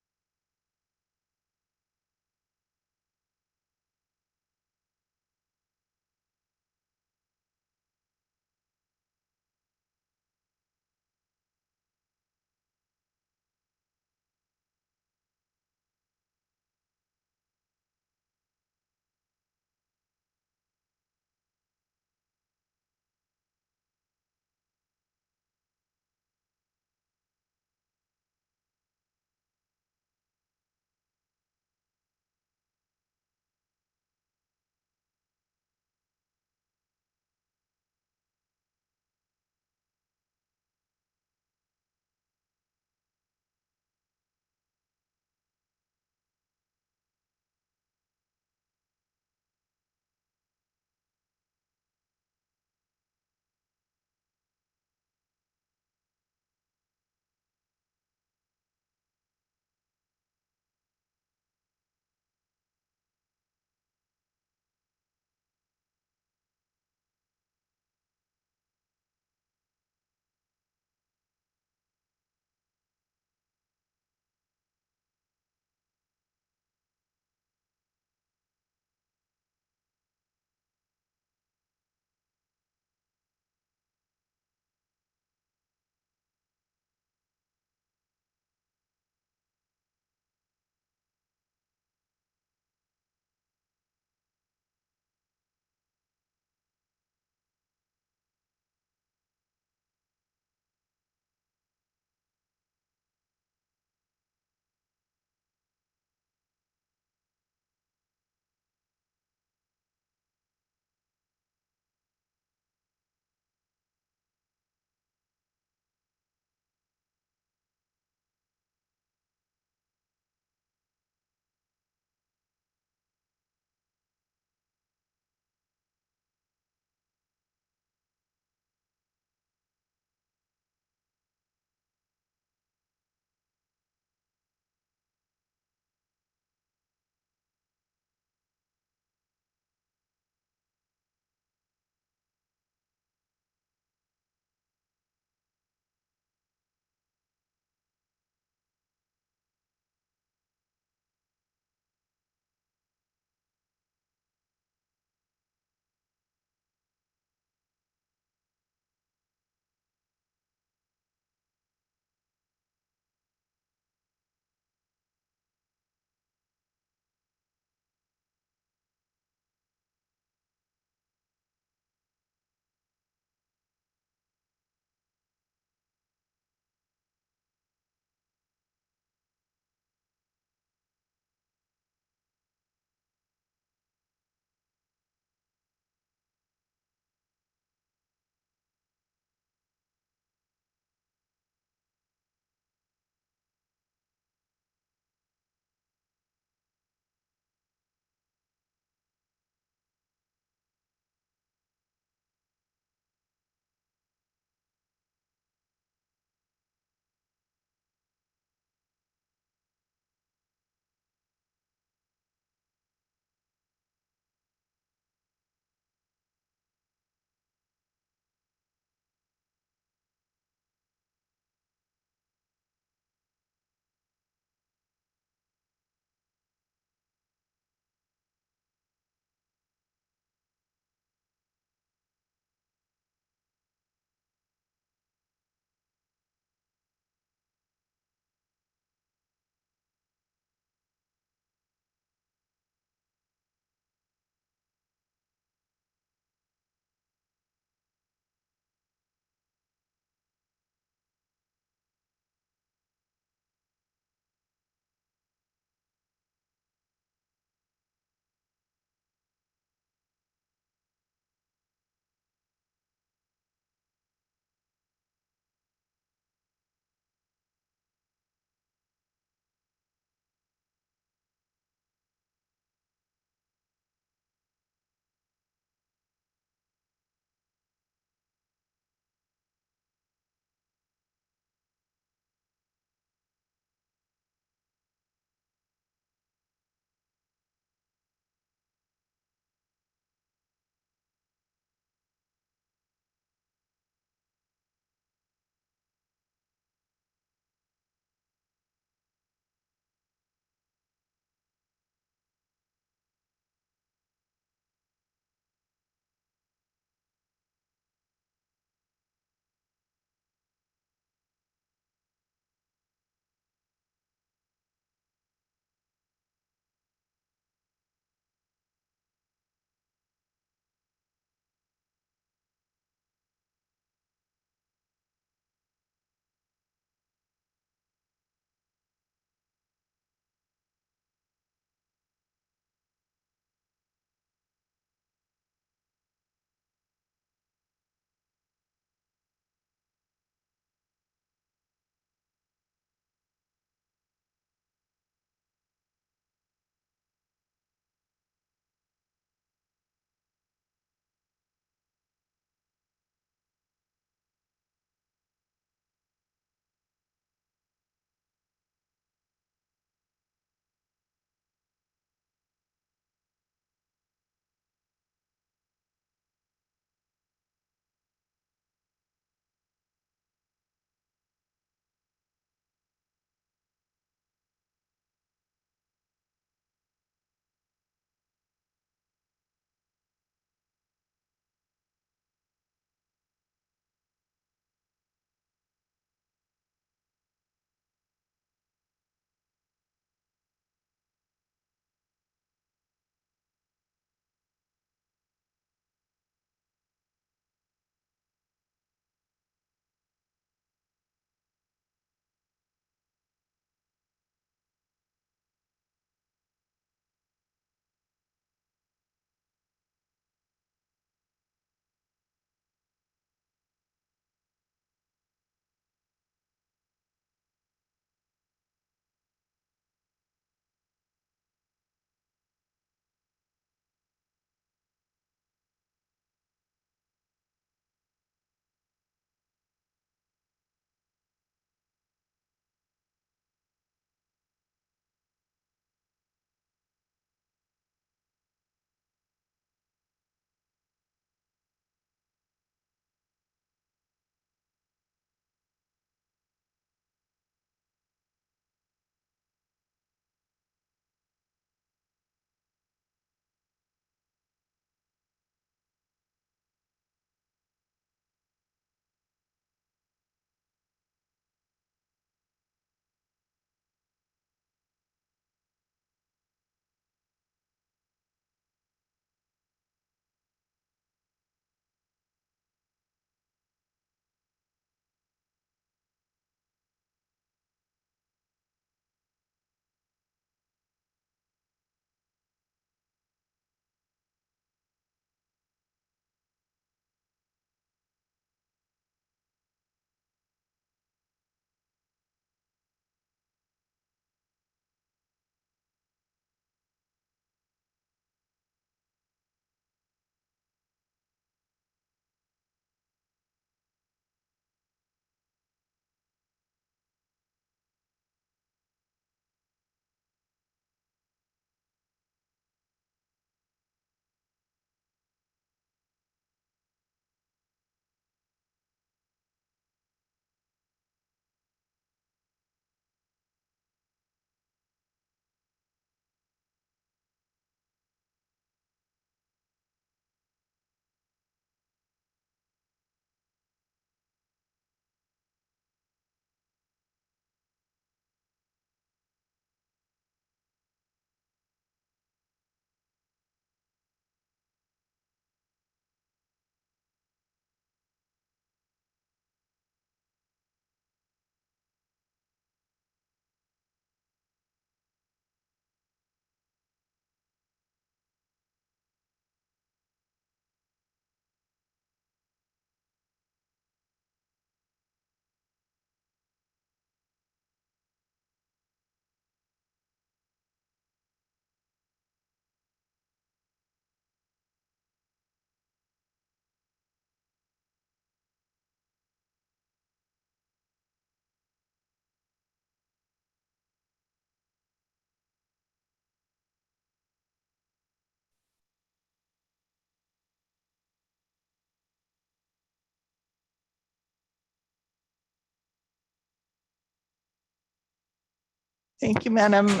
Thank you, Madam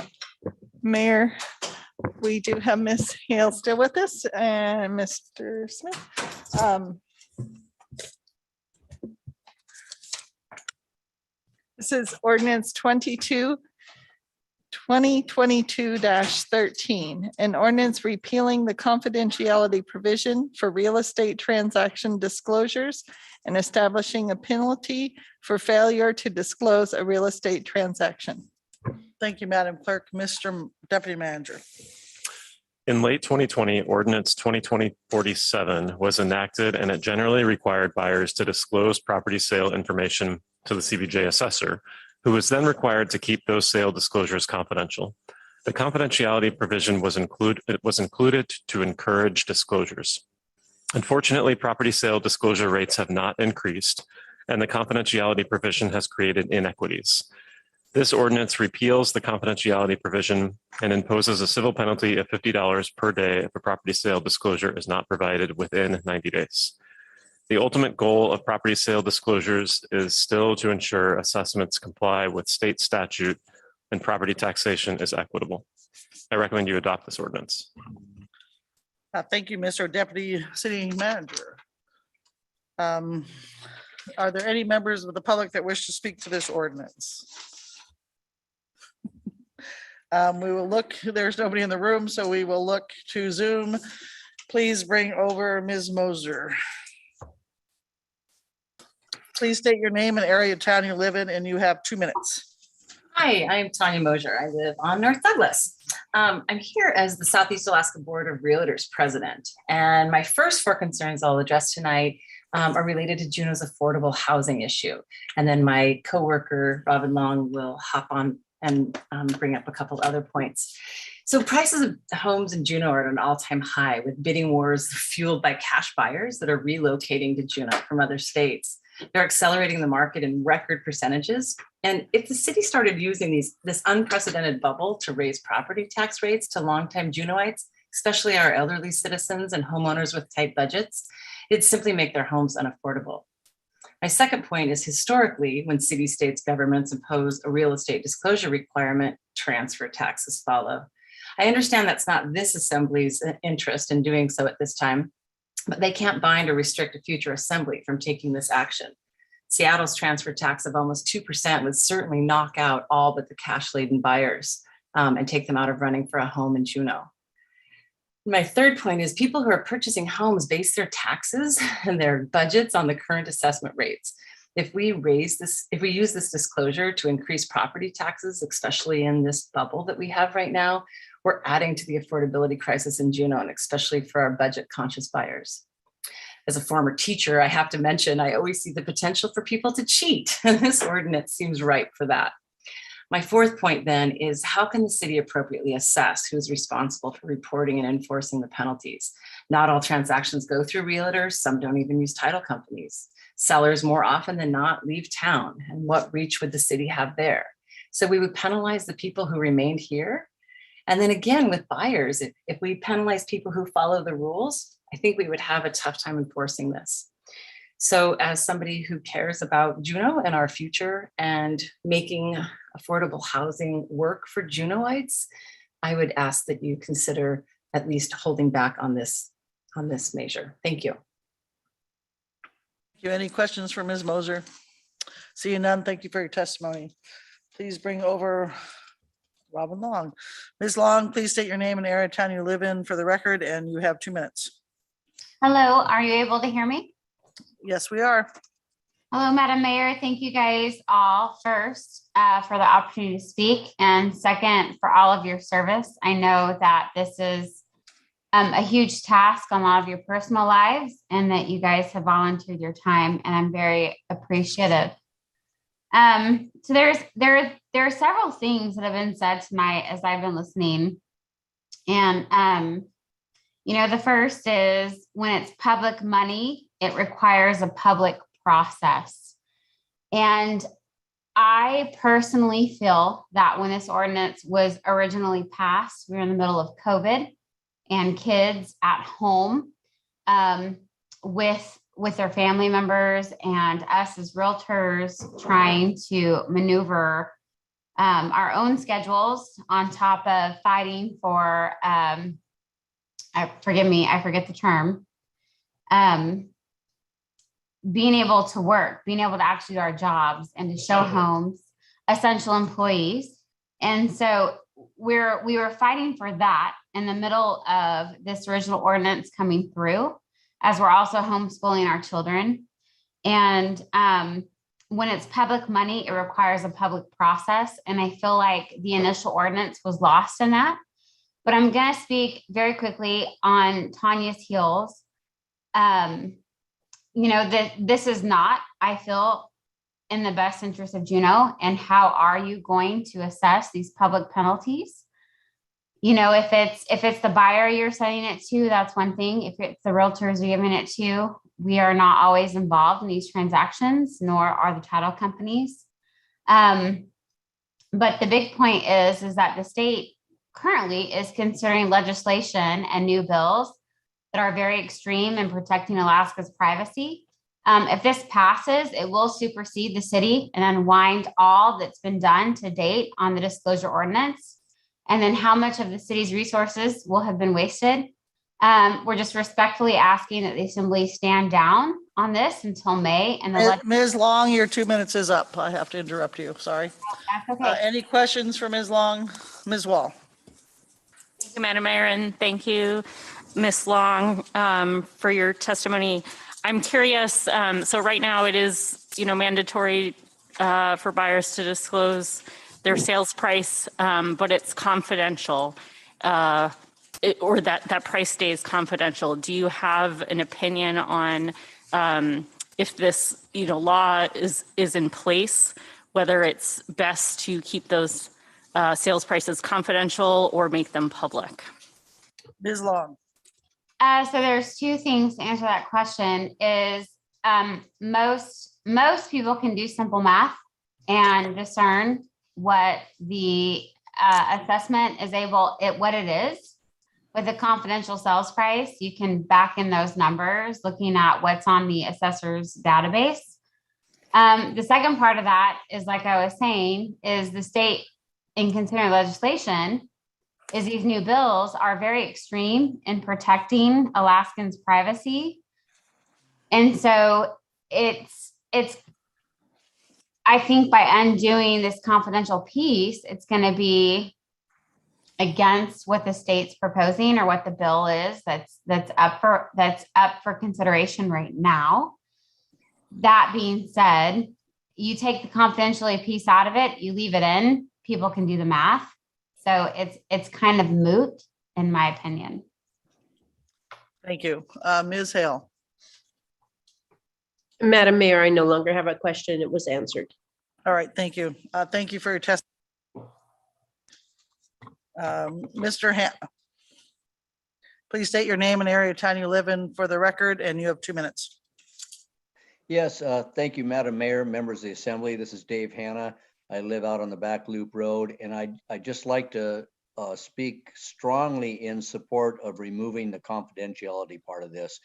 Mayor. We do have Ms. Hale still with us and Mr. Smith. This is ordinance 2022-13, an ordinance repealing the confidentiality provision for real estate transaction disclosures and establishing a penalty for failure to disclose a real estate transaction. Thank you, Madam Clerk. Mr. Deputy Manager. In late 2020, Ordinance 2020-47 was enacted, and it generally required buyers to disclose property sale information to the CBJ assessor, who was then required to keep those sale disclosures confidential. The confidentiality provision was included to encourage disclosures. Unfortunately, property sale disclosure rates have not increased, and the confidentiality provision has created inequities. This ordinance repeals the confidentiality provision and imposes a civil penalty of $50 per day if a property sale disclosure is not provided within 90 days. The ultimate goal of property sale disclosures is still to ensure assessments comply with state statute and property taxation is equitable. I recommend you adopt this ordinance. Thank you, Mr. Deputy City Manager. Are there any members of the public that wish to speak to this ordinance? We will look, there's nobody in the room, so we will look to Zoom. Please bring over Ms. Moser. Please state your name and area of town you live in, and you have 2 minutes. Hi, I'm Tanya Mosier. I live on North Douglas. I'm here as the Southeast Alaska Board of Realtors President. And my first 4 concerns I'll address tonight are related to Juneau's affordable housing issue. And then my coworker, Robin Long, will hop on and bring up a couple of other points. So prices of homes in Juneau are at an all-time high, with bidding wars fueled by cash buyers that are relocating to Juneau from other states. They're accelerating the market in record percentages. And if the city started using this unprecedented bubble to raise property tax rates to longtime Juneauites, especially our elderly citizens and homeowners with tight budgets, it'd simply make their homes unaffordable. My second point is, historically, when city-states governments impose a real estate disclosure requirement, transfer taxes follow. I understand that's not this assembly's interest in doing so at this time, but they can't bind or restrict a future assembly from taking this action. Seattle's transfer tax of almost 2% would certainly knock out all but the cash-laden buyers and take them out of running for a home in Juneau. My third point is, people who are purchasing homes base their taxes and their budgets on the current assessment rates. If we use this disclosure to increase property taxes, especially in this bubble that we have right now, we're adding to the affordability crisis in Juneau, and especially for our budget-conscious buyers. As a former teacher, I have to mention, I always see the potential for people to cheat, and this ordinance seems ripe for that. My fourth point then is, how can the city appropriately assess who's responsible for reporting and enforcing the penalties? Not all transactions go through realtors. Some don't even use title companies. Sellers more often than not leave town, and what reach would the city have there? So we would penalize the people who remained here. And then again, with buyers, if we penalize people who follow the rules, I think we would have a tough time enforcing this. So as somebody who cares about Juneau and our future and making affordable housing work for Juneauites, I would ask that you consider at least holding back on this measure. Thank you. Thank you. Any questions for Ms. Moser? Seeing none, thank you for your testimony. Please bring over Robin Long. Ms. Long, please state your name and area of town you live in for the record, and you have 2 minutes. Hello, are you able to hear me? Yes, we are. Hello, Madam Mayor. Thank you guys all first for the opportunity to speak, and second for all of your service. I know that this is a huge task on a lot of your personal lives, and that you guys have volunteered your time, and I'm very appreciative. So there are several things that have been said tonight as I've been listening, and the first is, when it's public money, it requires a public process. And I personally feel that when this ordinance was originally passed, we were in the middle of COVID and kids at home with their family members, and us as realtors trying to maneuver our own schedules on top of fighting for, forgive me, I forget the term, being able to work, being able to actually do our jobs and to show homes, essential employees. And so we were fighting for that in the middle of this original ordinance coming through, as we're also homeschooling our children. And when it's public money, it requires a public process. And I feel like the initial ordinance was lost in that. But I'm going to speak very quickly on Tanya's heels. That this is not, I feel, in the best interest of Juneau. And how are you going to assess these public penalties? If it's the buyer you're sending it to, that's one thing. If it's the realtors you're giving it to, we are not always involved in these transactions, nor are the title companies. But the big point is that the state currently is considering legislation and new bills that are very extreme in protecting Alaska's privacy. If this passes, it will supersede the city and unwind all that's been done to date on the disclosure ordinance. And then how much of the city's resources will have been wasted. We're just respectfully asking that the assembly stand down on this until May. And Ms. Long, your 2 minutes is up. I have to interrupt you. Sorry. That's okay. Any questions for Ms. Long? Ms. Wall? Thank you, Madam Mayor, and thank you, Ms. Long, for your testimony. I'm curious, so right now it is, mandatory for buyers to disclose their sales price, but it's confidential, or that price stays confidential. Do you have an opinion on if this, law is in place, whether it's best to keep those sales prices confidential or make them public? Ms. Long? So there's two things to answer that question is most people can do simple math and discern what the assessment is what it is. With a confidential sales price, you can back in those numbers looking at what's on the assessor's database. The second part of that is, like I was saying, is the state in considering legislation is these new bills are very extreme in protecting Alaskans' privacy. And so I think by undoing this confidential piece, it's going to be against what the state's proposing or what the bill is that's up for consideration right now. That being said, you take the confidentiality piece out of it, you leave it in, people can do the math. So it's kind of moot, in my opinion. Thank you. Ms. Hale? Madam Mayor, I no longer have a question. It was answered. All right, thank you. Thank you for your testimony. Mr. Please state your name and area of town you live in for the record, and you have 2 minutes. Yes, thank you, Madam Mayor, members of the Assembly. This is Dave Hanna. I live out on the Back Loop Road, and I'd just like to speak strongly in support of removing the confidentiality part of this.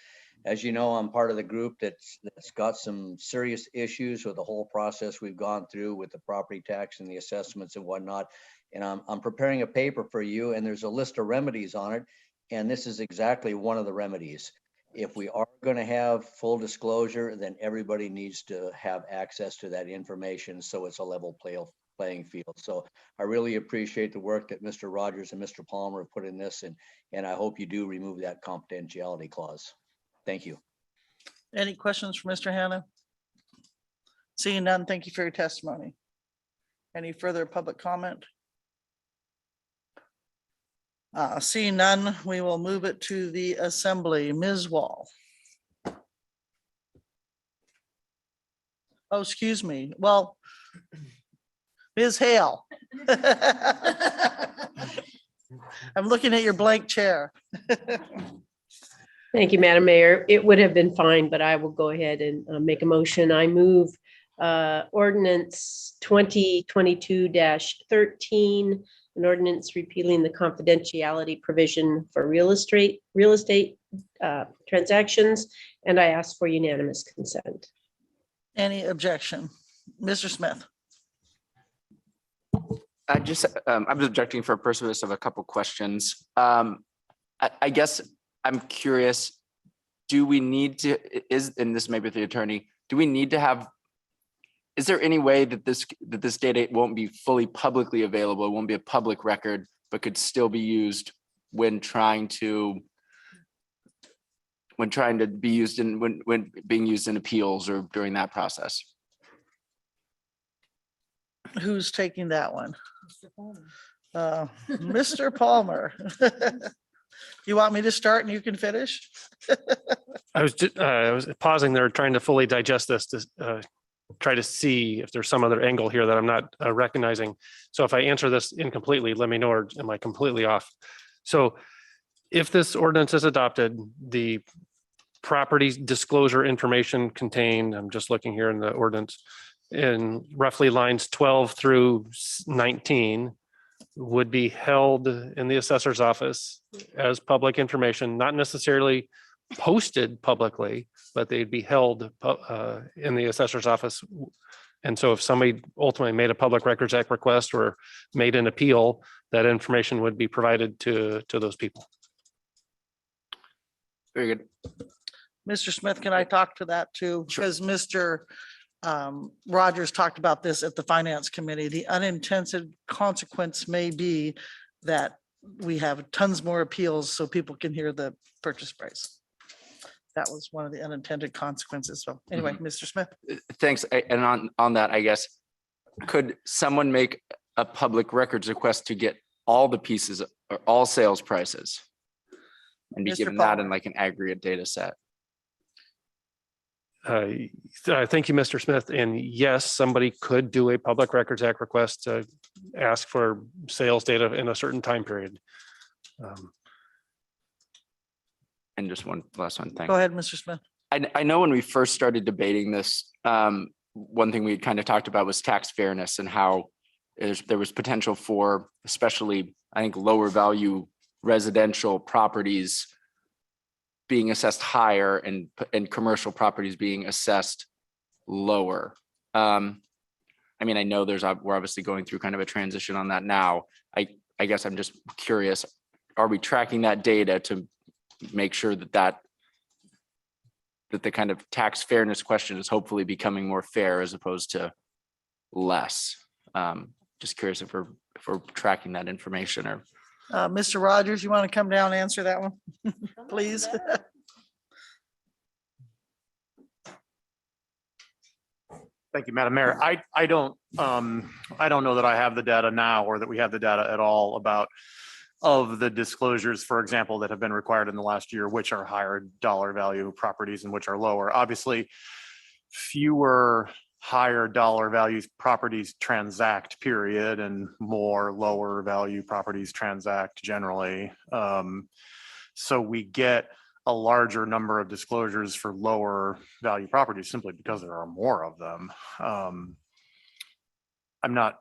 As you know, I'm part of the group that's got some serious issues with the whole process we've gone through with the property tax and the assessments and whatnot. And I'm preparing a paper for you, and there's a list of remedies on it. And this is exactly one of the remedies. If we are going to have full disclosure, then everybody needs to have access to that information, so it's a level playing field. So I really appreciate the work that Mr. Rogers and Mr. Palmer have put in this, and I hope you do remove that confidentiality clause. Thank you. Any questions for Mr. Hanna? Seeing none, thank you for your testimony. Any further public comment? Seeing none, we will move it to the Assembly. Ms. Wall. Oh, excuse me. Well, Ms. Hale. I'm looking at your blank chair. Thank you, Madam Mayor. It would have been fine, but I will go ahead and make a motion. I move Ordinance 2022-13, an ordinance repealing the confidentiality provision for real estate transactions, and I ask for unanimous consent. Any objection? Mr. Smith? I was objecting for a purpose of a couple questions. I guess I'm curious, do we need to, and this may be the attorney, do we need to have, is there any way that this data won't be fully publicly available, it won't be a public record, but could still be used when trying to be used in, when being used in appeals or during that process? Who's taking that one? Mr. Palmer. You want me to start and you can finish? I was pausing there, trying to fully digest this to try to see if there's some other angle here that I'm not recognizing. So if I answer this incompletely, let me know, or am I completely off? So if this ordinance is adopted, the property disclosure information contained, I'm just looking here in the ordinance, in roughly lines 12 through 19 would be held in the assessor's office as public information, not necessarily posted publicly, but they'd be held in the assessor's office. And so if somebody ultimately made a Public Records Act request or made an appeal, that information would be provided to those people. Very good. Mr. Smith, can I talk to that too? Because Mr. Rogers talked about this at the Finance Committee. The unintended consequence may be that we have tons more appeals so people can hear the purchase price. That was one of the unintended consequences. So anyway, Mr. Smith. Thanks. And on that, I guess, could someone make a public records request to get all the pieces or all sales prices and be Mr. given that Palmer. in like an aggregate data set? Thank you, Mr. Smith. And yes, somebody could do a Public Records Act request to ask for sales data in a certain time period. And just one last one thing. Go ahead, Mr. Smith. I know when we first started debating this, one thing we had kind of talked about was tax fairness and how there was potential for, especially, I think, lower value residential properties being assessed higher and commercial properties being assessed lower. I mean, I know we're obviously going through kind of a transition on that now. I guess I'm just curious, are we tracking that data to make sure that the kind of tax fairness question is hopefully becoming more fair as opposed to less? Just curious if we're tracking that information. Or Mr. Rogers, you want to come down and answer that one, please? Thank you, Madam Mayor. I don't know that I have the data now or that we have the data at all about of the disclosures, for example, that have been required in the last year, which are higher dollar value properties and which are lower. Obviously, fewer higher dollar values properties transact, period, and more lower value properties transact generally. So we get a larger number of disclosures for lower value properties simply because there are more of them. I'm not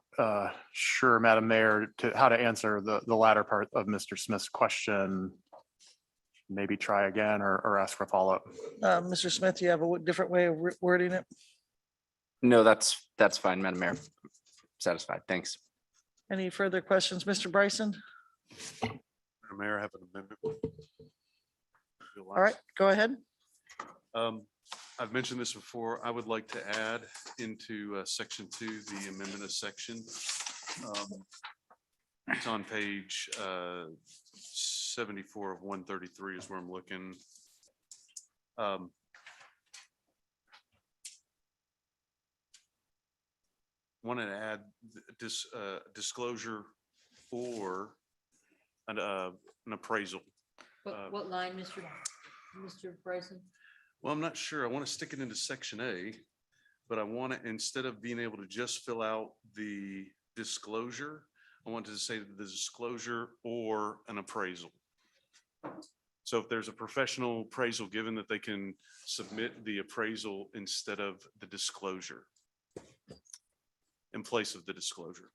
sure, Madam Mayor, how to answer the latter part of Mr. Smith's question. Maybe try again or ask for follow-up. Mr. Smith, you have a different way of wording it? no, that's fine, Madam Mayor. Satisfied. Thanks. Any further questions, Mr. Bryson? Madam Mayor, I have an amendment. All right, go ahead. I've mentioned this before. I would like to add into section 2, the amendment of section. It's on page 74 of 133 is where I'm looking. Wanted to add this disclosure for an appraisal. What line, Mr. Bryson? Well, I'm not sure. I want to stick it into section A, but I want to, instead of being able to just fill out the disclosure, I wanted to say the disclosure or an appraisal. So if there's a professional appraisal given, that they can submit the appraisal instead of the disclosure, in place of the disclosure.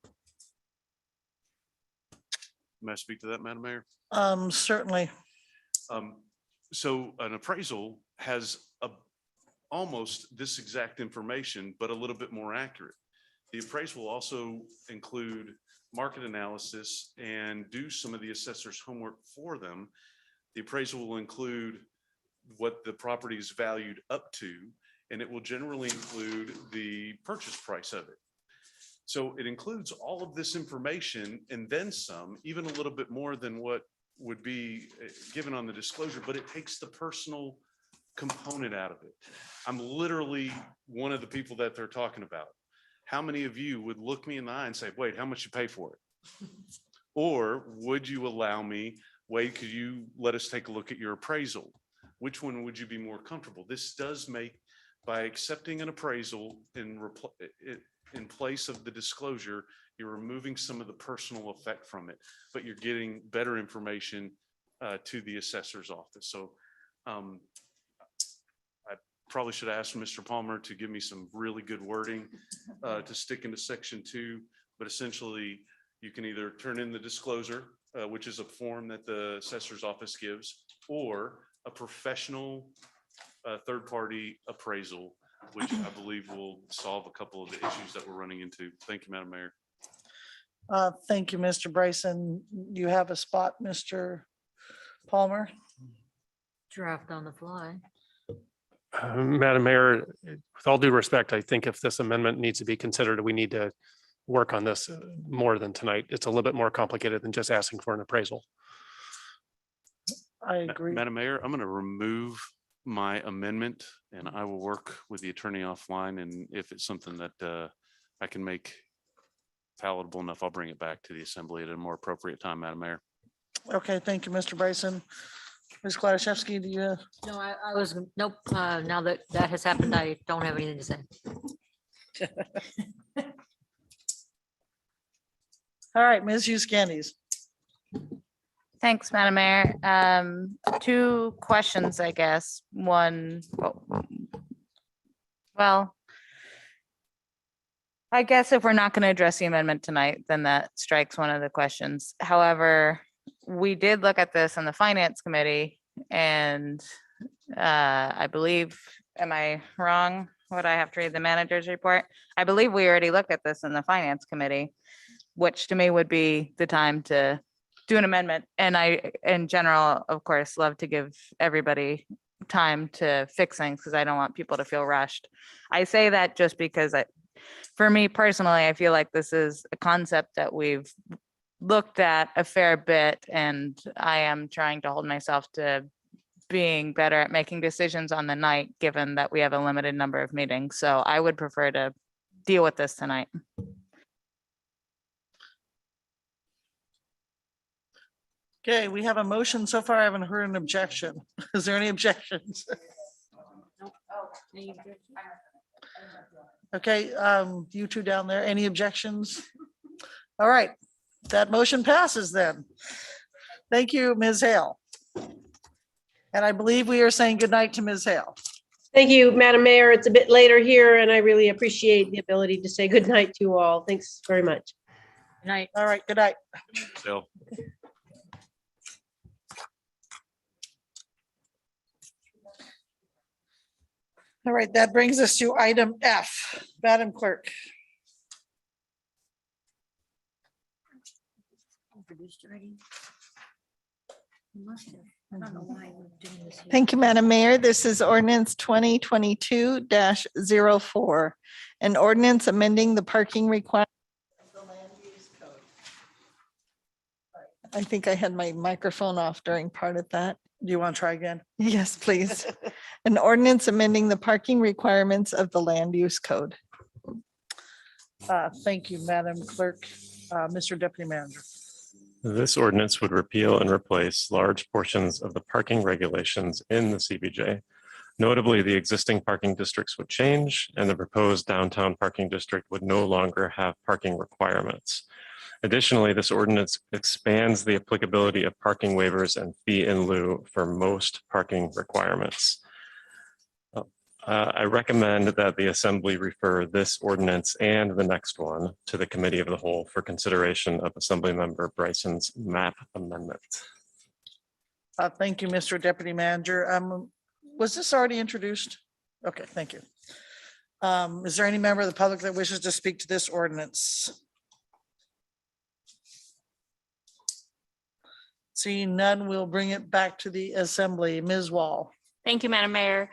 May I speak to that, Madam Mayor? Certainly. So an appraisal has almost this exact information, but a little bit more accurate. The appraisal will also include market analysis and do some of the assessor's homework for them. The appraisal will include what the property is valued up to, and it will generally include the purchase price of it. So it includes all of this information and then some, even a little bit more than what would be given on the disclosure, but it takes the personal component out of it. I'm literally one of the people that they're talking about. How many of you would look me in the eye and say, wait, how much you pay for it? Or would you allow me, wait, could you let us take a look at your appraisal? Which one would you be more comfortable? This does make, by accepting an appraisal in place of the disclosure, you're removing some of the personal effect from it, but you're getting better information to the assessor's office. So I probably should ask Mr. Palmer to give me some really good wording to stick into section 2, but essentially you can either turn in the disclosure, which is a form that the assessor's office gives, or a professional third-party appraisal, which I believe will solve a couple of the issues that we're running into. Thank you, Madam Mayor. Thank you, Mr. Bryson. You have a spot, Mr. Palmer? Draft on the fly. Madam Mayor, with all due respect, I think if this amendment needs to be considered, we need to work on this more than tonight. It's a little bit more complicated than just asking for an appraisal. I agree. Madam Mayor, I'm going to remove my amendment and I will work with the attorney offline. And if it's something that I can make palatable enough, I'll bring it back to the assembly at a more appropriate time, Madam Mayor. Okay, thank you, Mr. Bryson. Ms. Kladashevsky, do you? No, I was, nope. Now that that has happened, I don't have anything to say. All right, Ms. Hughes-Candies. Thanks, Madam Mayor. 2 questions, I guess. One, well, I guess if we're not going to address the amendment tonight, then that strikes one of the questions. However, we did look at this in the Finance Committee, and I believe, am I wrong? Would I have to read the manager's report? I believe we already looked at this in the Finance Committee, which to me would be the time to do an amendment. And I, in general, of course, love to give everybody time to fix things because I don't want people to feel rushed. I say that just because for me personally, I feel like this is a concept that we've looked at a fair bit, and I am trying to hold myself to being better at making decisions on the night, given that we have a limited number of meetings. So I would prefer to deal with this tonight. Okay, we have a motion. So far, I haven't heard an objection. Is there any objections? Okay, you two down there, any objections? All right, that motion passes then. Thank you, Ms. Hale. And I believe we are saying goodnight to Ms. Hale. Thank you, Madam Mayor. It's a bit later here, and I really appreciate the ability to say good night to you all. Thanks very much. Good night. All right, good night. So. All right, that brings us to item F. Madam Clerk. Introduced already. You must have. I don't know why we're doing this here. Thank you, Madam Mayor. This is ordinance 2022-04. An ordinance amending the parking requirement. I think I had my microphone off during part of that. Do you want to try again? Yes, please. An ordinance amending the parking requirements of the land use code. Thank you, Madam Clerk. Mr. Deputy Manager. This ordinance would repeal and replace large portions of the parking regulations in the CBJ. Notably, the existing parking districts would change and the proposed downtown parking district would no longer have parking requirements. Additionally, this ordinance expands the applicability of parking waivers and fee in lieu for most parking requirements. I recommend that the Assembly refer this ordinance and the next one to the Committee of the Whole for consideration of Assemblymember Bryson's map amendment. Thank you, Mr. Deputy Manager. Was this already introduced? Okay, thank you. Is there any member of the public that wishes to speak to this ordinance? Seeing none, we'll bring it back to the assembly. Ms. Wall. Thank you, Madam Mayor.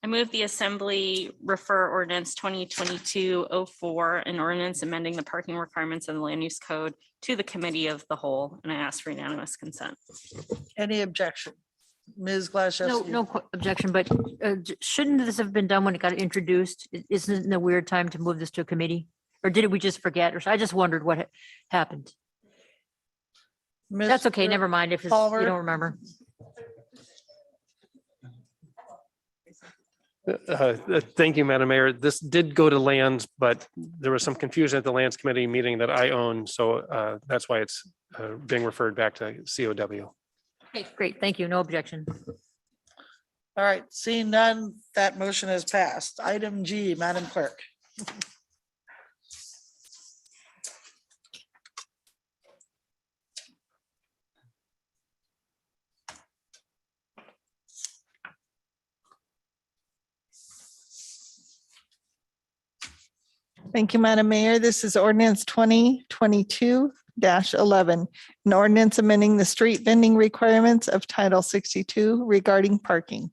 I move the Assembly refer ordinance 2022-04, an ordinance amending the parking requirements of the land use code to the committee of the whole, and I ask for unanimous consent. Any objection? Ms. No, Glasgow. no objection, but shouldn't this have been done when it got introduced? Isn't it a weird time to move this to a committee? Or did we just forget? Or I just wondered what happened. That's okay, never mind if you Palmer. don't remember. Thank you, Madam Mayor. This did go to Lands, but there was some confusion at the Lands Committee meeting that I own, so that's why it's being referred back to COW. Okay, great, thank you, no objection. All right, seeing none, that motion has passed. Item G, Madam Clerk. Thank you, Madam Mayor. This is ordinance 2022-11, an ordinance amending the street vending requirements of Title 62 regarding parking.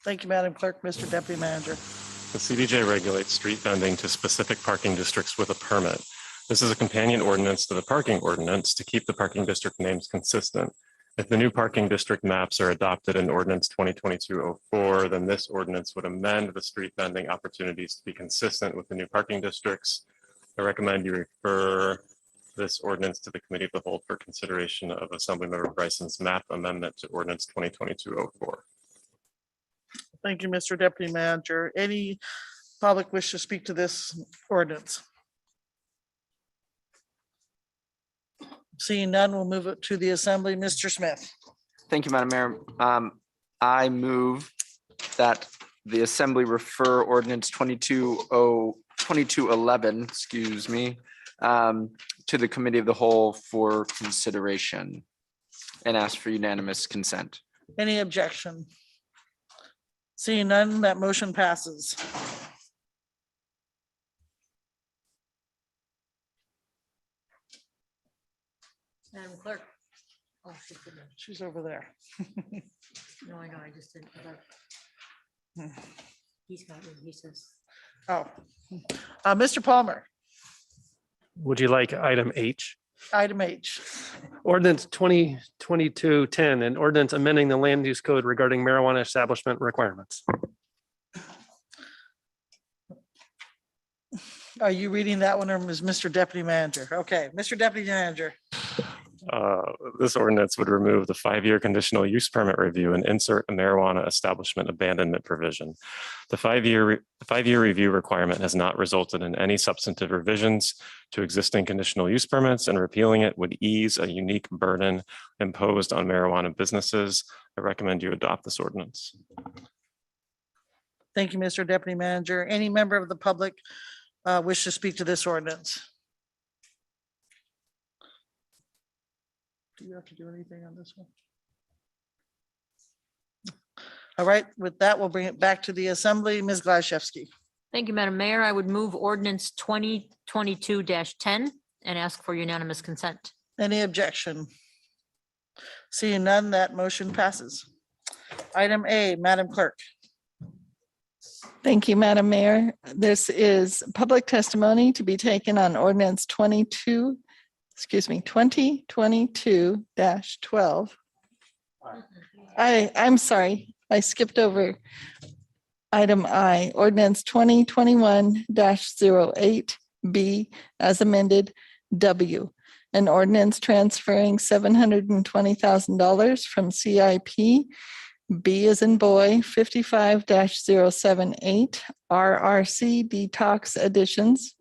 Thank you, Madam Clerk. Mr. Deputy Manager. The CDJ regulates street vending to specific parking districts with a permit. This is a companion ordinance to the parking ordinance to keep the parking district names consistent. If the new parking district maps are adopted in ordinance 2022-04, then this ordinance would amend the street vending opportunities to be consistent with the new parking districts. I recommend you refer this ordinance to the committee of the whole for consideration of Assemblymember Bryson's map amendment to ordinance 2022-04. Thank you, Mr. Deputy Manager. Any public wish to speak to this ordinance? Seeing none, we'll move it to the assembly. Mr. Smith. Thank you, Madam Mayor. I move that the Assembly refer ordinance 2211, excuse me, to the Committee of the Whole for consideration and ask for unanimous consent. Any objection? Seeing none, that motion passes. Madam Clerk. Oh, she's over there. No, I know, I just didn't. He's got it, he says. Oh, Mr. Palmer, Would you like item H? item H. Ordinance 2022-10, an ordinance amending the land use code regarding marijuana establishment requirements. Are you reading that one or is Mr. Deputy Manager? Okay, Mr. Deputy Manager. This ordinance would remove the 5-year conditional use permit review and insert a marijuana establishment abandonment provision. The five-year review requirement has not resulted in any substantive revisions to existing conditional use permits, and repealing it would ease a unique burden imposed on marijuana businesses. I recommend you adopt this ordinance. Thank you, Mr. Deputy Manager. Any member of the public wish to speak to this ordinance? Do you have to do anything on this one? All right, with that, we'll bring it back to the assembly. Ms. Glaszewski. Thank you, Madam Mayor. I would move ordinance 2022-10 and ask for unanimous consent. Any objection? Seeing none, that motion passes. Item A, Madam Clerk. Thank you, Madam Mayor. This is public testimony to be taken on ordinance 2022-12. I'm sorry, I skipped over item I, ordinance 2021-08B as amended W. An ordinance transferring $720,000 from CIP B as in boy 55-078 RRC detox additions.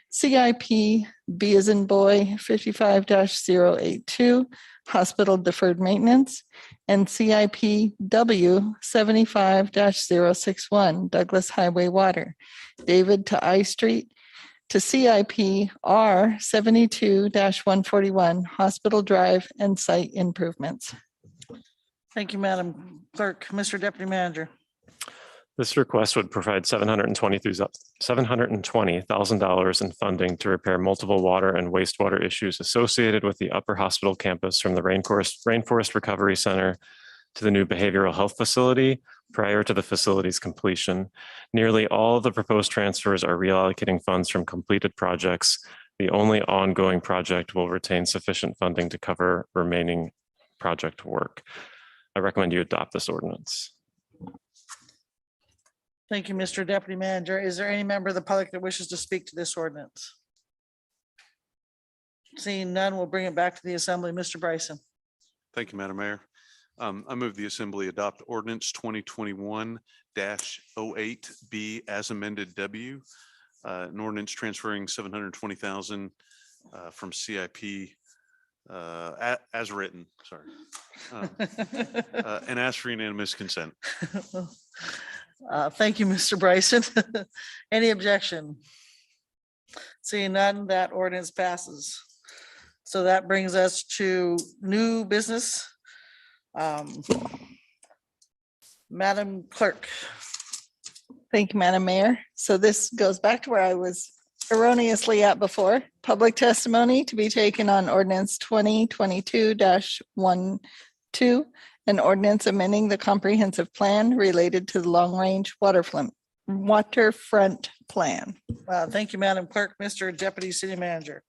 CIP B as in boy 55-082 hospital deferred maintenance, and CIP W 75-061 Douglas Highway water. David to I Street to CIP R 72-141 hospital drive and site improvements. Thank you, Madam Clerk. Mr. Deputy Manager. This request would provide $720,000 in funding to repair multiple water and wastewater issues associated with the Upper Hospital campus from the Rainforest Recovery Center to the new behavioral health facility prior to the facility's completion. Nearly all of the proposed transfers are reallocating funds from completed projects. The only ongoing project will retain sufficient funding to cover remaining project work. I recommend you adopt this ordinance. Thank you, Mr. Deputy Manager. Is there any member of the public that wishes to speak to this ordinance? Seeing none, we'll bring it back to the assembly. Mr. Bryson. Thank you, Madam Mayor. I move the assembly adopt ordinance 2021-08B as amended W. An ordinance transferring 720,000 from CIP as written, sorry. And ask for unanimous consent. Thank you, Mr. Bryson. Any objection? Seeing none, that ordinance passes. So that brings us to new business. Madam Clerk. Thank you, Madam Mayor. So this goes back to where I was erroneously at before. Public testimony to be taken on ordinance 2022-12, an ordinance amending the comprehensive plan related to the long-range waterfront plan. Thank you, Madam Clerk. Mr. Deputy City Manager.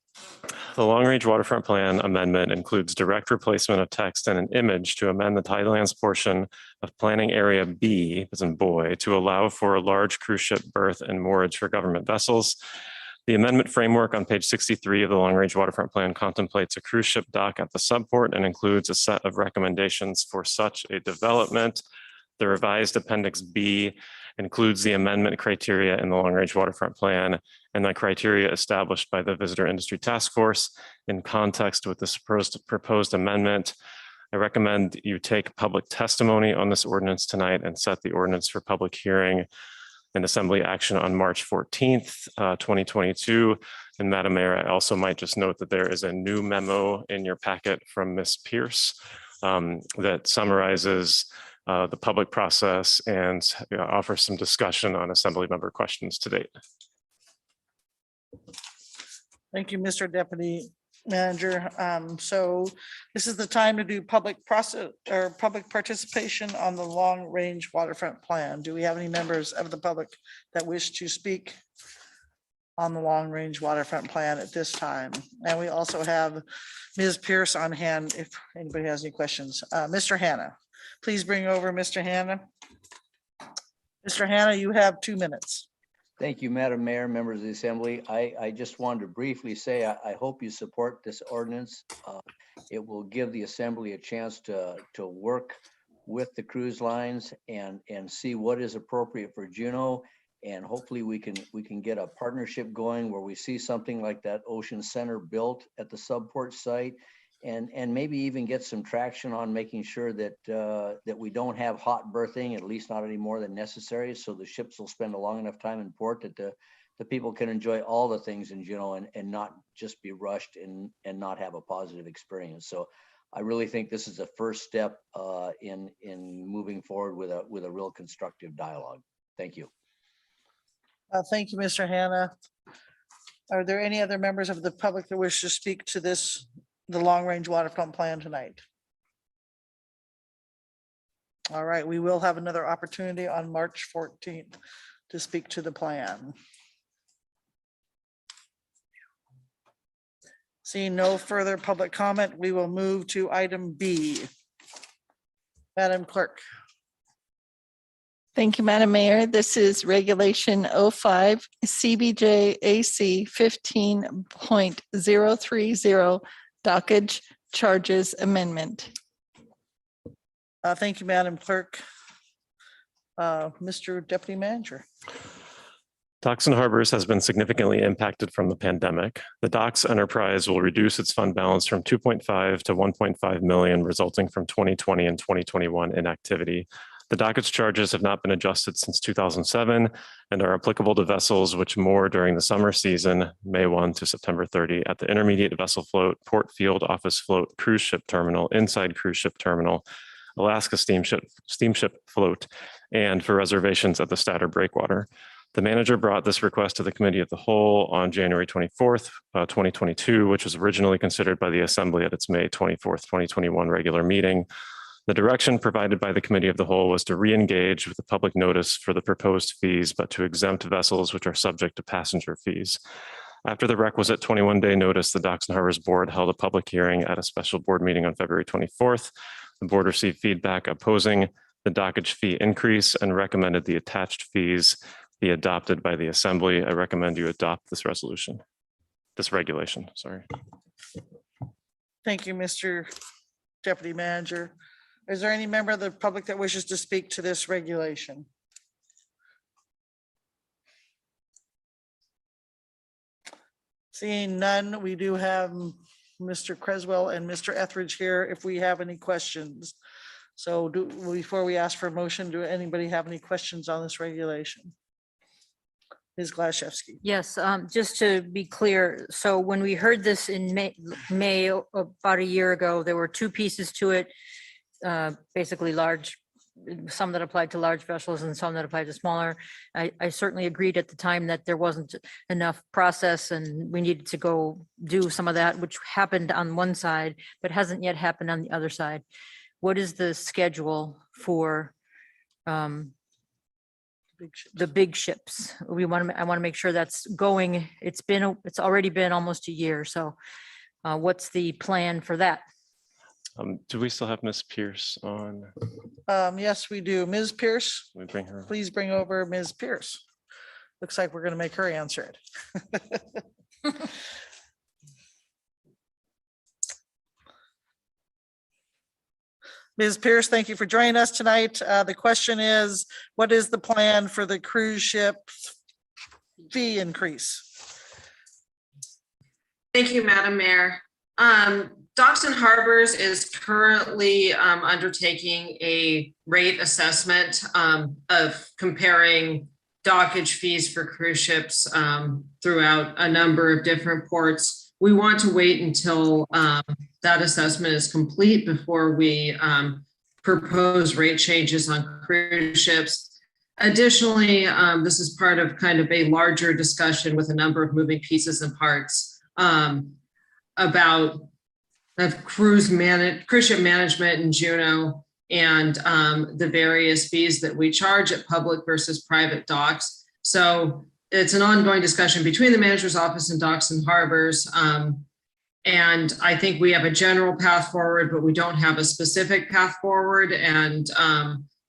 The long-range waterfront plan amendment includes direct replacement of text and an image to amend the Tidelands portion of planning area B, as in boy, to allow for a large cruise ship berth and moorage for government vessels. The amendment framework on page 63 of the long-range waterfront plan contemplates a cruise ship dock at the subport and includes a set of recommendations for such a development. The revised Appendix B includes the amendment criteria in the long-range waterfront plan and the criteria established by the Visitor Industry Task Force in context with this proposed amendment. I recommend you take public testimony on this ordinance tonight and set the ordinance for public hearing and assembly action on March 14th, 2022. And Madam Mayor, I also might just note that there is a new memo in your packet from Ms. Pierce that summarizes the public process and offers some discussion on assembly member questions to date. Thank you, Mr. Deputy Manager. So this is the time to do public process or public participation on the long range waterfront plan. Do we have any members of the public that wish to speak on the long range waterfront plan at this time? And we also have Ms. Pierce on hand if anybody has any questions. Mr. Hannah, please bring over Mr. Hannah. Mr. Hannah, you have 2 minutes. Thank you, Madam Mayor, members of the Assembly. I just wanted to briefly say, I hope you support this ordinance. It will give the Assembly a chance to work with the cruise lines and see what is appropriate for Juneau. And hopefully we can get a partnership going where we see something like that Ocean Center built at the subport site. And maybe even get some traction on making sure that that we don't have hot berthing, at least not any more than necessary, so the ships will spend a long enough time in port that the people can enjoy all the things in Juneau and not just be rushed and not have a positive experience. So I really think this is a first step in moving forward with a real constructive dialogue. Thank you. Thank you, Mr. Hannah. Are there any other members of the public that wish to speak to the long range waterfront plan tonight? All right, we will have another opportunity on March 14th to speak to the plan. Seeing no further public comment, we will move to item B. Madam Clerk. Thank you, Madam Mayor. This is Regulation 05 CBJ AC 15.030 dockage charges amendment. Thank you, Madam Clerk. Mr. Deputy Manager. Docks and Harbors has been significantly impacted from the pandemic. The docks enterprise will reduce its fund balance from 2.5 to 1.5 million, resulting from 2020 and 2021 inactivity. The dockage charges have not been adjusted since 2007 and are applicable to vessels which moor during the summer season, May 1 to September 30, at the intermediate vessel float, port field, office float, cruise ship terminal, inside cruise ship terminal, Alaska steamship float, and for reservations at the Statter Breakwater. The manager brought this request to the Committee of the Whole on January 24th, 2022, which was originally considered by the Assembly at its May 24th, 2021 regular meeting. The direction provided by the Committee of the Whole was to re-engage with the public notice for the proposed fees, but to exempt vessels which are subject to passenger fees. After the requisite 21-day notice, the Docks and Harbors Board held a public hearing at a special board meeting on February 24th. The board received feedback opposing the dockage fee increase and recommended the attached fees be adopted by the Assembly. I recommend you adopt this regulation, sorry. Thank you, Mr. Deputy Manager. Is there any member of the public that wishes to speak to this regulation? Seeing none, we do have Mr. Creswell and Mr. Etheridge here if we have any questions. So before we ask for a motion, do anybody have any questions on this regulation? Ms. Glaszewski. Yes, just to be clear, so when we heard this in May about a year ago, there were two pieces to it. Basically large, some that applied to large vessels and some that applied to smaller. I certainly agreed at the time that there wasn't enough process and we needed to go do some of that, which happened on one side, but hasn't yet happened on the other side. What is the schedule for the big ships? I want to make sure that's going. It's already been almost a year. So what's the plan for that? Do we still have Ms. Pierce on? Yes, we do. Ms. Pierce, We bring her. please bring over Ms. Pierce. Looks like we're going to make her answer it. Ms. Pierce, thank you for joining us tonight. The question is, what is the plan for the cruise ship fee increase? Thank you, Madam Mayor. Docks and Harbors is currently undertaking a rate assessment of comparing dockage fees for cruise ships throughout a number of different ports. We want to wait until that assessment is complete before we propose rate changes on cruise ships. Additionally, this is part of kind of a larger discussion with a number of moving pieces and parts about cruise ship management in Juneau and the various fees that we charge at public versus private docks. So it's an ongoing discussion between the manager's office and Docks and Harbors. And I think we have a general path forward, but we don't have a specific path forward. And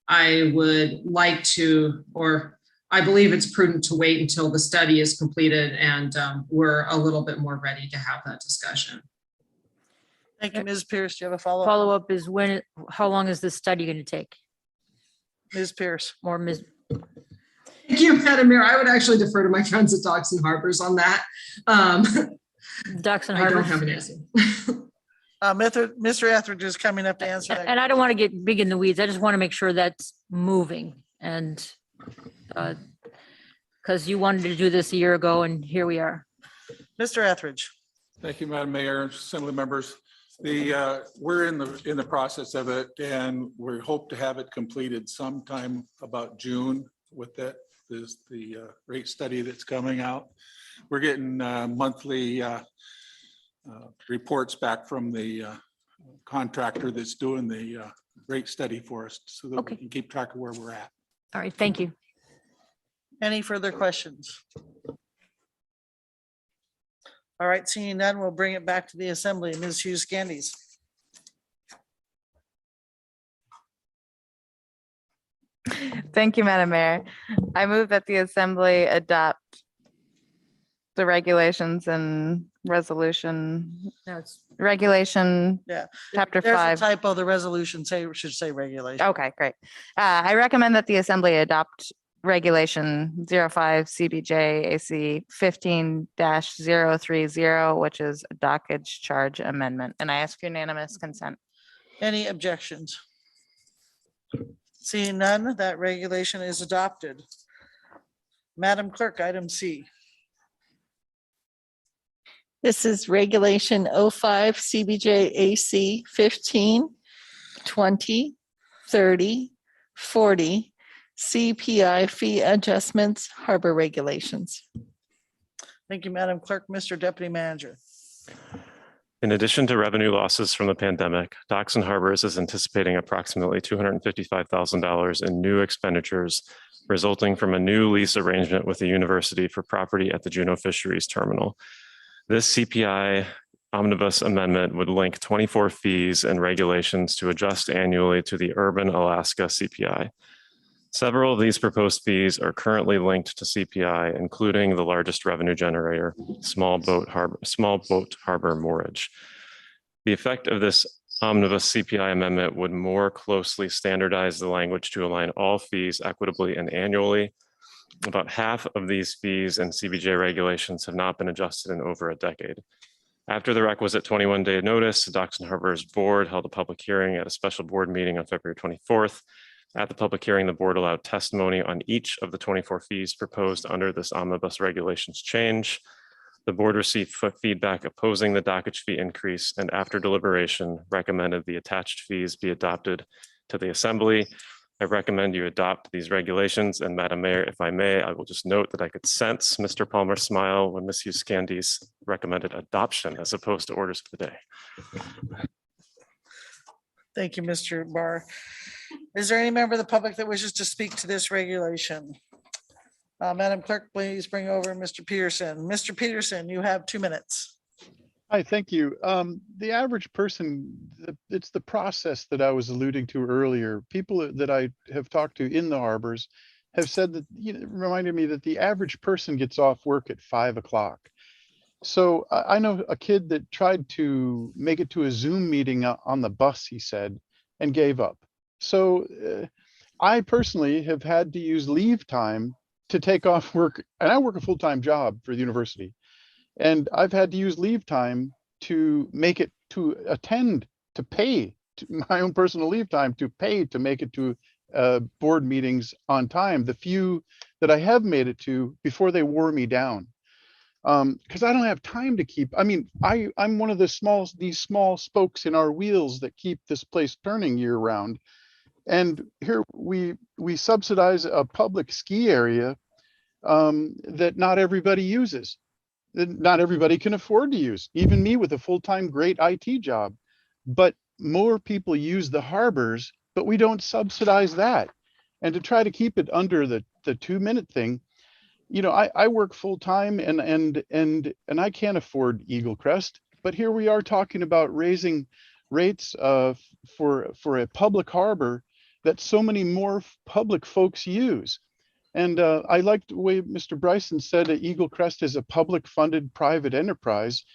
I would like to, or I believe it's prudent to wait until the study is completed and we're a little bit more ready to have that discussion. Thank you, Ms. Pierce. Do you have a follow-up? Follow-up is how long is this study going to take? Ms. Pierce. Or Ms. Thank you, Madam Mayor. I would actually defer to my friends at Docks and Harbors on that. Docks and I don't Harbors. have an answer. Mr. Etheridge is coming up to answer that. And I don't want to get big in the weeds. I just want to make sure that's moving and because you wanted to do this a year ago and here we are. Mr. Etheridge. Thank you, Madam Mayor, Assembly members. We're in the process of it and we hope to have it completed sometime about June with that is the rate study that's coming out. We're getting monthly reports back from the contractor that's doing the rate study for us so that we can keep track of where we're at. All right, thank you. Any further questions? All right, seeing none, we'll bring it back to the Assembly. Ms. Hughes-Gandies. Thank you, Madam Mayor. I move that the Assembly adopt the regulations and resolution. No, it's regulation. Yeah. Chapter There's a 5. typo, the resolution should say regulation. Okay, great. I recommend that the Assembly adopt Regulation 05 CBJ AC 15-030, which is a dockage charge amendment, and I ask unanimous consent. Any objections? Seeing none, that regulation is adopted. Madam Clerk, item C. This is Regulation 05 CBJ AC 1520, 30, 40 CPI fee adjustments, harbor regulations. Thank you, Madam Clerk. Mr. Deputy Manager. In addition to revenue losses from the pandemic, Docks and Harbors is anticipating approximately $255,000 in new expenditures resulting from a new lease arrangement with the university for property at the Juneau Fisheries Terminal. This CPI omnibus amendment would link 24 fees and regulations to adjust annually to the Urban Alaska CPI. Several of these proposed fees are currently linked to CPI, including the largest revenue generator, small boat harbor moorage. The effect of this omnibus CPI amendment would more closely standardize the language to align all fees equitably and annually. About half of these fees and CBJ regulations have not been adjusted in over a decade. After the requisite 21-day notice, the Docks and Harbors Board held a public hearing at a special board meeting on February 24th. At the public hearing, the board allowed testimony on each of the 24 fees proposed under this omnibus regulations change. The board received feedback opposing the dockage fee increase, and after deliberation, recommended the attached fees be adopted to the assembly. I recommend you adopt these regulations, and Madam Mayor, if I may, I will just note that I could sense Mr. Palmer's smile when Ms. Hughes Candies recommended adoption as opposed to orders of the day. Thank you, Mr. Barr. Is there any member of the public that wishes to speak to this regulation? Madam Clerk, please bring over Mr. Peterson. Mr. Peterson, you have 2 minutes. Hi, thank you. The average person, it's the process that I was alluding to earlier. People that I have talked to in the harbors have said that, reminded me that the average person gets off work at 5 o'clock. So I know a kid that tried to make it to a Zoom meeting on the bus, he said, and gave up. So I personally have had to use leave time to take off work, and I work a full-time job for the university. And I've had to use leave time to make it to attend, to pay to my own personal leave time to pay to make it to board meetings on time. The few that I have made it to before they wore me down. Because I don't have time to keep, I mean, I'm one of these small spokes in our wheels that keep this place turning year round. And here we subsidize a public ski area that not everybody uses, that not everybody can afford to use, even me with a full-time great IT job. But more people use the harbors, but we don't subsidize that. And to try to keep it under the 2-minute thing, I work full-time and I can't afford Eagle Crest, but here we are talking about raising rates for a public harbor that so many more public folks use. And I like the way Mr. Bryson said that Eagle Crest is a public funded private enterprise,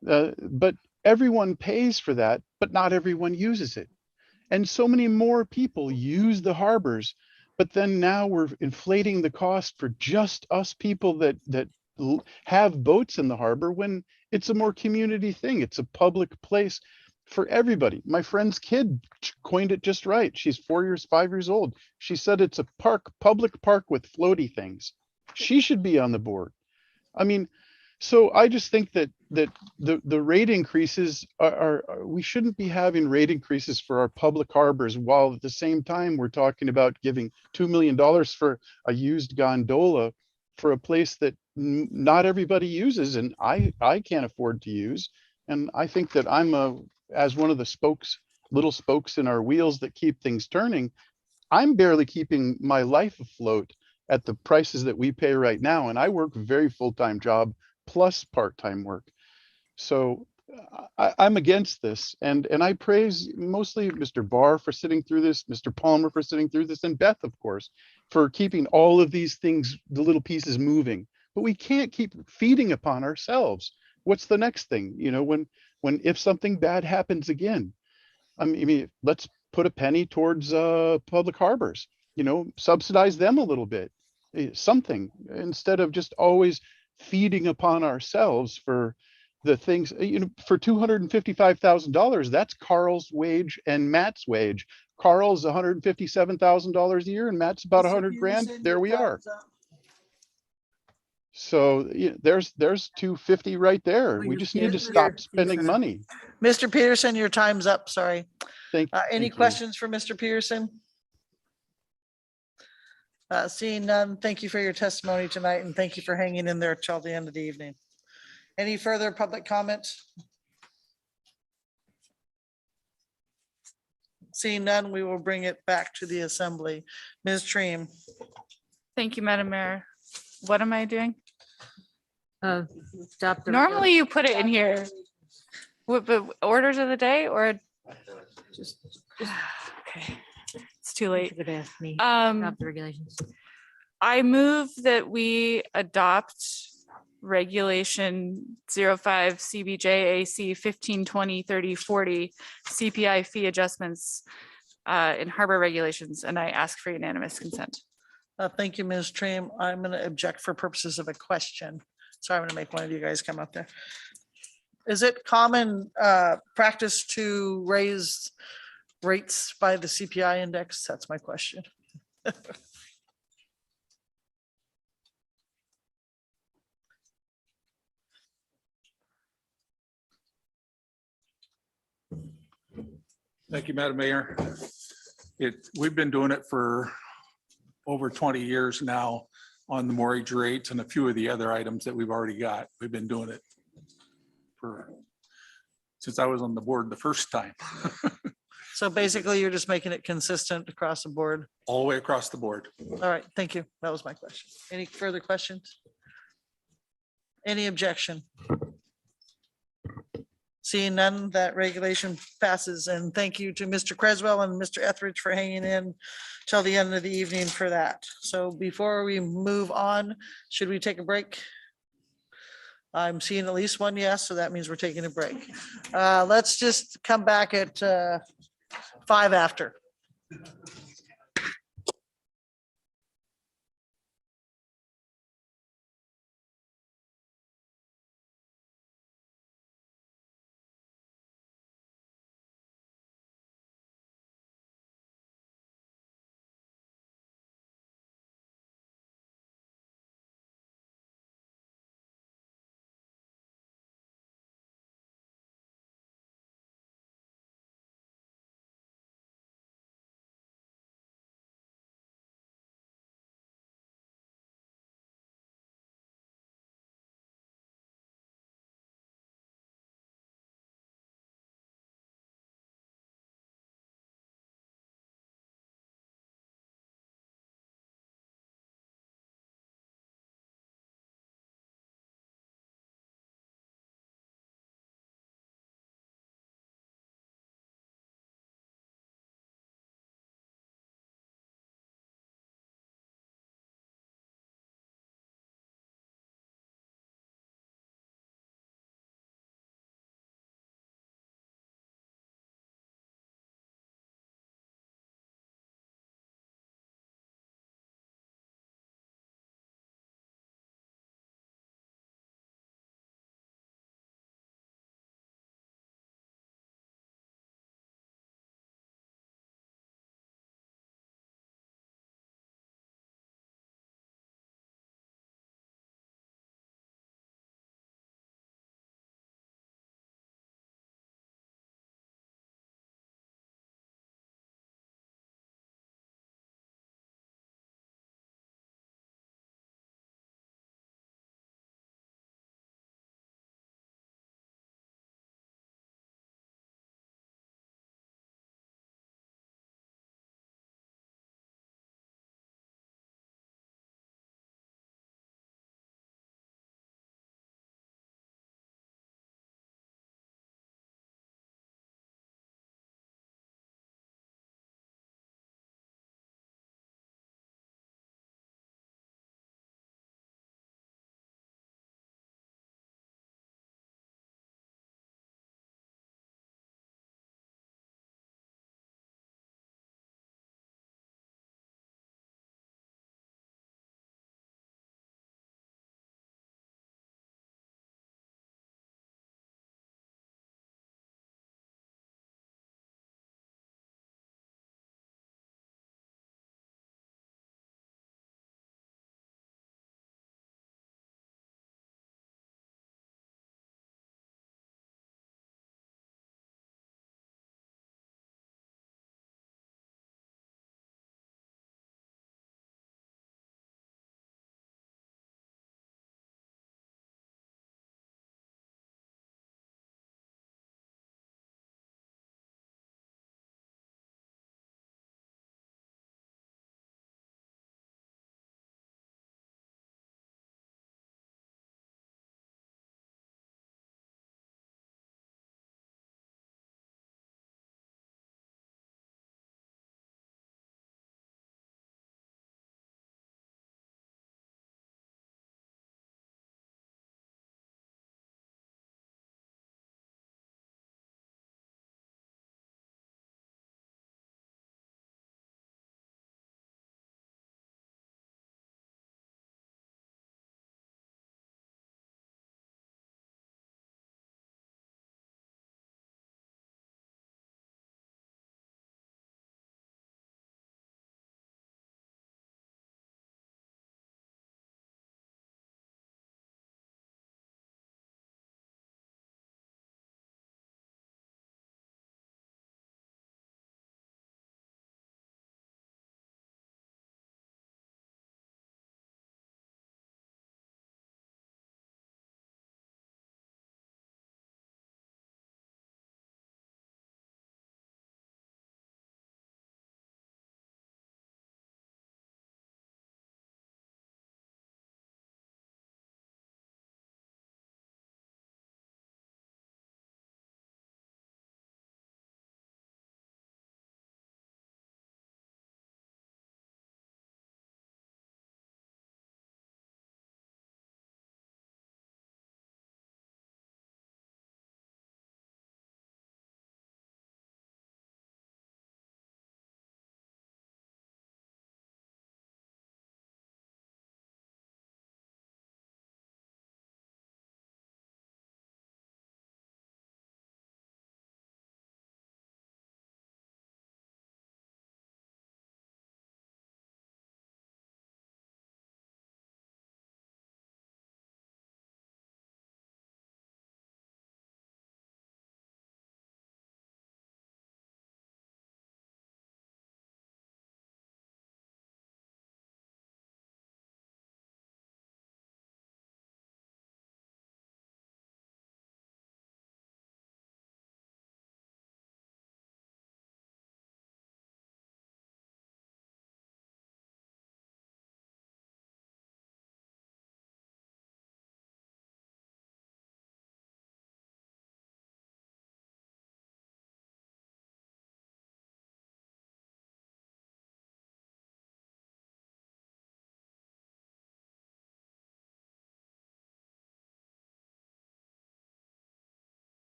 but everyone pays for that, but not everyone uses it. And so many more people use the harbors, but then now we're inflating the cost for just us people that have boats in the harbor when it's a more community thing. It's a public place for everybody. My friend's kid coined it just right. She's 5 years old. She said it's a public park with floaty things. She should be on the board. I mean, so I just think that the rate increases we shouldn't be having rate increases for our public harbors while at the same time we're talking about giving $2 million for a used gondola for a place that not everybody uses and I can't afford to use. And I think that I'm as one of the little spokes in our wheels that keep things turning, I'm barely keeping my life afloat at the prices that we pay right now. And I work a very full-time job plus part-time work. So I'm against this. And I praise mostly Mr. Barr for sitting through this, Mr. Palmer for sitting through this, and Beth, of course, for keeping all of these things, the little pieces moving. But we can't keep feeding upon ourselves. What's the next thing? If something bad happens again, I mean, let's put a penny towards public harbors, subsidize them a little bit, something, instead of just always feeding upon ourselves for the things, for $255,000, that's Carl's wage and Matt's wage. Carl's $157,000 a year and Matt's about 100 grand. There we are. So there's 250 right there. We just need to stop spending money. Mr. Peterson, your time's up. Sorry. Thank Any you. questions for Mr. Peterson? Seeing none, thank you for your testimony tonight and thank you for hanging in there till the end of the evening. Any further public comments? Seeing none, we will bring it back to the assembly. Ms. Treem. Thank you, Madam Mayor. What am I doing? Adopt the Normally you put it in here. But orders of the day or? Okay, it's too late. You're gonna ask me. Um, Adopt the regulations. I move that we adopt regulation 05 CBJAC 1520 30 40 CPI fee adjustments in harbor regulations, and I ask for unanimous consent. Thank you, Ms. Treem. I'm going to object for purposes of a question. So I'm going to make one of you guys come up there. Is it common practice to raise rates by the CPI index? That's my question. Thank you, Madam Mayor. We've been doing it for over 20 years now on the mortgage rates and a few of the other items that we've already got. We've been doing it since I was on the board the first time, So basically, you're just making it consistent across the board. all the way across the board. All right, thank you. That was my question. Any further questions? Any objection? Seeing none, that regulation passes. And thank you to Mr. Creswell and Mr. Etheridge for hanging in till the end of the evening for that. So before we move on, should we take a break? I'm seeing at least one yes, so that means we're taking a break. Let's just come back at 5 after.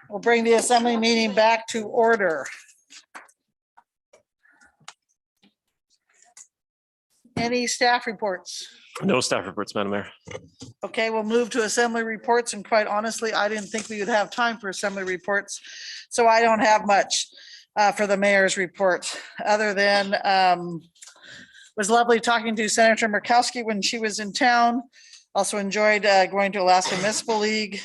We'll bring the assembly meeting back to order. Any staff reports? No staff reports, Madam Mayor. Okay, we'll move to assembly reports, and quite honestly, I didn't think we would have time for assembly reports. So I don't have much for the mayor's report, other than was lovely talking to Senator Murkowski when she was in town. Also enjoyed going to Alaska Municipal League.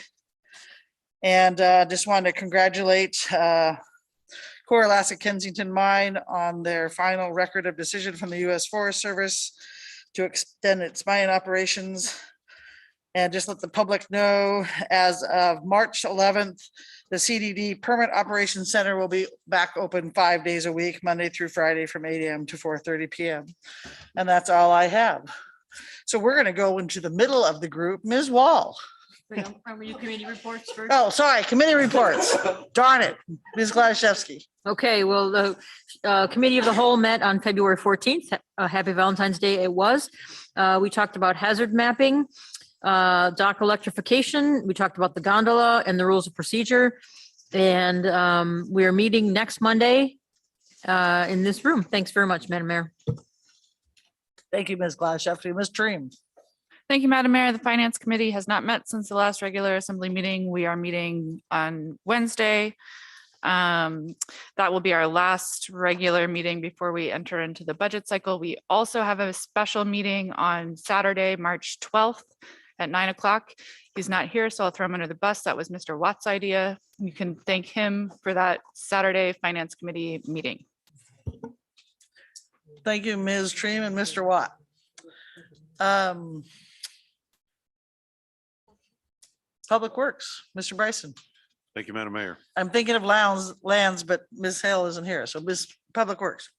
And just wanted to congratulate Core Alaska Kensington Mine on their final record of decision from the U.S. Forest Service to extend its mine operations. And just let the public know, as of March 11th, the CDD Permit Operations Center will be back open 5 days a week, Monday through Friday from 8 a.m. to 4:30 p.m. And that's all I have. So we're going to go into the middle of the group. Ms. Wall. Committee reports first? Oh, sorry, committee reports. Darn it, Ms. Gladysevsky. Okay, well, the Committee of the Whole met on February 14th. Happy Valentine's Day it was. We talked about hazard mapping, dock electrification. We talked about the gondola and the rules of procedure. And we are meeting next Monday in this room. Thanks very much, Madam Mayor. Thank you, Ms. Gladysevsky. Ms. Dream. Thank you, Madam Mayor. The Finance Committee has not met since the last regular assembly meeting. We are meeting on Wednesday. That will be our last regular meeting before we enter into the budget cycle. We also have a special meeting on Saturday, March 12th at 9 o'clock. He's not here, so I'll throw him under the bus. That was Mr. Watt's idea. You can thank him for that Saturday Finance Committee meeting. Thank you, Ms. Dream and Mr. Watt. Public Works, Mr. Bryson. Thank you, Madam Mayor. I'm thinking of lands, but Ms. Hale isn't here. So Ms. Public Works.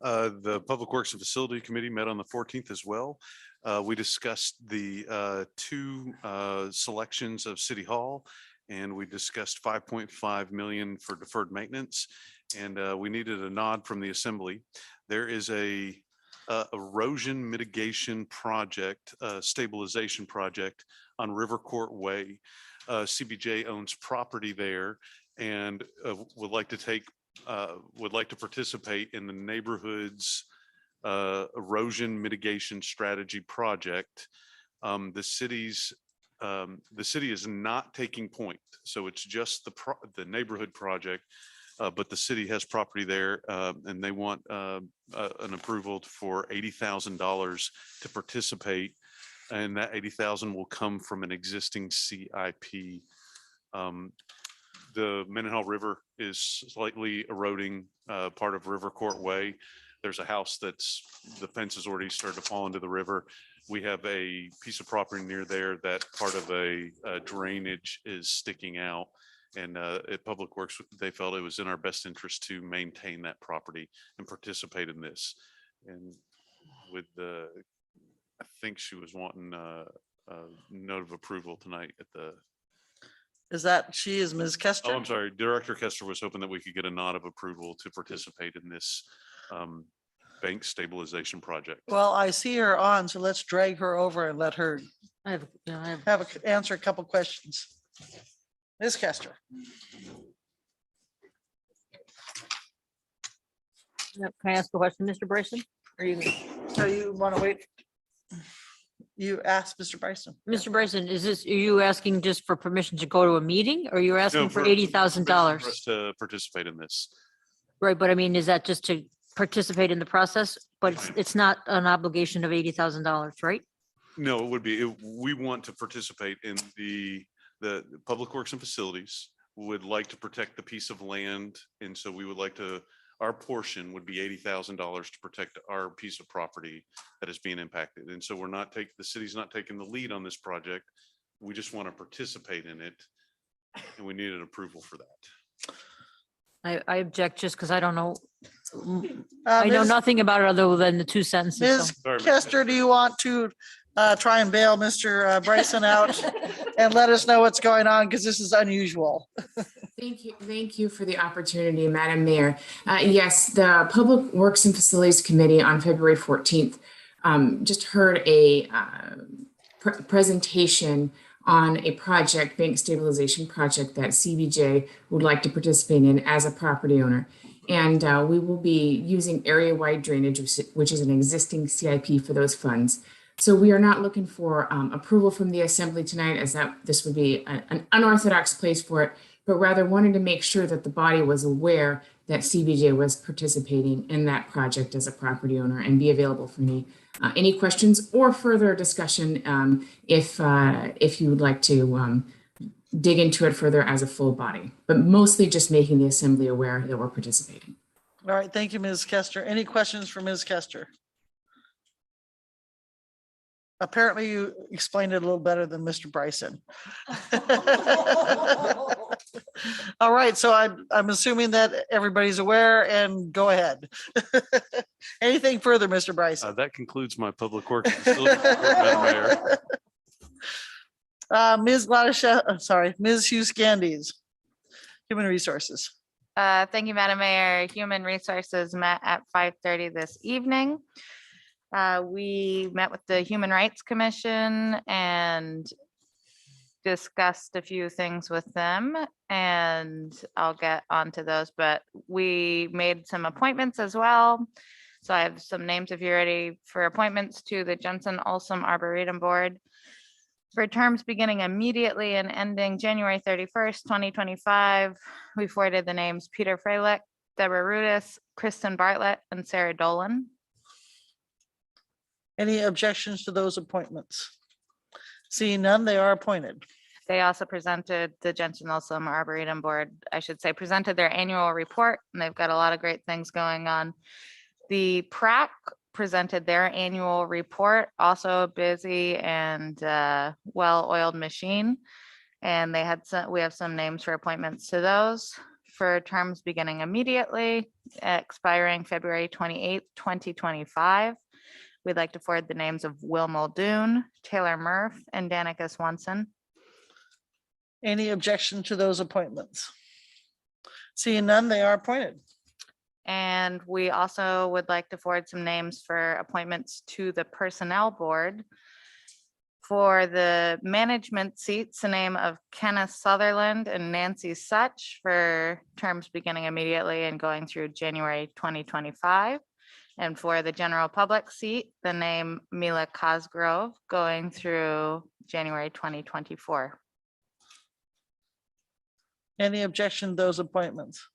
The Public Works and Facility Committee met on the 14th as well. We discussed the two selections of City Hall, and we discussed 5.5 million for deferred maintenance. And we needed a nod from the Assembly. There is a erosion mitigation project, stabilization project on River Court Way. CBJ owns property there and would like to participate in the neighborhood's erosion mitigation strategy project. The city is not taking point, so it's just the neighborhood project. But the city has property there, and they want an approval for $80,000 to participate, and that $80,000 will come from an existing CIP. The Mendenhall River is slightly eroding part of River Court Way. There's a house the fence has already started to fall into the river. We have a piece of property near there that part of a drainage is sticking out. And at Public Works, they felt it was in our best interest to maintain that property and participate in this. And with I think she was wanting a note of approval tonight at the. She is Ms. Kester? Oh, I'm sorry. Director Kester was hoping that we could get a nod of approval to participate in this bank stabilization project. Well, I see her on, so let's drag her over and let her answer a couple questions. Ms. Kester. Can I ask a question, Mr. Bryson? You want to wait? You asked Mr. Bryson. Mr. Bryson, are you asking just for permission to go to a meeting, or you're asking No, for permission $80,000? for us to participate in this. Right, but I mean, is that just to participate in the process? But it's not an obligation of $80,000, right? No, it would be. We want to participate in the Public Works and Facilities would like to protect the piece of land. And so we would like to, our portion would be $80,000 to protect our piece of property that is being impacted. And so the city's not taking the lead on this project. We just want to participate in it. And we need an approval for that. I object just because I don't know. I know nothing about it other than the two sentences. Ms. so. Kester, do you want to try and bail Mr. Bryson out and let us know what's going on, because this is unusual. Thank you for the opportunity, Madam Mayor. Yes, the Public Works and Facilities Committee on February 14th just heard a presentation on a project, bank stabilization project that CBJ would like to participate in as a property owner. And we will be using area-wide drainage, which is an existing CIP for those funds. So we are not looking for approval from the assembly tonight, as that this would be an unorthodox place for it, but rather wanted to make sure that the body was aware that CBJ was participating in that project as a property owner and be available for any questions or further discussion if you would like to dig into it further as a full body, but mostly just making the assembly aware that we're participating. All right, thank you, Ms. Kester. Any questions for Ms. Kester? Apparently you explained it a little better than Mr. Bryson. All right, so I'm assuming that everybody's aware, and go ahead. Anything further, Mr. Bryson? That concludes my public works facility report, Madam Mayor. Ms. Ms. Hughes Candies, Human Resources. Thank you, Madam Mayor. Human Resources met at 5:30 this evening. We met with the Human Rights Commission and discussed a few things with them, and I'll get onto those, but we made some appointments as well. So I have some names if you're ready for appointments to the Jensen Olson Arboretum Board for terms beginning immediately and ending January 31st, 2025. We forwarded the names Peter Freilich, Deborah Rudis, Kristen Bartlett, and Sarah Dolan. Any objections to those appointments? Seeing none, they are appointed. They also presented, the Jensen Olson Arboretum Board, I should say, presented their annual report, and they've got a lot of great things going on. The PrAC presented their annual report, also a busy and well-oiled machine. And they had we have some names for appointments to those for terms beginning immediately, expiring February 28th, 2025. We'd like to forward the names of Will Muldoon, Taylor Murph, and Danica Swanson. Any objection to those appointments? Seeing none, they are appointed. And we also would like to forward some names for appointments to the Personnel Board. For the management seats, the name of Kenneth Sutherland and Nancy Such for terms beginning immediately and going through January 2025. And for the general public seat, the name Mila Cosgrove going through January 2024. Any objection to those appointments?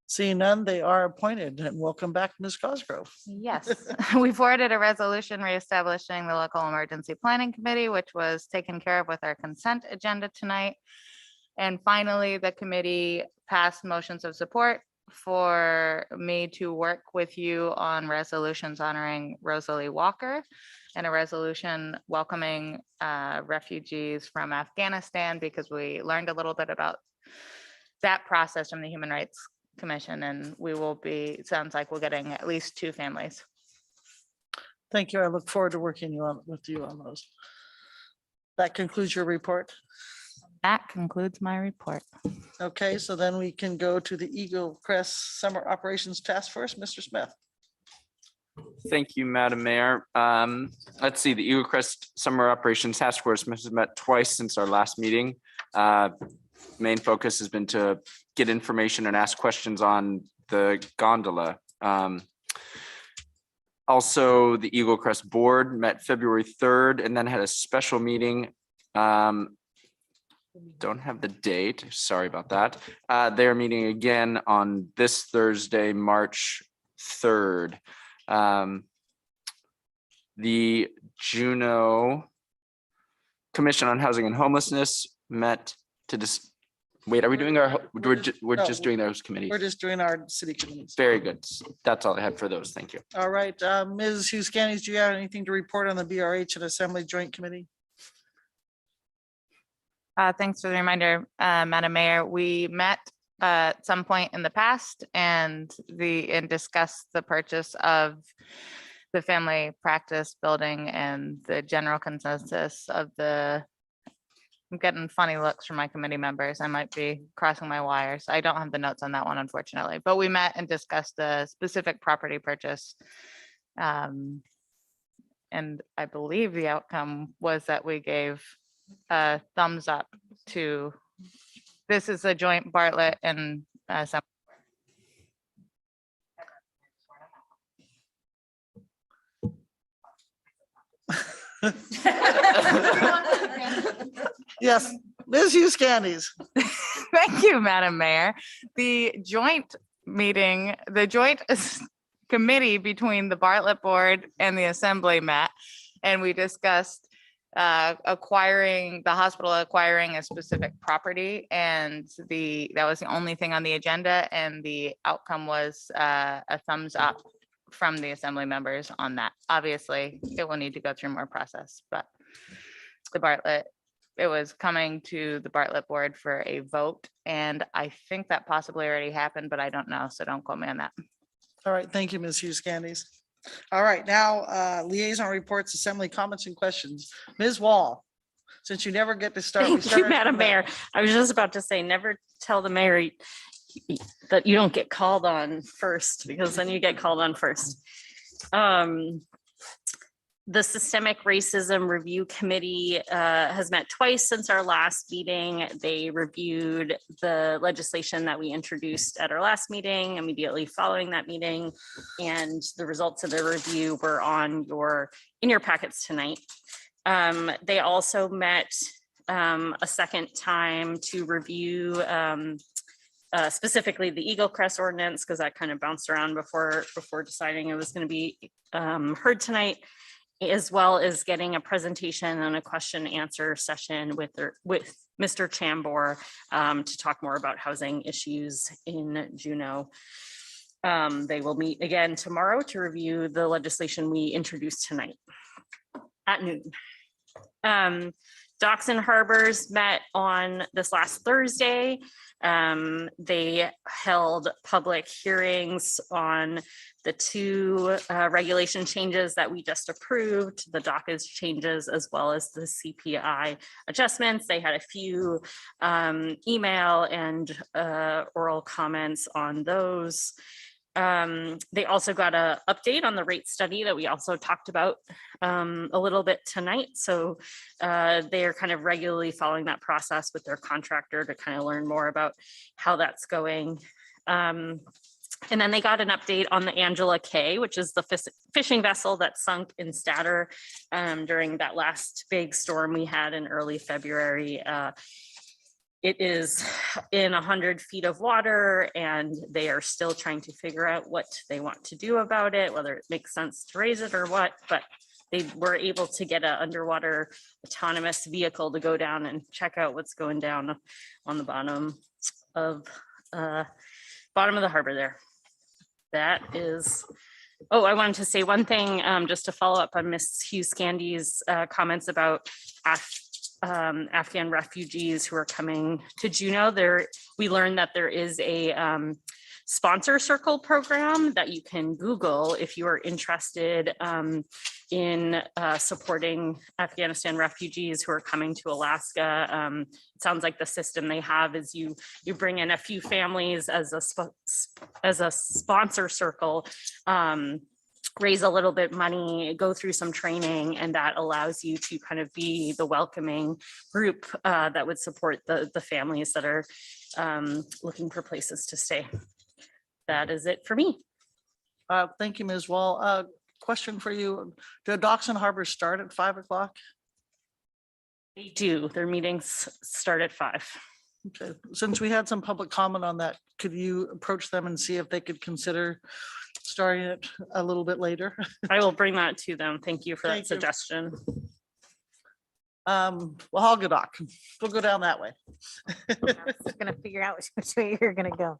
Seeing none, they are appointed, and welcome back, Ms. Cosgrove. Yes, we forwarded a resolution reestablishing the local emergency planning committee, which was taken care of with our consent agenda tonight. And finally, the committee passed motions of support for me to work with you on resolutions honoring Rosalie Walker and a resolution welcoming refugees from Afghanistan, because we learned a little bit about that process from the Human Rights Commission, and we will be, it sounds like we're getting at least 2 families. Thank you. I look forward to working with you on those. That concludes your report. That concludes my report. Okay, so then we can go to the Eagle Crest Summer Operations Task Force, Mr. Smith. Thank you, Madam Mayor. Let's see, the Eagle Crest Summer Operations Task Force has met twice since our last meeting. Main focus has been to get information and ask questions on the gondola. Also, the Eagle Crest Board met February 3rd and then had a special meeting. Don't have the date, sorry about that. They're meeting again on this Thursday, March 3rd. The Juneau Commission on Housing and Homelessness met to wait, are we doing our, we're just doing those committees? We're just doing our city committees. Very good. That's all I had for those. Thank you. All right, Ms. Hughes Candies, do you have anything to report on the BRH and Assembly Joint Committee? Thanks for the reminder, Madam Mayor. We met at some point in the past and discussed the purchase of the family practice building and the general consensus of the, I'm getting funny looks from my committee members. I might be crossing my wires. I don't have the notes on that one, unfortunately, but we met and discussed a specific property purchase. And I believe the outcome was that we gave a thumbs up to, this is a joint Bartlett and some. Yes, Ms. Hughes Candies. Thank you, Madam Mayor. The joint meeting, the joint committee between the Bartlett Board and the Assembly met, and we discussed acquiring, the hospital acquiring a specific property, and that was the only thing on the agenda, and the outcome was a thumbs up from the Assembly members on that. Obviously, it will need to go through more process, but the Bartlett, it was coming to the Bartlett Board for a vote, and I think that possibly already happened, but I don't know, so don't quote me on that. All right, thank you, Ms. Hughes Candies. All right, now liaison reports, assembly comments and questions. Ms. Wall, since you never get to start. we Thank start you, at Madam the Mayor. back. I was just about to say, never tell the mayor that you don't get called on first, because then you get called on first. The Systemic Racism Review Committee has met twice since our last meeting. They reviewed the legislation that we introduced at our last meeting, immediately following that meeting, and the results of the review were in your packets tonight. They also met a second time to review specifically the Eagle Crest ordinance, because that kind of bounced around before deciding it was going to be heard tonight, as well as getting a presentation and a question and answer session with Mr. Chambor to talk more about housing issues in Juneau. They will meet again tomorrow to review the legislation we introduced tonight at noon. Docks and Harbors met on this last Thursday. They held public hearings on the two regulation changes that we just approved, the dockage changes, as well as the CPI adjustments. They had a few email and oral comments on those. They also got an update on the rate study that we also talked about a little bit tonight. So they are kind of regularly following that process with their contractor to kind of learn more about how that's going. And then they got an update on the Angela K, which is the fishing vessel that sunk in Statter during that last big storm we had in early February. It is in 100 feet of water, and they are still trying to figure out what they want to do about it, whether it makes sense to raise it or what, but they were able to get an underwater autonomous vehicle to go down and check out what's going down on the bottom of the harbor there. That is, oh, I wanted to say one thing, just to follow up on Ms. Hughes Candy's comments about Afghan refugees who are coming to Juneau. We learned that there is a sponsor circle program that you can Google if you are interested in supporting Afghanistan refugees who are coming to Alaska. It sounds like the system they have is you bring in a few families as a sponsor circle, raise a little bit money, go through some training, and that allows you to kind of be the welcoming group that would support the families that are looking for places to stay. That is it for me. Thank you, Ms. Wall. Question for you. Do Docks and Harbors start at 5 o'clock? They do. Their meetings start at 5. Okay. Since we had some public comment on that, could you approach them and see if they could consider starting it a little bit later? I will bring that to them. Thank you for that Thank you. suggestion. Well, Hoggadock, we'll go down that way. Gonna figure out which way you're gonna go.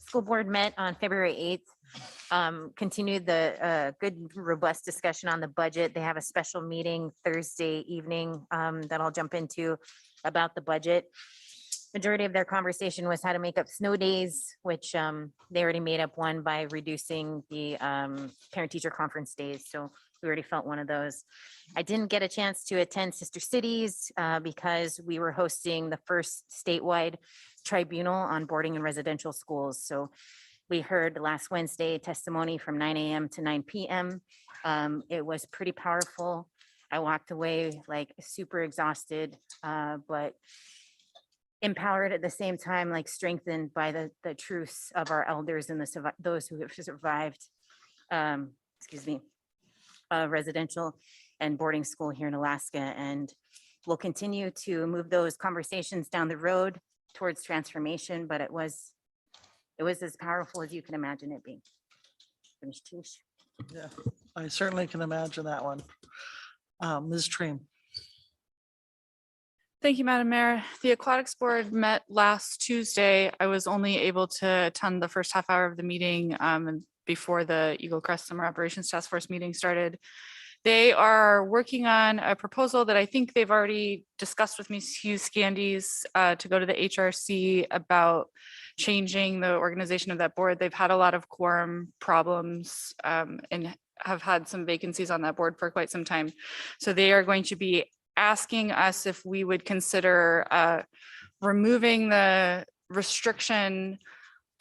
School board met on February 8th. Continued the good robust discussion on the budget. They have a special meeting Thursday evening that I'll jump into about the budget. Majority of their conversation was how to make up snow days, which they already made up one by reducing the parent-teacher conference days. So we already felt one of those. I didn't get a chance to attend Sister Cities because we were hosting the first statewide tribunal on boarding and residential schools. So we heard last Wednesday testimony from 9 a.m. to 9 p.m. It was pretty powerful. I walked away like super exhausted, but empowered at the same time, like strengthened by the truths of our elders and those who have survived, excuse me, residential and boarding school here in Alaska. And we'll continue to move those conversations down the road towards transformation, but it was as powerful as you can imagine it being. Finished, Tish? Yeah, I certainly can imagine that one. Ms. Treem. Thank you, Madam Mayor. The Aquatics Board met last Tuesday. I was only able to attend the first half hour of the meeting and before the Eagle Crest Summer Operations Task Force meeting started. They are working on a proposal that I think they've already discussed with Ms. Hughes Scandies to go to the HRC about changing the organization of that board. They've had a lot of quorum problems and have had some vacancies on that board for quite some time. So they are going to be asking us if we would consider removing the restriction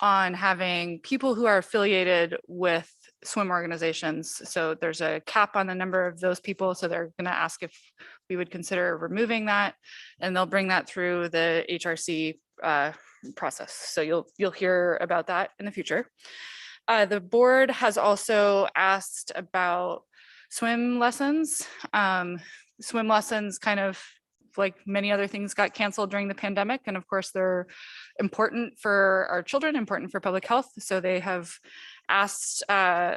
on having people who are affiliated with swim organizations. So there's a cap on the number of those people. So they're going to ask if we would consider removing that, and they'll bring that through the HRC process. So you'll hear about that in the future. The board has also asked about swim lessons. Swim lessons, kind of like many other things, got canceled during the pandemic. And of course, they're important for our children, important for public health. So they have asked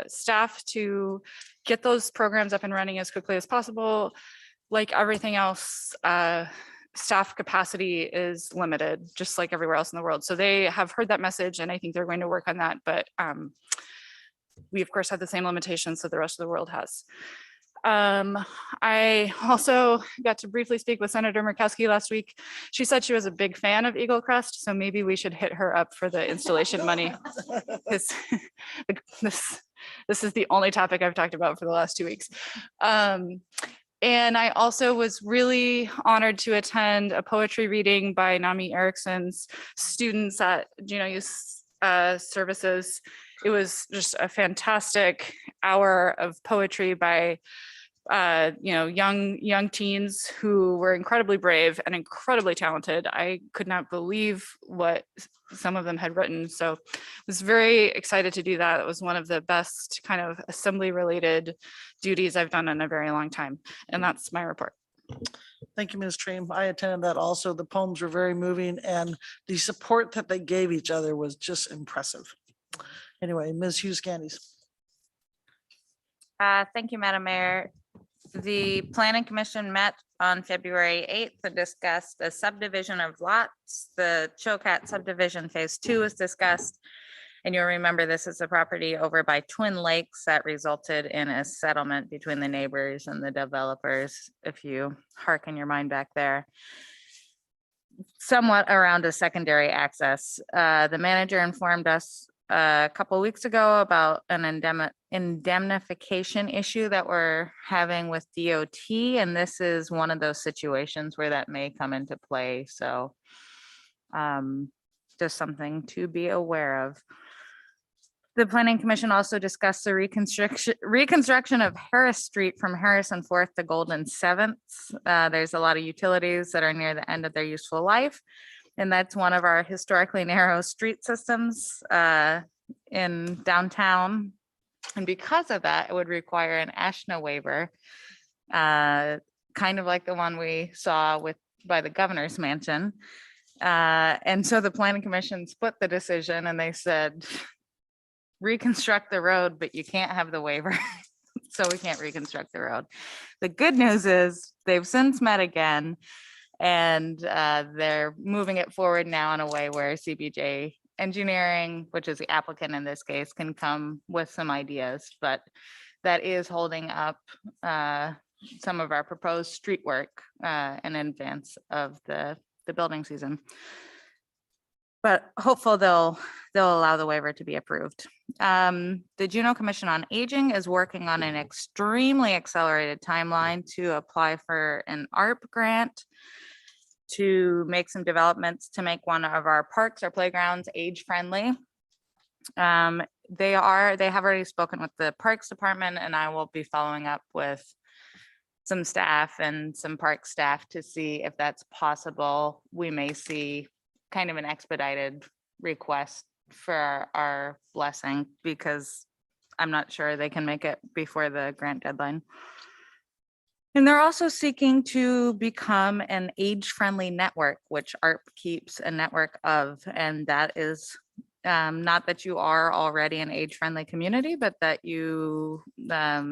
staff to get those programs up and running as quickly as possible. Like everything else, staff capacity is limited, just like everywhere else in the world. So they have heard that message, and I think they're going to work on that. But we, of course, have the same limitations that the rest of the world has. I also got to briefly speak with Senator Murkowski last week. She said she was a big fan of Eagle Crest, so maybe we should hit her up for the installation money. This is the only topic I've talked about for the last 2 weeks. And I also was really honored to attend a poetry reading by Nami Erickson's students at Juneau Youth Services. It was just a fantastic hour of poetry by young teens who were incredibly brave and incredibly talented. I could not believe what some of them had written. So I was very excited to do that. It was one of the best kind of assembly related duties I've done in a very long time. And that's my report. Thank you, Ms. Treem. I attended that also. The poems were very moving, and the support that they gave each other was just impressive. Anyway, Ms. Hughes Scandies. Thank you, Madam Mayor. The Planning Commission met on February 8th and discussed a subdivision of lots. The Chocat subdivision phase 2 was discussed. And you'll remember this is a property over by Twin Lakes that resulted in a settlement between the neighbors and the developers, if you hearken your mind back there. Somewhat around a secondary access. The manager informed us a couple weeks ago about an indemnification issue that we're having with DOT, and this is one of those situations where that may come into play. So just something to be aware of. The Planning Commission also discussed the reconstruction of Harris Street from Harrison 4th to Golden 7th. There's a lot of utilities that are near the end of their useful life. And that's one of our historically narrow street systems in downtown. And because of that, it would require an ASHNA waiver, kind of like the one we saw by the governor's mansion. And so the Planning Commission split the decision and they said, reconstruct the road, but you can't have the waiver. So we can't reconstruct the road. The good news is they've since met again. And they're moving it forward now in a way where CBJ Engineering, which is the applicant in this case, can come with some ideas, but that is holding up some of our proposed street work in advance of the building season. But hopeful they'll allow the waiver to be approved. The Juneau Commission on Aging is working on an extremely accelerated timeline to apply for an ARP grant to make some developments to make one of our parks or playgrounds age friendly. They have already spoken with the Parks Department, and I will be following up with some staff and some park staff to see if that's possible. We may see kind of an expedited request for our blessing because I'm not sure they can make it before the grant deadline. And they're also seeking to become an age-friendly network, which ARP keeps a network of, and that is not that you are already an age-friendly community, but that you, a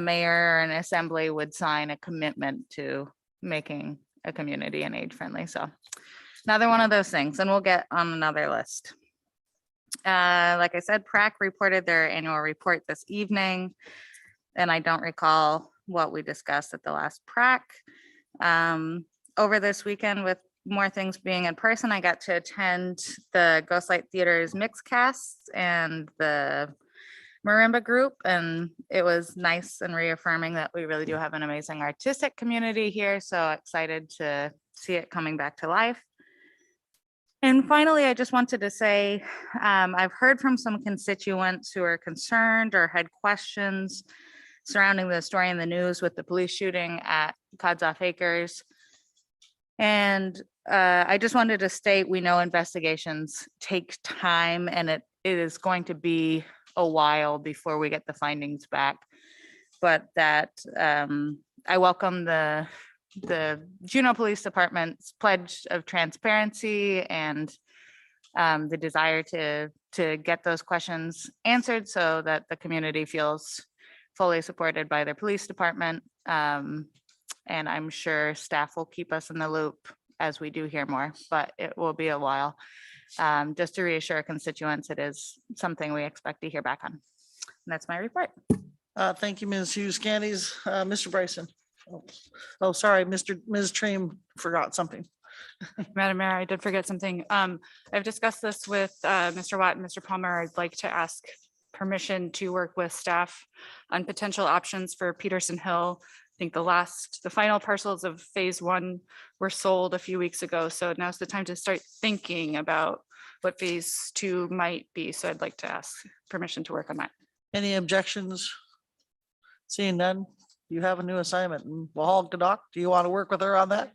mayor or an assembly would sign a commitment to making a community an age-friendly. So another one of those things, and we'll get on another list. Like I said, PrAC reported their annual report this evening, and I don't recall what we discussed at the last PrAC. Over this weekend, with more things being in person, I got to attend the Ghostlight Theater's mixed casts and the marimba group, and it was nice and reaffirming that we really do have an amazing artistic community here. So excited to see it coming back to life. And finally, I just wanted to say, I've heard from some constituents who are concerned or had questions surrounding the story in the news with the police shooting at Codzoff Acres. And I just wanted to state, we know investigations take time, and it is going to be a while before we get the findings back. But that I welcome the Juneau Police Department's pledge of transparency and the desire to get those questions answered so that the community feels fully supported by their police department. And I'm sure staff will keep us in the loop as we do hear more, but it will be a while. Just to reassure constituents, it is something we expect to hear back on. And that's my report. Thank you, Ms. Hughes Candies. Mr. Bryson. Oh, sorry, Ms. Treem forgot something. Madam Mayor, I did forget something. I've discussed this with Mr. Watt and Mr. Palmer. I'd like to ask permission to work with staff on potential options for Peterson Hill. I think the final parcels of phase 1 were sold a few weeks ago. So now's the time to start thinking about what phase 2 might be. So I'd like to ask permission to work on that. Any objections? Seeing none, you have a new assignment and Wahog Gadok, do you want to work with her on that?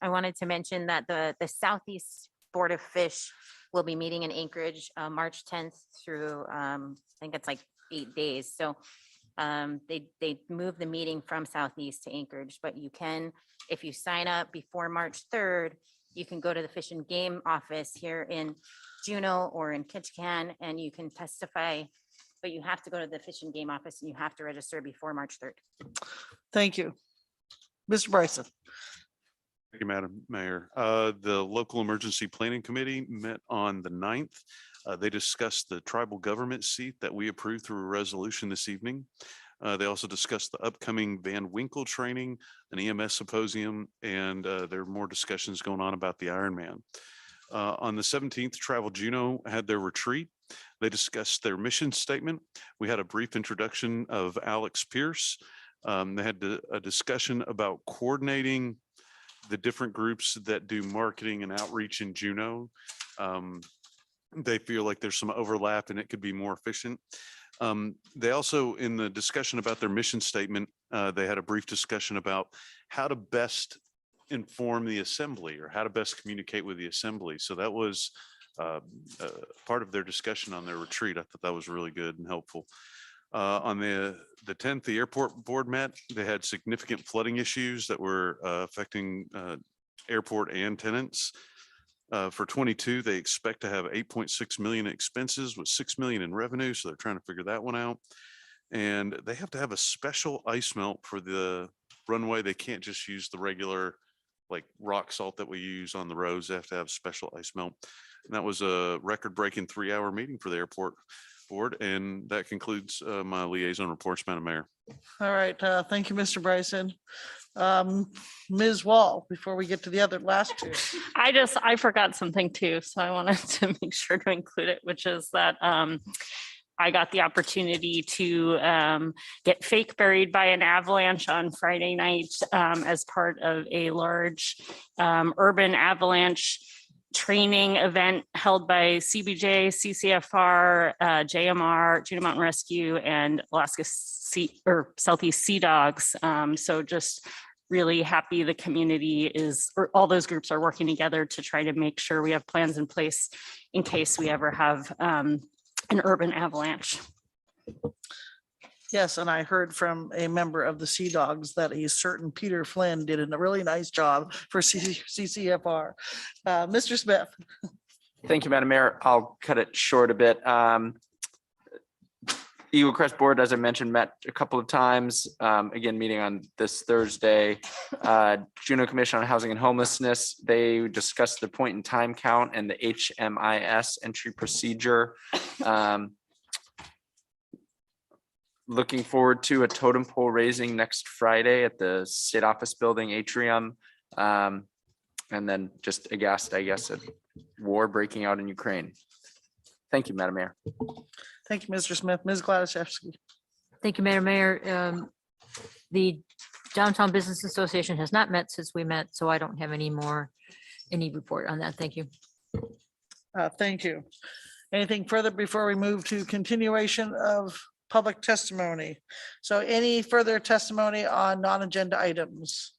I wanted to mention that the Southeast Board of Fish will be meeting in Anchorage, March 10th through, I think it's like 8 days. So they moved the meeting from Southeast to Anchorage, but you can, if you sign up before March 3rd, you can go to the Fish and Game office here in Juneau or in Ketchikan, and you can testify, but you have to go to the Fish and Game office and you have to register before March 3rd. Thank you. Mr. Bryson. Thank you, Madam Mayor. The Local Emergency Planning Committee met on the 9th. They discussed the tribal government seat that we approved through a resolution this evening. They also discussed the upcoming Van Winkle training, an EMS symposium, and there are more discussions going on about the Ironman. On the 17th, Travel Juneau had their retreat. They discussed their mission statement. We had a brief introduction of Alex Pierce. They had a discussion about coordinating the different groups that do marketing and outreach in Juneau. They feel like there's some overlap and it could be more efficient. They also, in the discussion about their mission statement, they had a brief discussion about how to best inform the assembly or how to best communicate with the assembly. So that was part of their discussion on their retreat. I thought that was really good and helpful. On the 10th, the airport board met. They had significant flooding issues that were affecting airport and tenants. For 22, they expect to have 8.6 million in expenses with 6 million in revenue. So they're trying to figure that one out. And they have to have a special ice melt for the runway. They can't just use the regular like rock salt that we use on the roads. They have to have special ice melt. And that was a record-breaking 3-hour meeting for the airport board. And that concludes my liaison reports, Madam Mayor. All right, thank you, Mr. Bryson. Ms. Wall, before we get to the other last two. I forgot something too, so I wanted to make sure to include it, which is that I got the opportunity to get fake buried by an avalanche on Friday night as part of a large urban avalanche training event held by CBJ, CCFR, JMR, Juneau Mountain Rescue, and Alaska Southeast Sea Dogs. So just really happy the community is, or all those groups are working together to try to make sure we have plans in place in case we ever have an urban avalanche. Yes, and I heard from a member of the Sea Dogs that a certain Peter Flynn did a really nice job for CCFR. Mr. Smith. Thank you, Madam Mayor. I'll cut it short a bit. Eagle Crest Board, as I mentioned, met a couple of times, again, meeting on this Thursday. Juneau Commission on Housing and Homelessness, they discussed the point in time count and the HMIS entry procedure. Looking forward to a totem pole raising next Friday at the State Office Building atrium. And then just aghast, I guess, at war breaking out in Ukraine. Thank you, Madam Mayor. Thank you, Mr. Smith. Ms. Gladysevsky. Thank you, Madam Mayor. The Downtown Business Association has not met since we met, so I don't have any report on that. Thank you. Thank you. Anything further before we move to continuation of public testimony? So any further testimony on non-agenda items?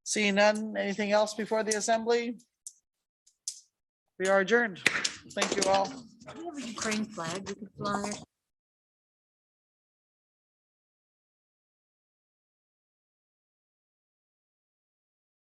Seeing none, anything else before the assembly? We are adjourned. Thank you all. Do you have a Ukraine flag we could fly?